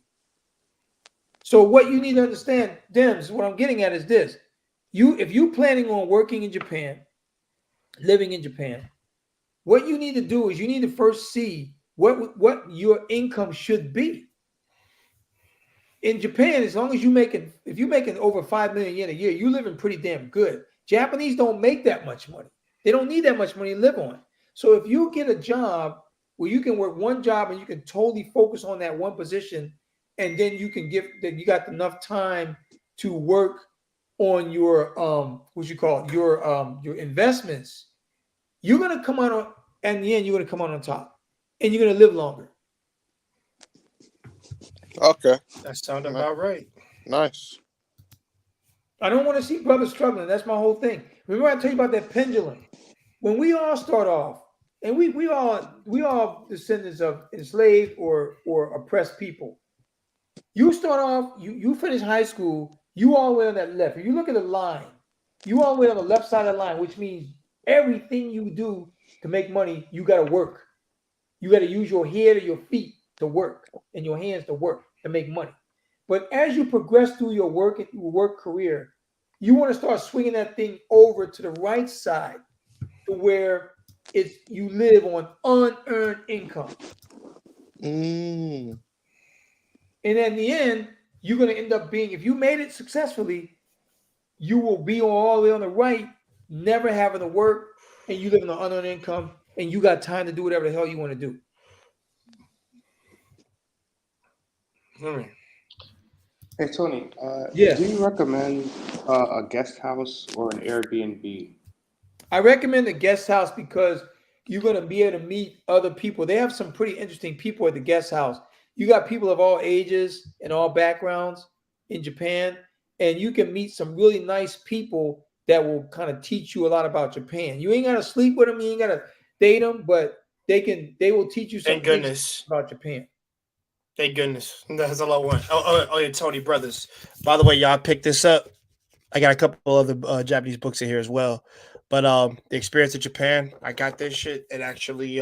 So what you need to understand, Dems, what I'm getting at is this: if you planning on working in Japan, living in Japan, what you need to do is you need to first see what your income should be. In Japan, as long as if you're making over 5 million yen a year, you're living pretty damn good. Japanese don't make that much money. They don't need that much money to live on. So if you get a job where you can work one job and you can totally focus on that one position, and then you got enough time to work on your your investments, you're gonna come out on, in the end, you're gonna come out on top, and you're gonna live longer. Okay. That sounds about right. Nice. I don't want to see brothers struggling. That's my whole thing. Remember I told you about that pendulum. When we all start off, and we all descendants of enslaved or oppressed people. You start off, you finish high school, you all the way on that left. If you look at the line, you all the way on the left side of the line, which means everything you do to make money, you got to work. You got to use your head or your feet to work and your hands to work to make money. But as you progress through your work career, you want to start swinging that thing over to the right side to where you live on unearned income. Mm. And in the end, you're going to end up being, if you made it successfully, you will be all the way on the right, never having to work, and you live on an unearned income, and you got time to do whatever the hell you want to do. Hey Tony, Yes. do you recommend a guest house or an Airbnb? I recommend the guest house because you're going to be able to meet other people. They have some pretty interesting people at the guest house. You got people of all ages and all backgrounds in Japan, and you can meet some really nice people that will kind of teach you a lot about Japan. You ain't got to sleep with them, you ain't got to date them, but they will teach you some Thank goodness. about Japan. Thank goodness. That's all I want. Oh, yeah, Tony Brothers. By the way, y'all pick this up. I got a couple other Japanese books in here as well. But the experience of Japan, I got this shit. It actually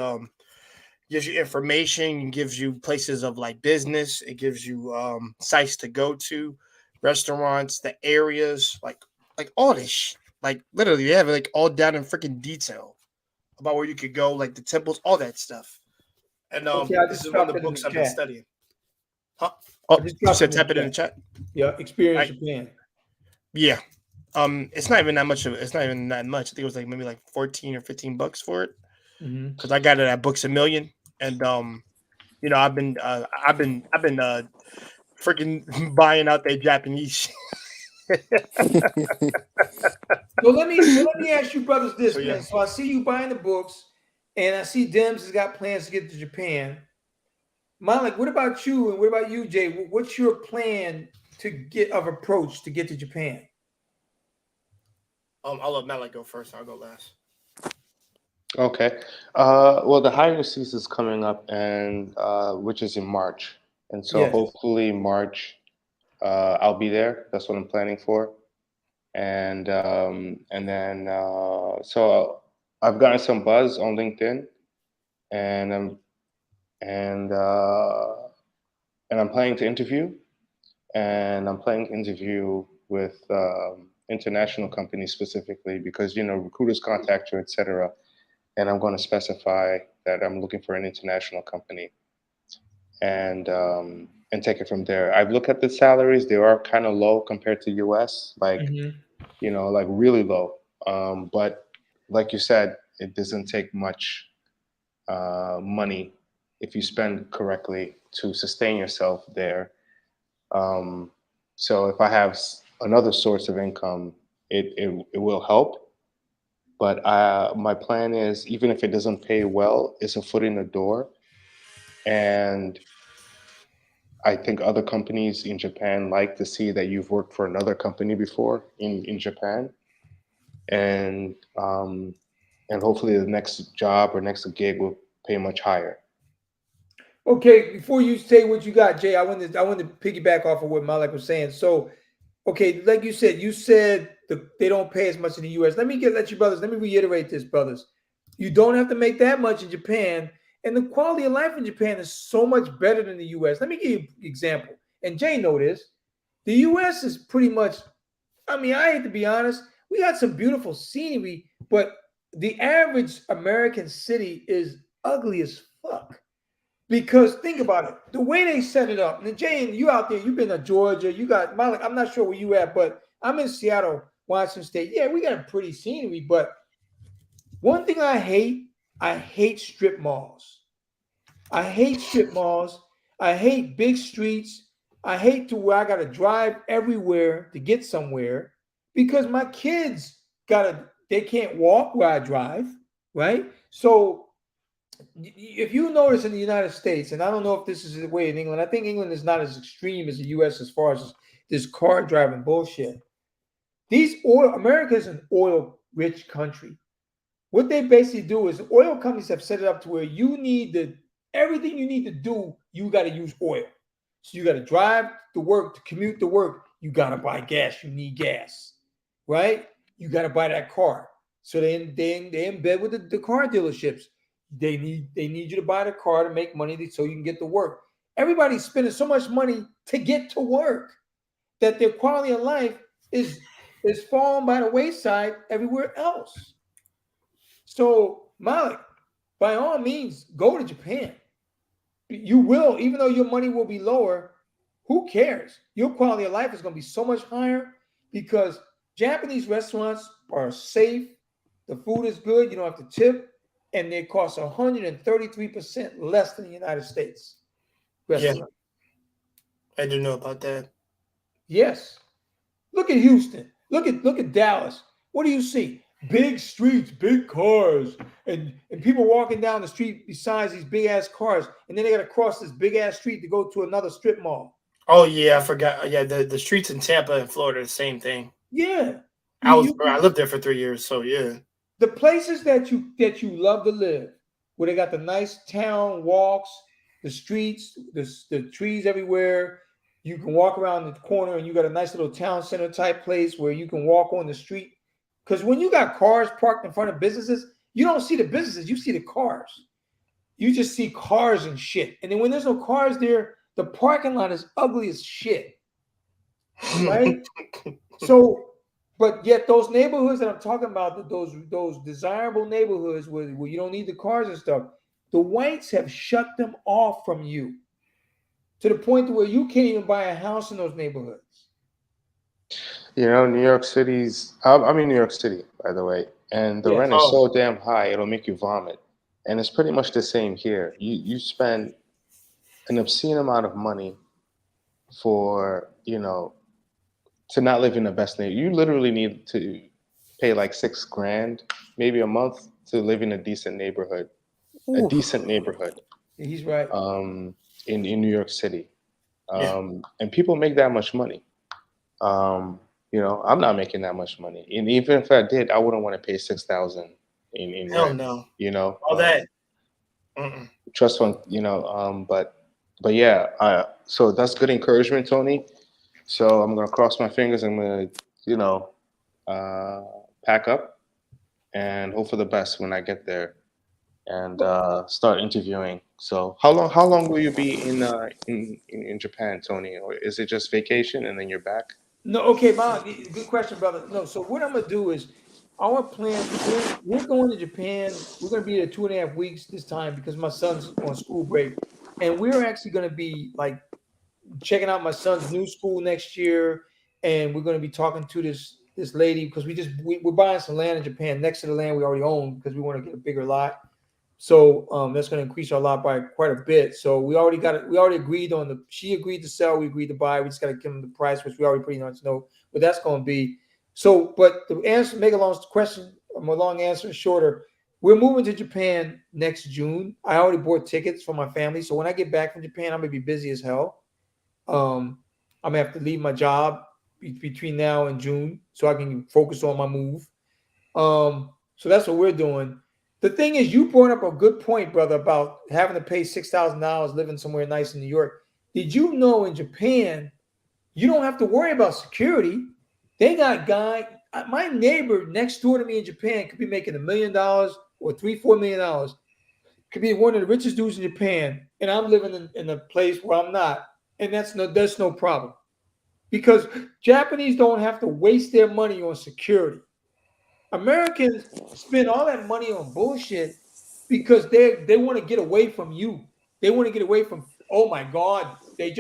gives you information, gives you places of like business, it gives you sites to go to, restaurants, the areas, like all this shit. Like literally, they have it like all down in freaking detail about where you could go, like the temples, all that stuff. And Okay, I this just is one of dropped the it in books the I've been chat. studying. Huh? I Oh, just you dropped said it in tap the it in the chat. Yeah, experience Japan. Yeah. It's not even that much of it. It's not even that much. I think it was like maybe like 14 or 15 bucks for it. Because I got it at Books A Million. And you know, I've been freaking buying out their Japanese. So let me ask you brothers this, So, yeah. man. So I see you buying the books, and I see Dems has got plans to get to Japan. Malik, what about you, and what about you, Jay? What's your plan approach to get to Japan? I'll let Malik go first. I'll go last. Okay. Well, the hiring season is coming up, and which is in March, and so Yes. hopefully March, I'll be there. That's what I'm planning for, and then so I've gotten some buzz on LinkedIn, and and I'm planning to interview, and I'm planning to interview with international companies specifically because recruiters contact you, etc. And I'm going to specify that I'm looking for an international company, and take it from there. I've looked at the salaries; they are kind of low compared to US, like like really low. But like you said, it doesn't take much money if you spend correctly to sustain yourself there. So if I have another source of income it will help. But my plan is, even if it doesn't pay well, it's a foot in the door. And I think other companies in Japan like to see that you've worked for another company before in Japan. And hopefully the next job or next gig will pay much higher. Okay, before you say what you got, Jay, I wanted to piggyback off of what Malik was saying. So, okay, like you said they don't pay as much in the U.S. Let me reiterate this, brothers. You don't have to make that much in Japan, and the quality of life in Japan is so much better than the U.S. Let me give you an example. And Jay know this. The U.S. is pretty much, I mean, I hate to be honest, we got some beautiful scenery, but the average American city is ugly as fuck. Because think about it, the way they set it up. And Jane, you out there, you've been to Georgia, you got Malik. I'm not sure where you at, but I'm in Seattle, Washington State. Yeah, we got a pretty scenery, but one thing I hate strip malls. I hate strip malls. I hate big streets. I hate to where I gotta drive everywhere to get somewhere because my kids they can't walk where I drive, right? So if you notice in the United States, and I don't know if this is the way in England, I think England is not as extreme as the U.S. as far as this car driving bullshit. America is an oil-rich country. What they basically do is oil companies have set it up to where everything you need to do, you got to use oil. So you got to drive to work, to commute to work, you got to buy gas. You need gas, right? You got to buy that car. So they in bed with the car dealerships. They need you to buy the car to make money so you can get to work. Everybody's spending so much money to get to work that their quality of life is falling by the wayside everywhere else. So Malik, by all means, go to Japan. You will, even though your money will be lower, who cares? Your quality of life is going to be so much higher because Japanese restaurants are safe. The food is good. You don't have to tip. And they cost 133% less than the United States. Yeah, I do know about that. Yes. Look at Houston. Look at Dallas. What do you see? Big streets, big cars, and people walking down the street besides these big ass cars, and then they got to cross this big ass street to go to another strip mall. Oh yeah, I forgot. Yeah, the streets in Tampa and Florida, the same thing. Yeah, I lived there for 3 years, so yeah. The places that you love to live, where they got the nice town walks, the streets, the trees everywhere. You can walk around the corner, and you got a nice little town center type place where you can walk on the street. Because when you got cars parked in front of businesses, you don't see the businesses, you see the cars. You just see cars and shit. And then when there's no cars there, the parking lot is ugly as shit. Right? So, but yet those neighborhoods that I'm talking about, those desirable neighborhoods where you don't need the cars and stuff, the whites have shut them off from you to the point where you can't even buy a house in those neighborhoods. You know, New York City's. I'm in New York City, by the way, and the rent is so damn high it'll make you vomit. And it's pretty much the same here. You spend an obscene amount of money for to not live in the best neighborhood. You literally need to pay like $6,000, maybe a month, to live in a decent neighborhood. Oof. A decent neighborhood. He's right. In New York City, and people make that much money. I'm not making that much money, and even if I did, I wouldn't want to pay $6,000 in Hell rent. no. All that. Trust fund. But yeah. So that's good encouragement, Tony. So I'm gonna cross my fingers. I'm gonna, pack up and hope for the best when I get there, and start interviewing. So how long will you be in Japan, Tony? Or is it just vacation and then you're back? No, okay, Bob, good question, brother. No, so what I'm gonna do is our plan. We're going to Japan. We're gonna be there 2.5 weeks this time because my son's on school break, and we're actually gonna be like checking out my son's new school next year, and we're gonna be talking to this lady because we're buying some land in Japan next to the land we already own because we want to get a bigger lot. So that's going to increase our lot by quite a bit. So we already agreed she agreed to sell, we agreed to buy. We just got to give them the price, which we already pretty much know what that's going to be. So, but the answer, make a long answer shorter. We're moving to Japan next June. I already bought tickets for my family. So when I get back from Japan, I'm gonna be busy as hell. I'm gonna have to leave my job between now and June so I can focus on my move. So that's what we're doing. The thing is, you brought up a good point, brother, about having to pay $6,000 living somewhere nice in New York. Did you know in Japan, you don't have to worry about security? They got my neighbor next door to me in Japan could be making $1 million or $3-4 million. Could be one of the richest dudes in Japan, and I'm living in a place where I'm not, and that's no problem, because Japanese don't have to waste their money on security. Americans spend all that money on bullshit because they want to get away from you. They want to get away from, oh my God, the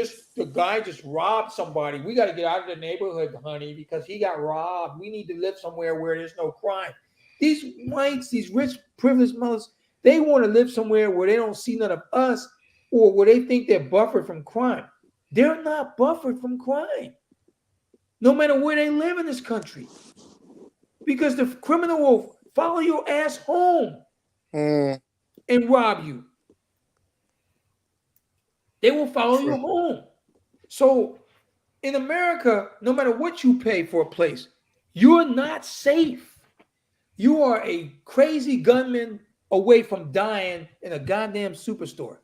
guy just robbed somebody. We got to get out of the neighborhood, honey, because he got robbed. We need to live somewhere where there's no crime. These whites, these rich, privileged mothers, they want to live somewhere where they don't see none of us or where they think they're buffered from crime. They're not buffered from crime, no matter where they live in this country. Because the criminal will follow your ass home and rob you. They will follow you home. So in America, no matter what you pay for a place, you're not safe. You are a crazy gunman away from dying in a goddamn superstore.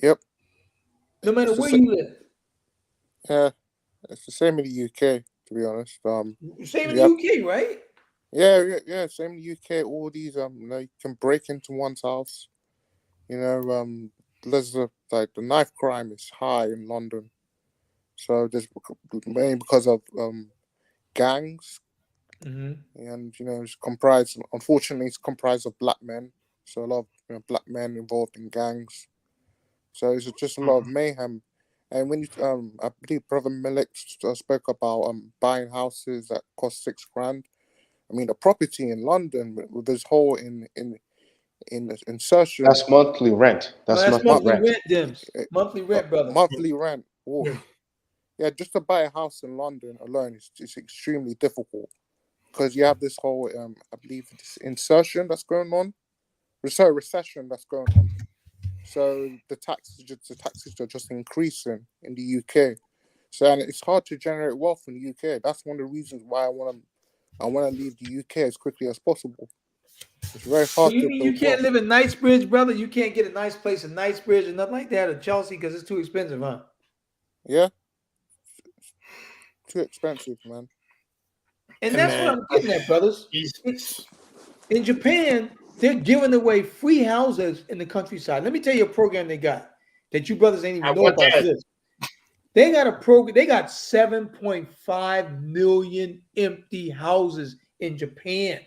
Yep. No matter where you live. Yeah, it's the same in the UK, to be honest. Same in the UK, right? Yeah. Same in the UK. All these you can break into one's house. There's the knife crime is high in London, so there's mainly because of gangs, and unfortunately, it's comprised of black men. So a lot of black men involved in gangs. So it's just a lot of mayhem. And when I believe Brother Milik spoke about buying houses that cost $6,000. I mean, the property in London with this whole in insertion. That's monthly rent. That's monthly rent, Dims. Monthly rent, brother. Monthly rent. Yeah, just to buy a house in London alone is extremely difficult because you have this whole, I believe, this insertion that's going on, recession that's going on. So the taxes are just increasing in the UK. So and it's hard to generate wealth in the UK. That's one of the reasons why I want to leave the UK as quickly as possible. It's very hard. So you can't live in Knightsbridge, brother. You can't get a nice place in Knightsbridge or nothing like that, or Chelsea, because it's too expensive, huh? Yeah, too expensive, man. And that's what I'm getting at, brothers. In Japan, they're giving away free houses in the countryside. Let me tell you a program they got that you brothers ain't even know about this. They got a program. They got 7.5 million empty houses in Japan.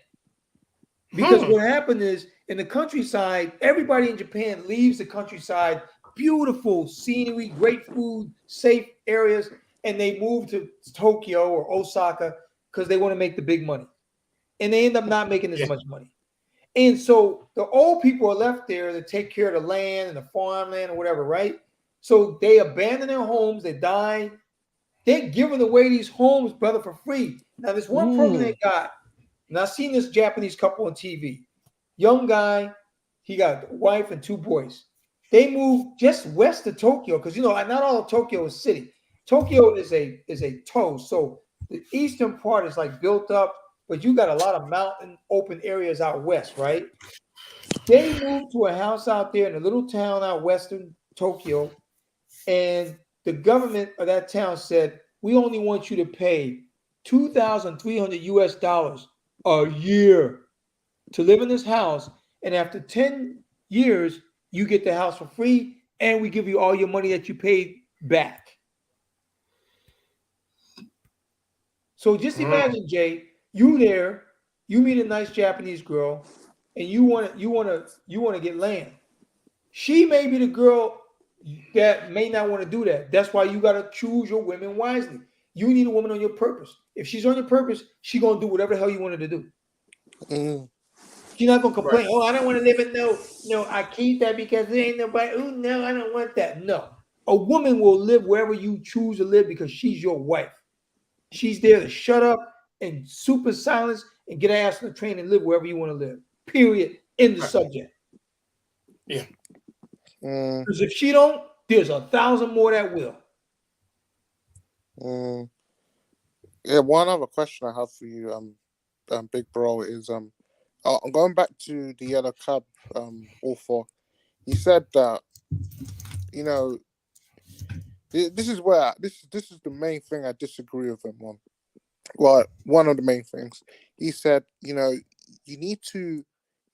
Because what happened is in the countryside, everybody in Japan leaves the countryside, beautiful scenery, great food, safe areas, and they move to Tokyo or Osaka because they want to make the big money. And they end up not making this much money. And so the old people are left there to take care of the land and the farmland or whatever, right? So they abandon their homes, they die. They're giving away these homes, brother, for free. Now, there's one program they got. And I've seen this Japanese couple on TV. Young guy, he got a wife and 2 boys. They moved just west of Tokyo because not all of Tokyo is city. Tokyo is a toe, so the eastern part is like built up, but you got a lot of mountain open areas out west, right? They moved to a house out there in a little town out western Tokyo, and the government of that town said, "We only want you to pay $2,300 a year to live in this house, and after 10 years, you get the house for free, and we give you all your money that you paid back." So just imagine, Jay, you meet a nice Japanese girl, and you want to get land. She may be the girl that may not want to do that. That's why you got to choose your women wisely. You need a woman on your purpose. If she's on your purpose, she's gonna do whatever the hell you want her to do. She's not gonna complain. Right. Oh, I don't want to live in no. I keep that because there ain't nobody. Oh no, I don't want that. No, a woman will live wherever you choose to live because she's your wife. She's there to shut up, and super silence and get ass on the train and live wherever you want to live. Period. In the subject. Yeah. Because if she don't, there's 1,000 more that will. Yeah, one other question I have for you, big bro, is I'm going back to the Yellow Cab author. He said that, you know, this is where this is the main thing I disagree with him on. Well, one of the main things. He said, you know, you need to.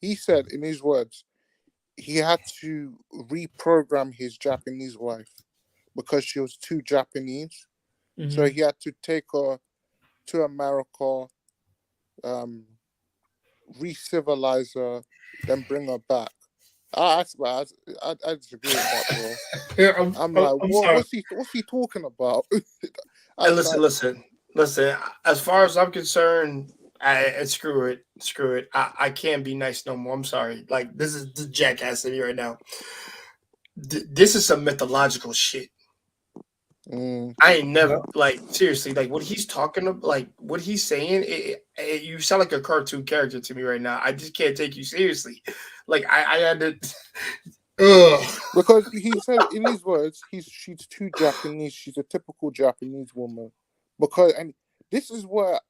He said in his words, he had to reprogram his Japanese wife because she was too Japanese. So he had to take her to America, re-civilize her, then bring her back. I disagree with that, bro. I'm like, what's he talking about? Hey, listen. As far as I'm concerned, screw it. I can't be nice no more. I'm sorry. Like, this is the jackass in here right now. This is some mythological shit. I ain't never, like, seriously, like what he's talking about, like what he's saying. You sound like a cartoon character to me right now. I just can't take you seriously. Like I had to. Because he said in his words, she's too Japanese. She's a typical Japanese woman. And this is where,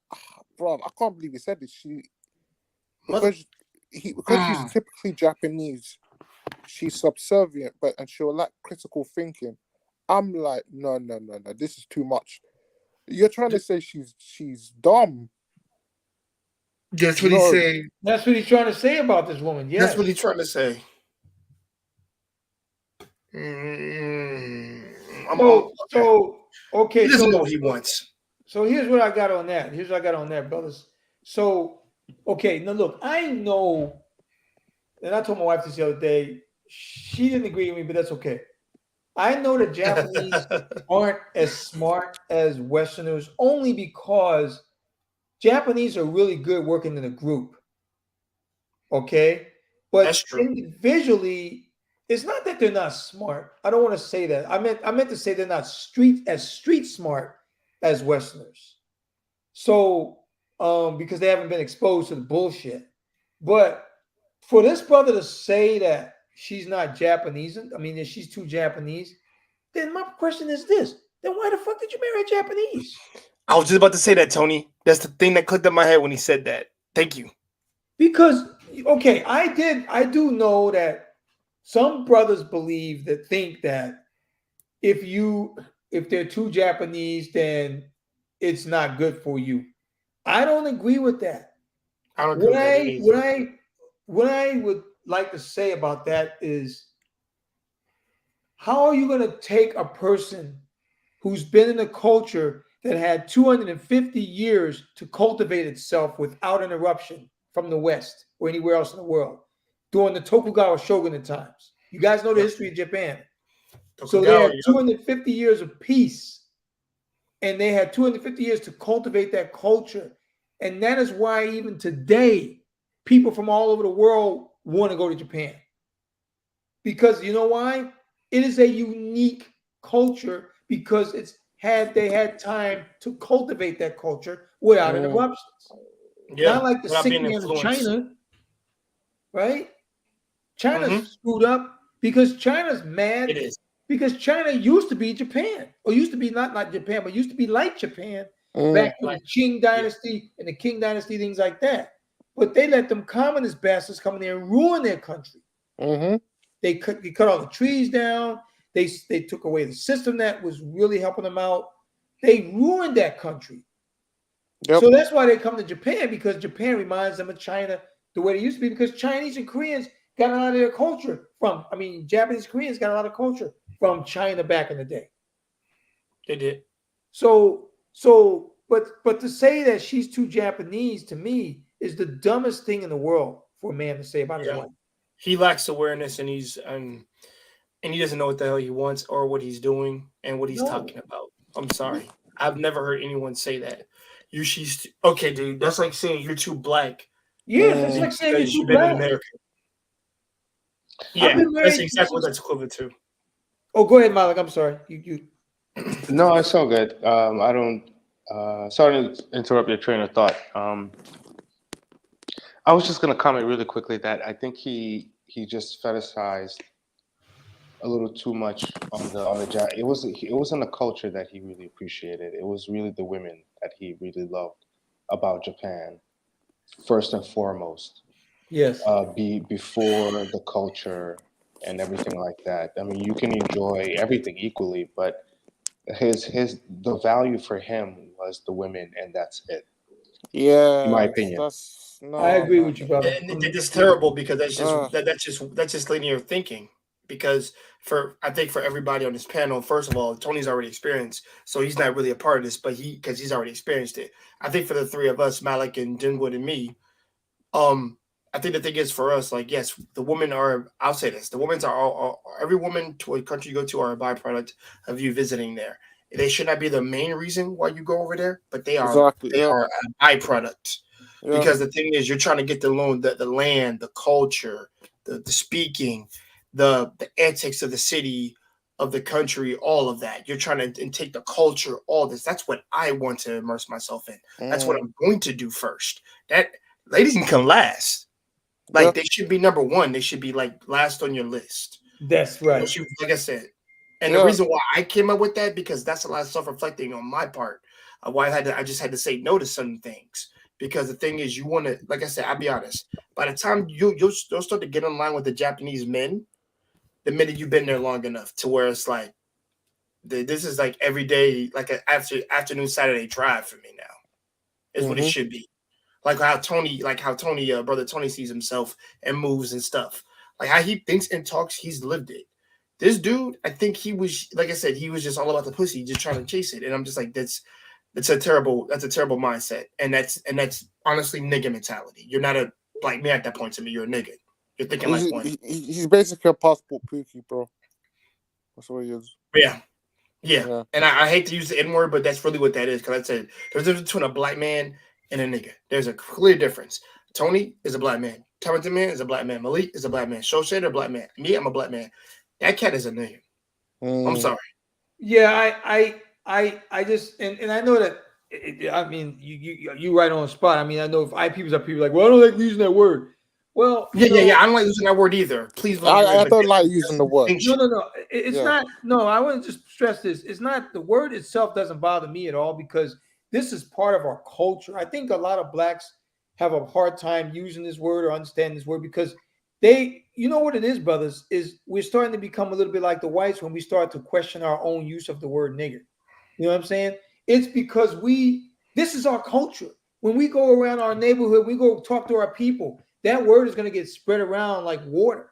bro, I can't believe he said this. Because she's typically Japanese, she's subservient, and she'll lack critical thinking. I'm like, no, this is too much. You're trying to say she's dumb. That's what he's saying. That's what he's trying to say about this woman. Yes. That's what he's trying to say. Okay. He doesn't know what he wants. So here's what I got on that. Brothers. So, okay, now look, I know, and I told my wife this the other day, she didn't agree with me, but that's okay. I know that Japanese aren't as smart as Westerners only because Japanese are really good working in a group. Okay? But individually, it's not that they're not smart. I don't want to say that. I meant to say they're not street smart as Westerners. So, because they haven't been exposed to the bullshit. But for this brother to say that she's not Japanese, I mean, if she's too Japanese, then my question is this. Then why the fuck did you marry a Japanese? I was just about to say that, Tony. That's the thing that clicked in my head when he said that. Thank you. Because, okay, I do know that some brothers think that if they're too Japanese, then it's not good for you. I don't agree with that. I don't agree with that. What I would like to say about that is, how are you going to take a person who's been in a culture that had 250 years to cultivate itself without interruption from the West or anywhere else in the world during the Tokugawa shogunate times? You guys know the history of Japan. So they had 250 years of peace, and they had 250 years to cultivate that culture. And that is why even today, people from all over the world want to go to Japan. Because you know why? It is a unique culture because they had time to cultivate that culture without interruptions. Yeah, not like the sick man of China, right? China's screwed up because China's mad. It is. Because China used to be Japan, or used to be not Japan, but used to be like Japan back in the Qing dynasty and the Qing dynasty, things like that. But they let them communist bastards come in there and ruin their country. They cut all the trees down. They took away the system that was really helping them out. They ruined that country. Yep. So that's why they come to Japan, because Japan reminds them of China the way they used to be, because Chinese and Koreans got a lot of their culture Japanese Koreans got a lot of culture from China back in the day. They did. But to say that she's too Japanese, to me, is the dumbest thing in the world for a man to say about his wife. He lacks awareness, and he doesn't know what the hell he wants or what he's doing and what he's talking about. I'm sorry. I've never heard anyone say that. Okay, dude. That's like saying you're too black. Yeah, it's like saying you're too black. In America. Yeah, that's exactly what that's equivalent to. Oh, go ahead, Malik. I'm sorry. You. No, it's all good. I don't Sorry to interrupt your train of thought. I was just gonna comment really quickly that I think he just fetishized a little too much on the. It wasn't a culture that he really appreciated. It was really the women that he really loved about Japan, first and foremost. Yes. Before the culture and everything like that. I mean, you can enjoy everything equally, but the value for him was the women, and that's it. In my Yeah, opinion. that's I no, agree no, with you, brother. And it's terrible because Uh, that's just linear thinking. Because I think for everybody on this panel, first of all, Tony's already experienced, so he's not really a part of this, but because he's already experienced it. I think for the three of us, Malik and Dinwood and me, I think the thing is for us, like, yes, the women are. I'll say this: the women's every woman to a country you go to are a byproduct of you visiting there. They should not be the main reason why you go over there, but exactly. they Yeah, are a byproduct. yeah. Because the thing is, you're trying to get the land, the culture, the speaking, the antics of the city, of the country, all of that. You're trying to and take the culture, all this. That's what I want to immerse myself in. That's what Mm, I'm going to do first. That ladies can come last. yeah. Like they should be number one. They should be like last on your list. That's right. Like I said. And the Yeah. reason why I came up with that because that's a lot of self-reflecting on my part. Why I just had to say no to certain things. Because the thing is, you want to, like I said, I'll be honest. By the time you'll start to get in line with the Japanese men, the minute you've been there long enough to where it's like this is like every day, like an afternoon Saturday drive for me now. Is what it Mm-hmm. should be. Like how Tony, brother Tony sees himself and moves and stuff. Like how he thinks and talks, he's lived it. This dude, I think he was, like I said, he was just all about the pussy, just trying to chase it. And I'm just like, that's a terrible mindset. And that's honestly nigga mentality. You're not a like me at that point to me. You're a nigga. You're thinking like one. He's basically a passport pookie, bro. That's what he is. Yeah. Yeah. And I hate to use the N word, but that's really what that is. Because I said there's a difference between a black man and a nigga. There's a clear difference. Tony is a black man. Talented Man is a black man. Malik is a black man. Show Shader, a black man. Me, I'm a black man. That cat is a nigga. I'm sorry. Yeah, I just and I know that. I mean, you right on the spot. I mean, I know if IPs are people like, well, I don't like using that word. Well, Yeah. I don't like using that word either. Please, I don't like using the word. No. It's not. No, I want to just stress this. It's not the word itself doesn't bother me at all because this is part of our culture. I think a lot of blacks have a hard time using this word or understanding this word because you know what it is, brothers, is we're starting to become a little bit like the whites when we start to question our own use of the word nigger. You know what I'm saying? It's because this is our culture. When we go around our neighborhood, we go talk to our people, that word is going to get spread around like water.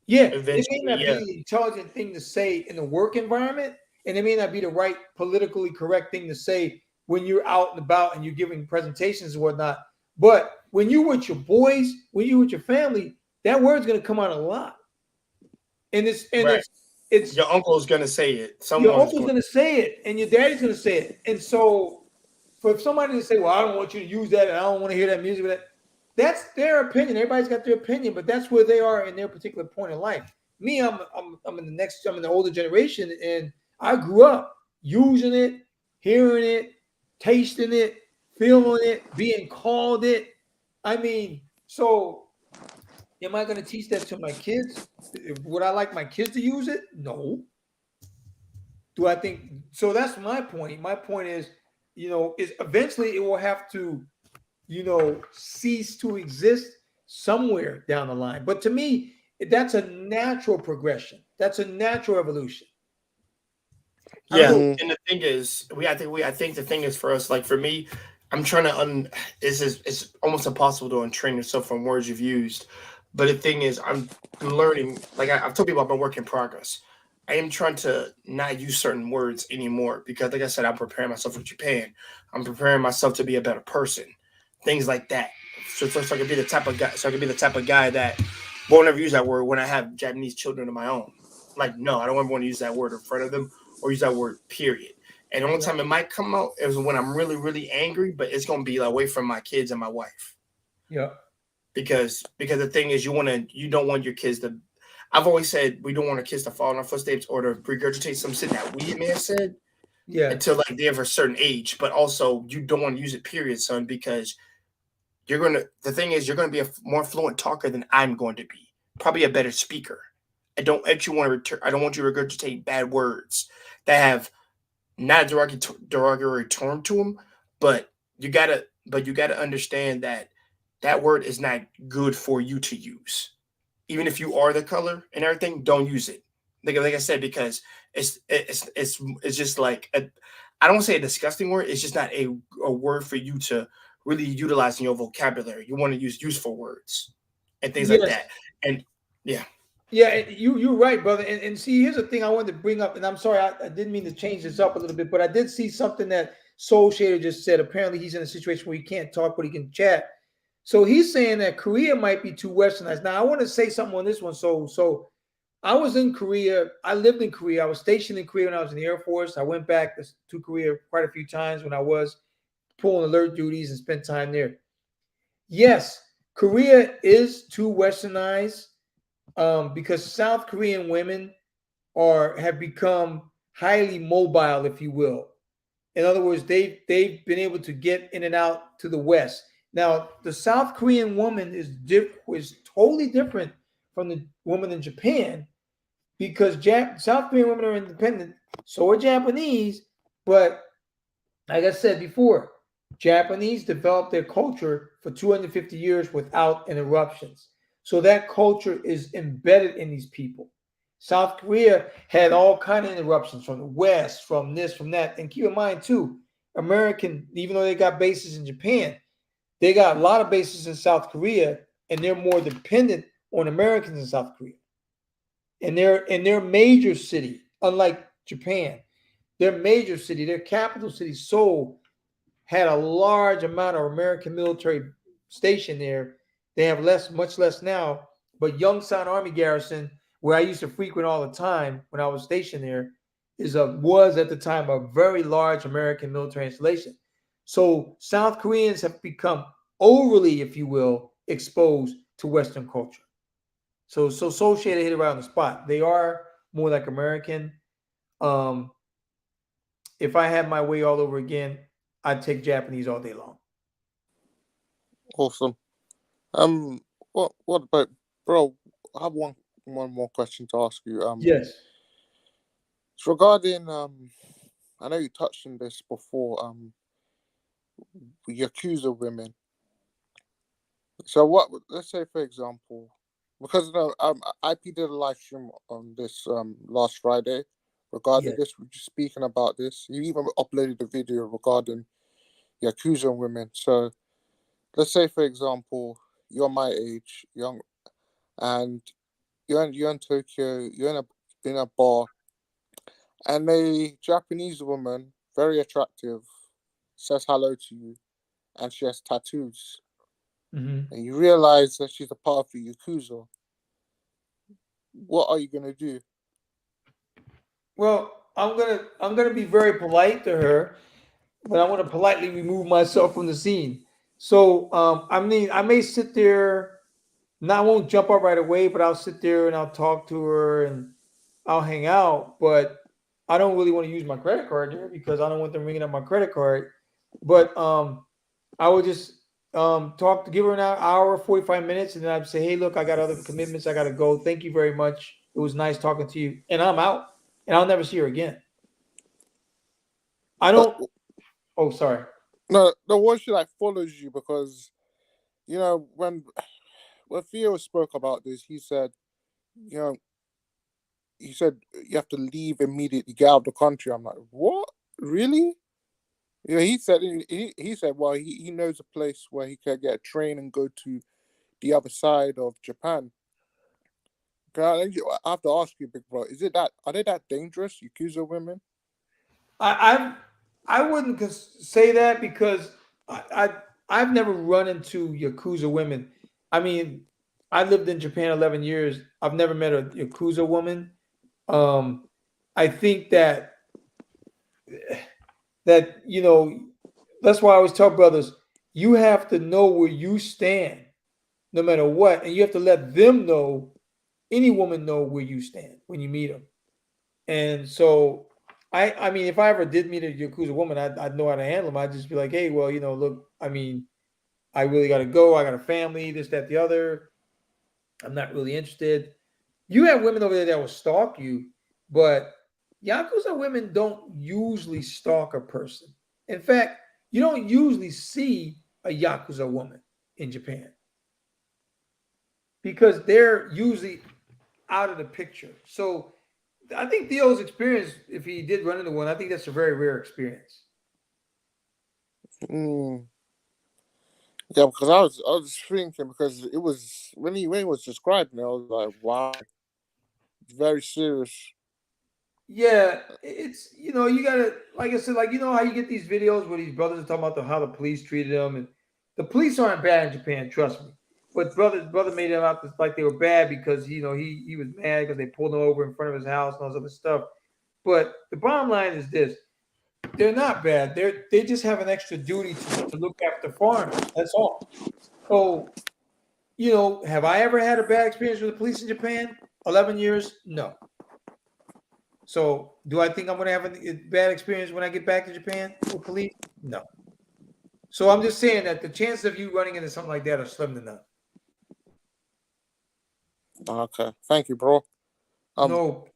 Yeah, it may not be the intelligent thing to say in the work environment, and it may not be the right politically correct thing to say when you're out and about and you're giving presentations and whatnot. But when you're with your boys, when you're with your family, that word's going to come out a lot. And it's your uncle's going to say it. Your uncle's going to say it, and your daddy's going to say it. And so for somebody to say, well, I don't want you to use that, and I don't want to hear that music, that's their opinion. Everybody's got their opinion, but that's where they are in their particular point in life. Me, I'm in the older generation, and I grew up using it, hearing it, tasting it, feeling it, being called it. I mean, so am I going to teach that to my kids? Would I like my kids to use it? No. Do I think so? That's my point. My point is, is eventually it will have to, cease to exist somewhere down the line. But to me, that's a natural progression. That's a natural evolution. Yeah, and the thing is, I think the thing is for us, like for me, I'm trying to it's almost impossible to untrain yourself from words you've used. But the thing is, I'm learning. Like I've told people, I'm a work in progress. I am trying to not use certain words anymore because, like I said, I'm preparing myself for Japan. I'm preparing myself to be a better person. Things like that. So I can be the type of guy. So I can be the type of guy that won't ever use that word when I have Japanese children of my own. Like, no, I don't ever want to use that word in front of them or use that word. Period. And the only time it might come out is when I'm really, really angry. But it's gonna be away from my kids and my wife. Yeah. Because the thing is, you don't want your kids to. I've always said we don't want our kids to follow in our footsteps or to regurgitate some shit that we may have said. Yeah. until like they have a certain age. But also, you don't want to use it, period, son, because the thing is, you're gonna be a more fluent talker than I'm going to be. Probably a better speaker. I don't actually want to I don't want you to regurgitate bad words that have not a derogatory term to them, but you gotta understand that that word is not good for you to use. Even if you are the color and everything, don't use it. Like I said, because it's just like I don't say a disgusting word. It's just not a word for you to really utilize in your vocabulary. You want to use useful words and things like Yes. that. And yeah. Yeah, and you're right, brother. And see, here's the thing I wanted to bring up, and I'm sorry, I didn't mean to change this up a little bit, but I did see something that Soul Shader just said. Apparently, he's in a situation where he can't talk, but he can chat. So he's saying that Korea might be too westernized. Now, I want to say something on this one. So I was in Korea. I lived in Korea. I was stationed in Korea when I was in the Air Force. I went back to Korea quite a few times when I was pulling alert duties and spent time there. Yes, Korea is too westernized. Because South Korean women have become highly mobile, if you will. In other words, they've been able to get in and out to the West. Now, the South Korean woman is totally different from the woman in Japan, because South Korean women are independent, so are Japanese. But like I said before, Japanese developed their culture for 250 years without interruptions. So that culture is embedded in these people. South Korea had all kind of interruptions from the West, from this, from that. And keep in mind too, American, even though they got bases in Japan, they got a lot of bases in South Korea, and they're more dependent on Americans in South Korea. And they're in their major city, unlike Japan, their major city, their capital city, Seoul, had a large amount of American military stationed there. They have much less now. But Yongsan Army Garrison, where I used to frequent all the time when I was stationed there, was at the time a very large American military installation. So South Koreans have become overly, if you will, exposed to Western culture. So Associated hit it right on the spot. They are more like American. If I had my way all over again, I'd take Japanese all day long. Awesome. What about, bro? I have one more question to ask you. Yes. It's regarding I know you touched on this before. Yakuza women. So what? Let's say, for example, because IP did a live stream on this last Friday regarding this. We're just speaking about this. You even uploaded a video regarding Yakuza women. So let's say, for example, you're my age, young, and you're in Tokyo. You're in a bar, and a Japanese woman, very attractive, says hello to you, and she has tattoos. Mm-hmm. And you realize that she's a part of the Yakuza. What are you gonna do? Well, I'm gonna be very polite to her, but I want to politely remove myself from the scene. So I mean, I may sit there. I won't jump up right away, but I'll sit there and I'll talk to her and I'll hang out. But I don't really want to use my credit card there because I don't want them ringing up my credit card. But I would just give her an hour, 45 minutes, and then I'd say, hey, look, I got other commitments. I got to go. Thank you very much. It was nice talking to you. And I'm out. And I'll never see her again. I don't. Oh, sorry. No, the one she like follows you because, you know, when Theo spoke about this, he said, you know, you have to leave immediately, get out of the country. I'm like, what? Really? Yeah, he said well, he knows a place where he can get a train and go to the other side of Japan. I have to ask you, big bro, are they that dangerous, Yakuza women? I wouldn't say that because I've never run into Yakuza women. I mean, I lived in Japan 11 years. I've never met a Yakuza woman. I think that you know, that's why I always tell brothers, you have to know where you stand, no matter what, and you have to let them know, any woman know where you stand when you meet them. And so I mean, if I ever did meet a Yakuza woman, I'd know how to handle them. I'd just be like, hey, well, look, I mean, I really got to go. I got a family, this, that, the other. I'm not really interested. You have women over there that will stalk you, but Yakuza women don't usually stalk a person. In fact, you don't usually see a Yakuza woman in Japan because they're usually out of the picture. So I think Theo's experience, if he did run into one, I think that's a very rare experience. Mm. Yeah, because I was thinking because it was when he was describing it, I was like, wow, very serious. Yeah, it's you gotta, like I said, like how you get these videos where these brothers are talking about how the police treated them, and the police aren't bad in Japan, trust me. But brother made them out like they were bad because he was mad because they pulled him over in front of his house and all this other stuff. But the bottom line is this: they're not bad. They just have an extra duty to look after foreigners. That's all. So have I ever had a bad experience with the police in Japan? 11 years? No. So, do I think I'm going to have a bad experience when I get back to Japan with police? No. So, I'm just saying that the chances of you running into something like that are slim to none. Okay, thank you, bro. No.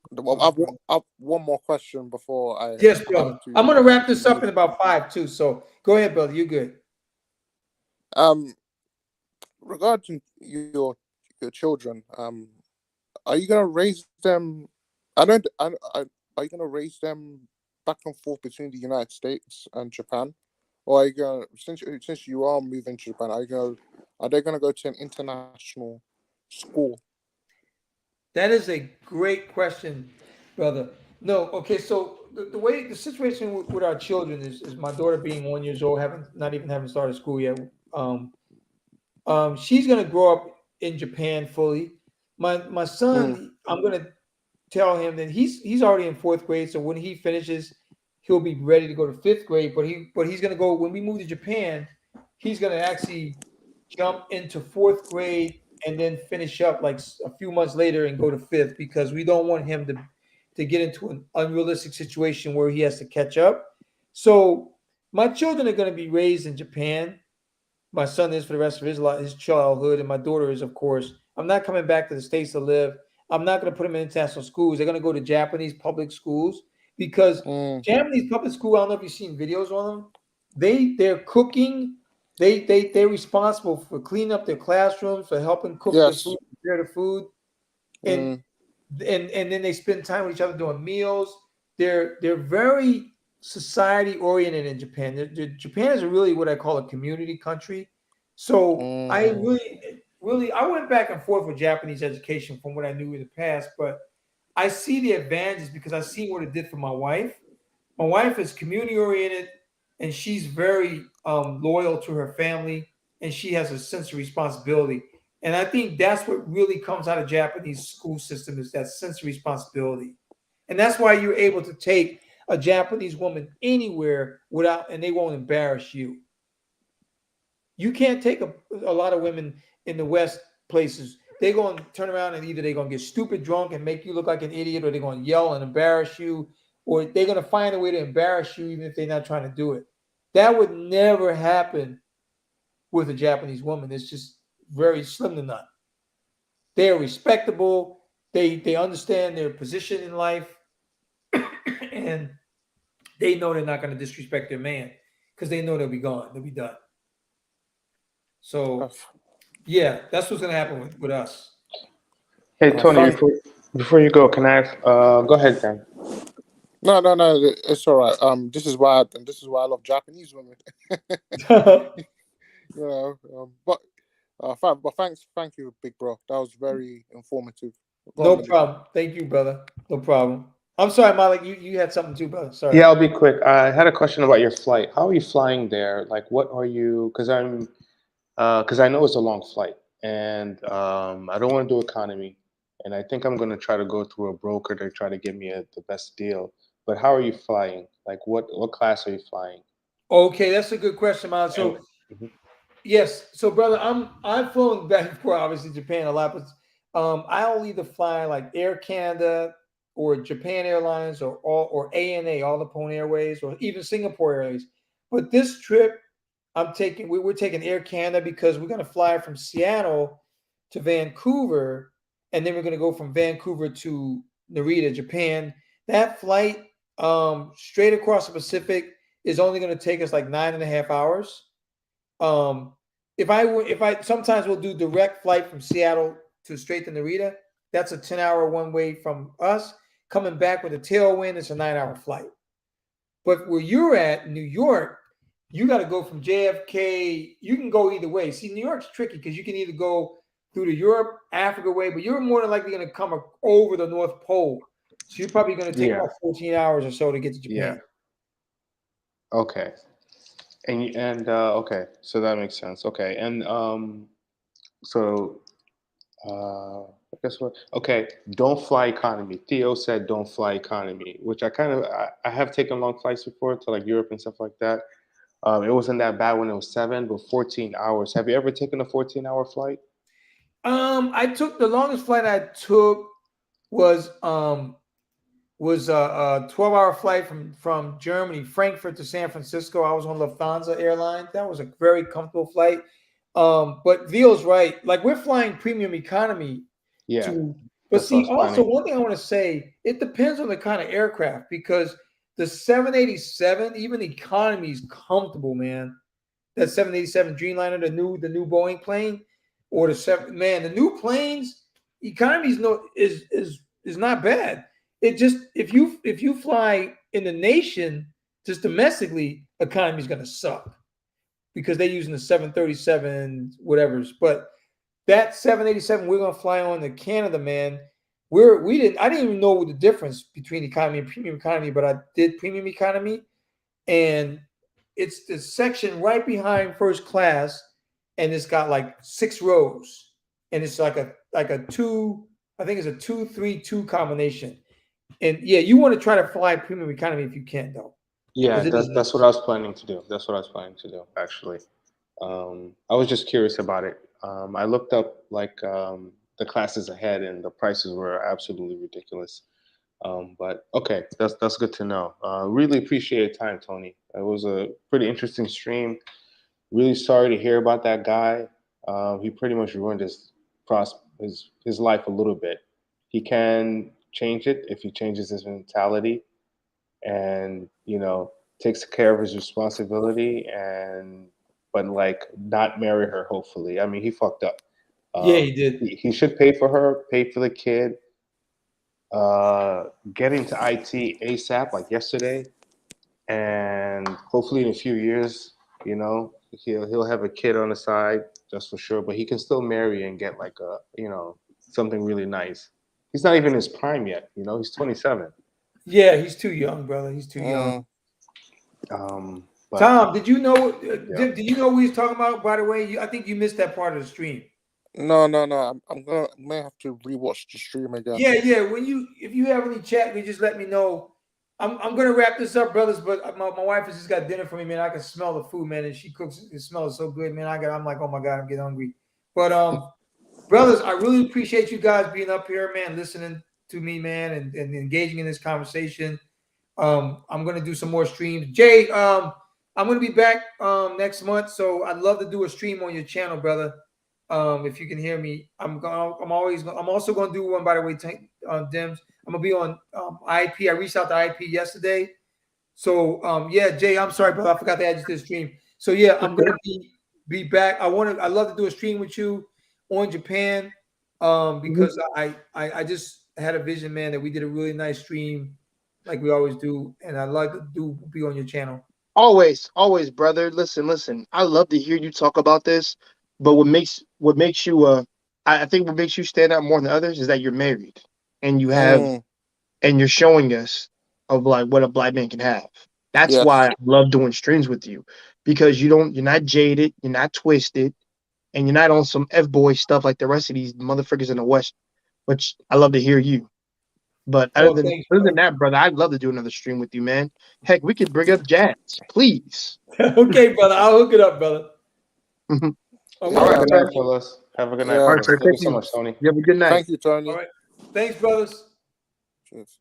I've one more question before I. Yes, brother. I'm going to wrap this up in about 5 too. So, go ahead, brother. You good? Regarding your children, are you gonna raise them? Are you gonna raise them back and forth between the United States and Japan, or are you gonna since you are moving to Japan, are they gonna go to an international school? That is a great question, brother. No, okay. So the way the situation with our children is my daughter being 1 years old, not even having started school yet. She's gonna grow up in Japan fully. My son, I'm gonna tell him that he's already in 4th grade. So when he finishes, he'll be ready to go to 5th grade. But he's gonna go when we move to Japan. He's gonna actually jump into 4th grade and then finish up like a few months later and go to 5th because we don't want him to get into an unrealistic situation where he has to catch up. So my children are going to be raised in Japan. My son is for the rest of his childhood, and my daughter is, of course. I'm not coming back to the States to live. I'm not going to put them in international schools. They're going to go to Japanese public schools because Japanese public school, I don't know if you've seen videos on them. They're cooking. They're responsible for cleaning up their classrooms, for helping cook the food, prepare the food, and then they spend time with each other doing meals. They're very society oriented in Japan. Japan is really what I call a community country. So I really I went back and forth with Japanese education from what I knew in the past, but I see the advantages because I see what it did for my wife. My wife is community oriented and she's very loyal to her family and she has a sense of responsibility. And I think that's what really comes out of Japanese school system is that sense of responsibility. And that's why you're able to take a Japanese woman anywhere and they won't embarrass you. You can't take a lot of women in the West places. They're going to turn around and either they're going to get stupid drunk and make you look like an idiot, or they're going to yell and embarrass you, or they're going to find a way to embarrass you even if they're not trying to do it. That would never happen with a Japanese woman. It's just very slim to none. They are respectable. They understand their position in life, and they know they're not going to disrespect their man because they know they'll be gone. They'll be done. So, yeah, that's what's going to happen with us. Hey, Tony, before you go, can I ask? Go ahead, Dan. No, it's all right. This is why I love Japanese women. Thank you, big bro. That was very informative. No problem. Thank you, brother. No problem. I'm sorry, Malik. You had something too, brother. Sorry. Yeah, I'll be quick. I had a question about your flight. How are you flying there? Like, what are you? Because I know it's a long flight, and I don't want to do economy, and I think I'm going to try to go through a broker to try to get me the best deal. But how are you flying? Like, what class are you flying? Okay, that's a good question, Malik. So, yes, so brother, I've flown back and forth, obviously Japan a lot, but I only either fly like Air Canada, or Japan Airlines or ANA, all the Nippon Airways, or even Singapore Airways. But this trip, we're taking Air Canada because we're going to fly from Seattle to Vancouver, and then we're going to go from Vancouver to Narita, Japan. That flight straight across the Pacific is only going to take us like 9.5 hours. If I sometimes we'll do direct flight from Seattle to straight to Narita. That's a 10-hour one way from us. Coming back with a tailwind, it's a 9-hour flight. But where you're at, New York, you got to go from JFK. You can go either way. See, New York's tricky because you can either go through the Europe, Africa way, but you're more than likely going to come over the North Pole. So you're probably going to take about 14 hours or so to get to Japan. Yeah. Okay. And okay, so that makes sense. Okay, and so I guess what? Okay, don't fly economy. Theo said don't fly economy, which I have taken long flights before to like Europe and stuff like that. It wasn't that bad when it was 7, but 14 hours. Have you ever taken a 14-hour flight? I took the longest flight I took was a 12-hour flight from Germany, Frankfurt to San Francisco. I was on Lufthansa Airlines. That was a very comfortable flight. But Theo's right. Like we're flying premium economy. Yeah. But see, also one thing I want to say, it depends on the kind of aircraft because the 787, even economy is comfortable, man. That 787 Dreamliner, the new Boeing plane, or the new planes, economy is not bad. It just if you fly in the nation just domestically, economy is gonna suck because they're using the 737 whatever's. But that 787 we're gonna fly on to Canada, man. I didn't even know what the difference between economy and premium economy, but I did premium economy, and it's the section right behind first class, and it's got like 6 rows, and it's like a 2, I think it's a 2-3-2 combination. And yeah, you want to try to fly premium economy if you can, though. Yeah, that's what I was planning to do. That's what I was planning to do, actually. I was just curious about it. I looked up like the classes ahead, and the prices were absolutely ridiculous. But okay, that's good to know. Really appreciate your time, Tony. It was a pretty interesting stream. Really sorry to hear about that guy. He pretty much ruined his life a little bit. He can change it if he changes his mentality and takes care of his responsibility but like not marry her, hopefully. I mean, he fucked up. Yeah, he did. He should pay for her, pay for the kid, get into IT ASAP, like yesterday, and hopefully in a few years, he'll have a kid on the side just for sure, but he can still marry and get like something really nice. He's not even in his prime yet, he's 27. Yeah, he's too young, brother. He's too young. But, Tom, did you know? Did you know what we was talking about? By the way, I think you missed that part of the stream. No. I may have to rewatch the stream again. Yeah. If you have any chat, you just let me know. I'm gonna wrap this up, brothers. But my wife has just got dinner for me, man. I can smell the food, man, and she cooks. It smells so good, man. I'm like, oh my god, I'm getting hungry. But brothers, I really appreciate you guys being up here, man, listening to me, man, and engaging in this conversation. I'm gonna do some more streams. Jay, I'm gonna be back next month, so I'd love to do a stream on your channel, brother. If you can hear me, I'm also gonna do one, by the way, Dims. I'm gonna be on IP. I reached out to IP yesterday. So yeah, Jay, I'm sorry, brother. I forgot to add you to the stream. So yeah, I'm gonna be back. I'd love to do a stream with you on Japan. Because I just had a vision, man, that we did a really nice stream like we always do, and I'd like to be on your channel. Always, brother. Listen. I love to hear you talk about this, but what makes you I think what makes you stand out more than others is that you're married and you have and you're showing us of like what a black man can have. That's why I love doing streams with you, because you're not jaded, you're not twisted, and you're not on some F-boy stuff like the rest of these motherfuckers in the West, which I love to hear you. But other than that, brother, I'd love to do another stream with you, man. Heck, we could bring up Jazz, please. Okay, brother. I'll hook it up, brother. All right, good night, fellas. Have a good night. Yeah. Thank you so much, Tony. You have a good night. Thank you, Tony. All right. Thanks, brothers. Cheers.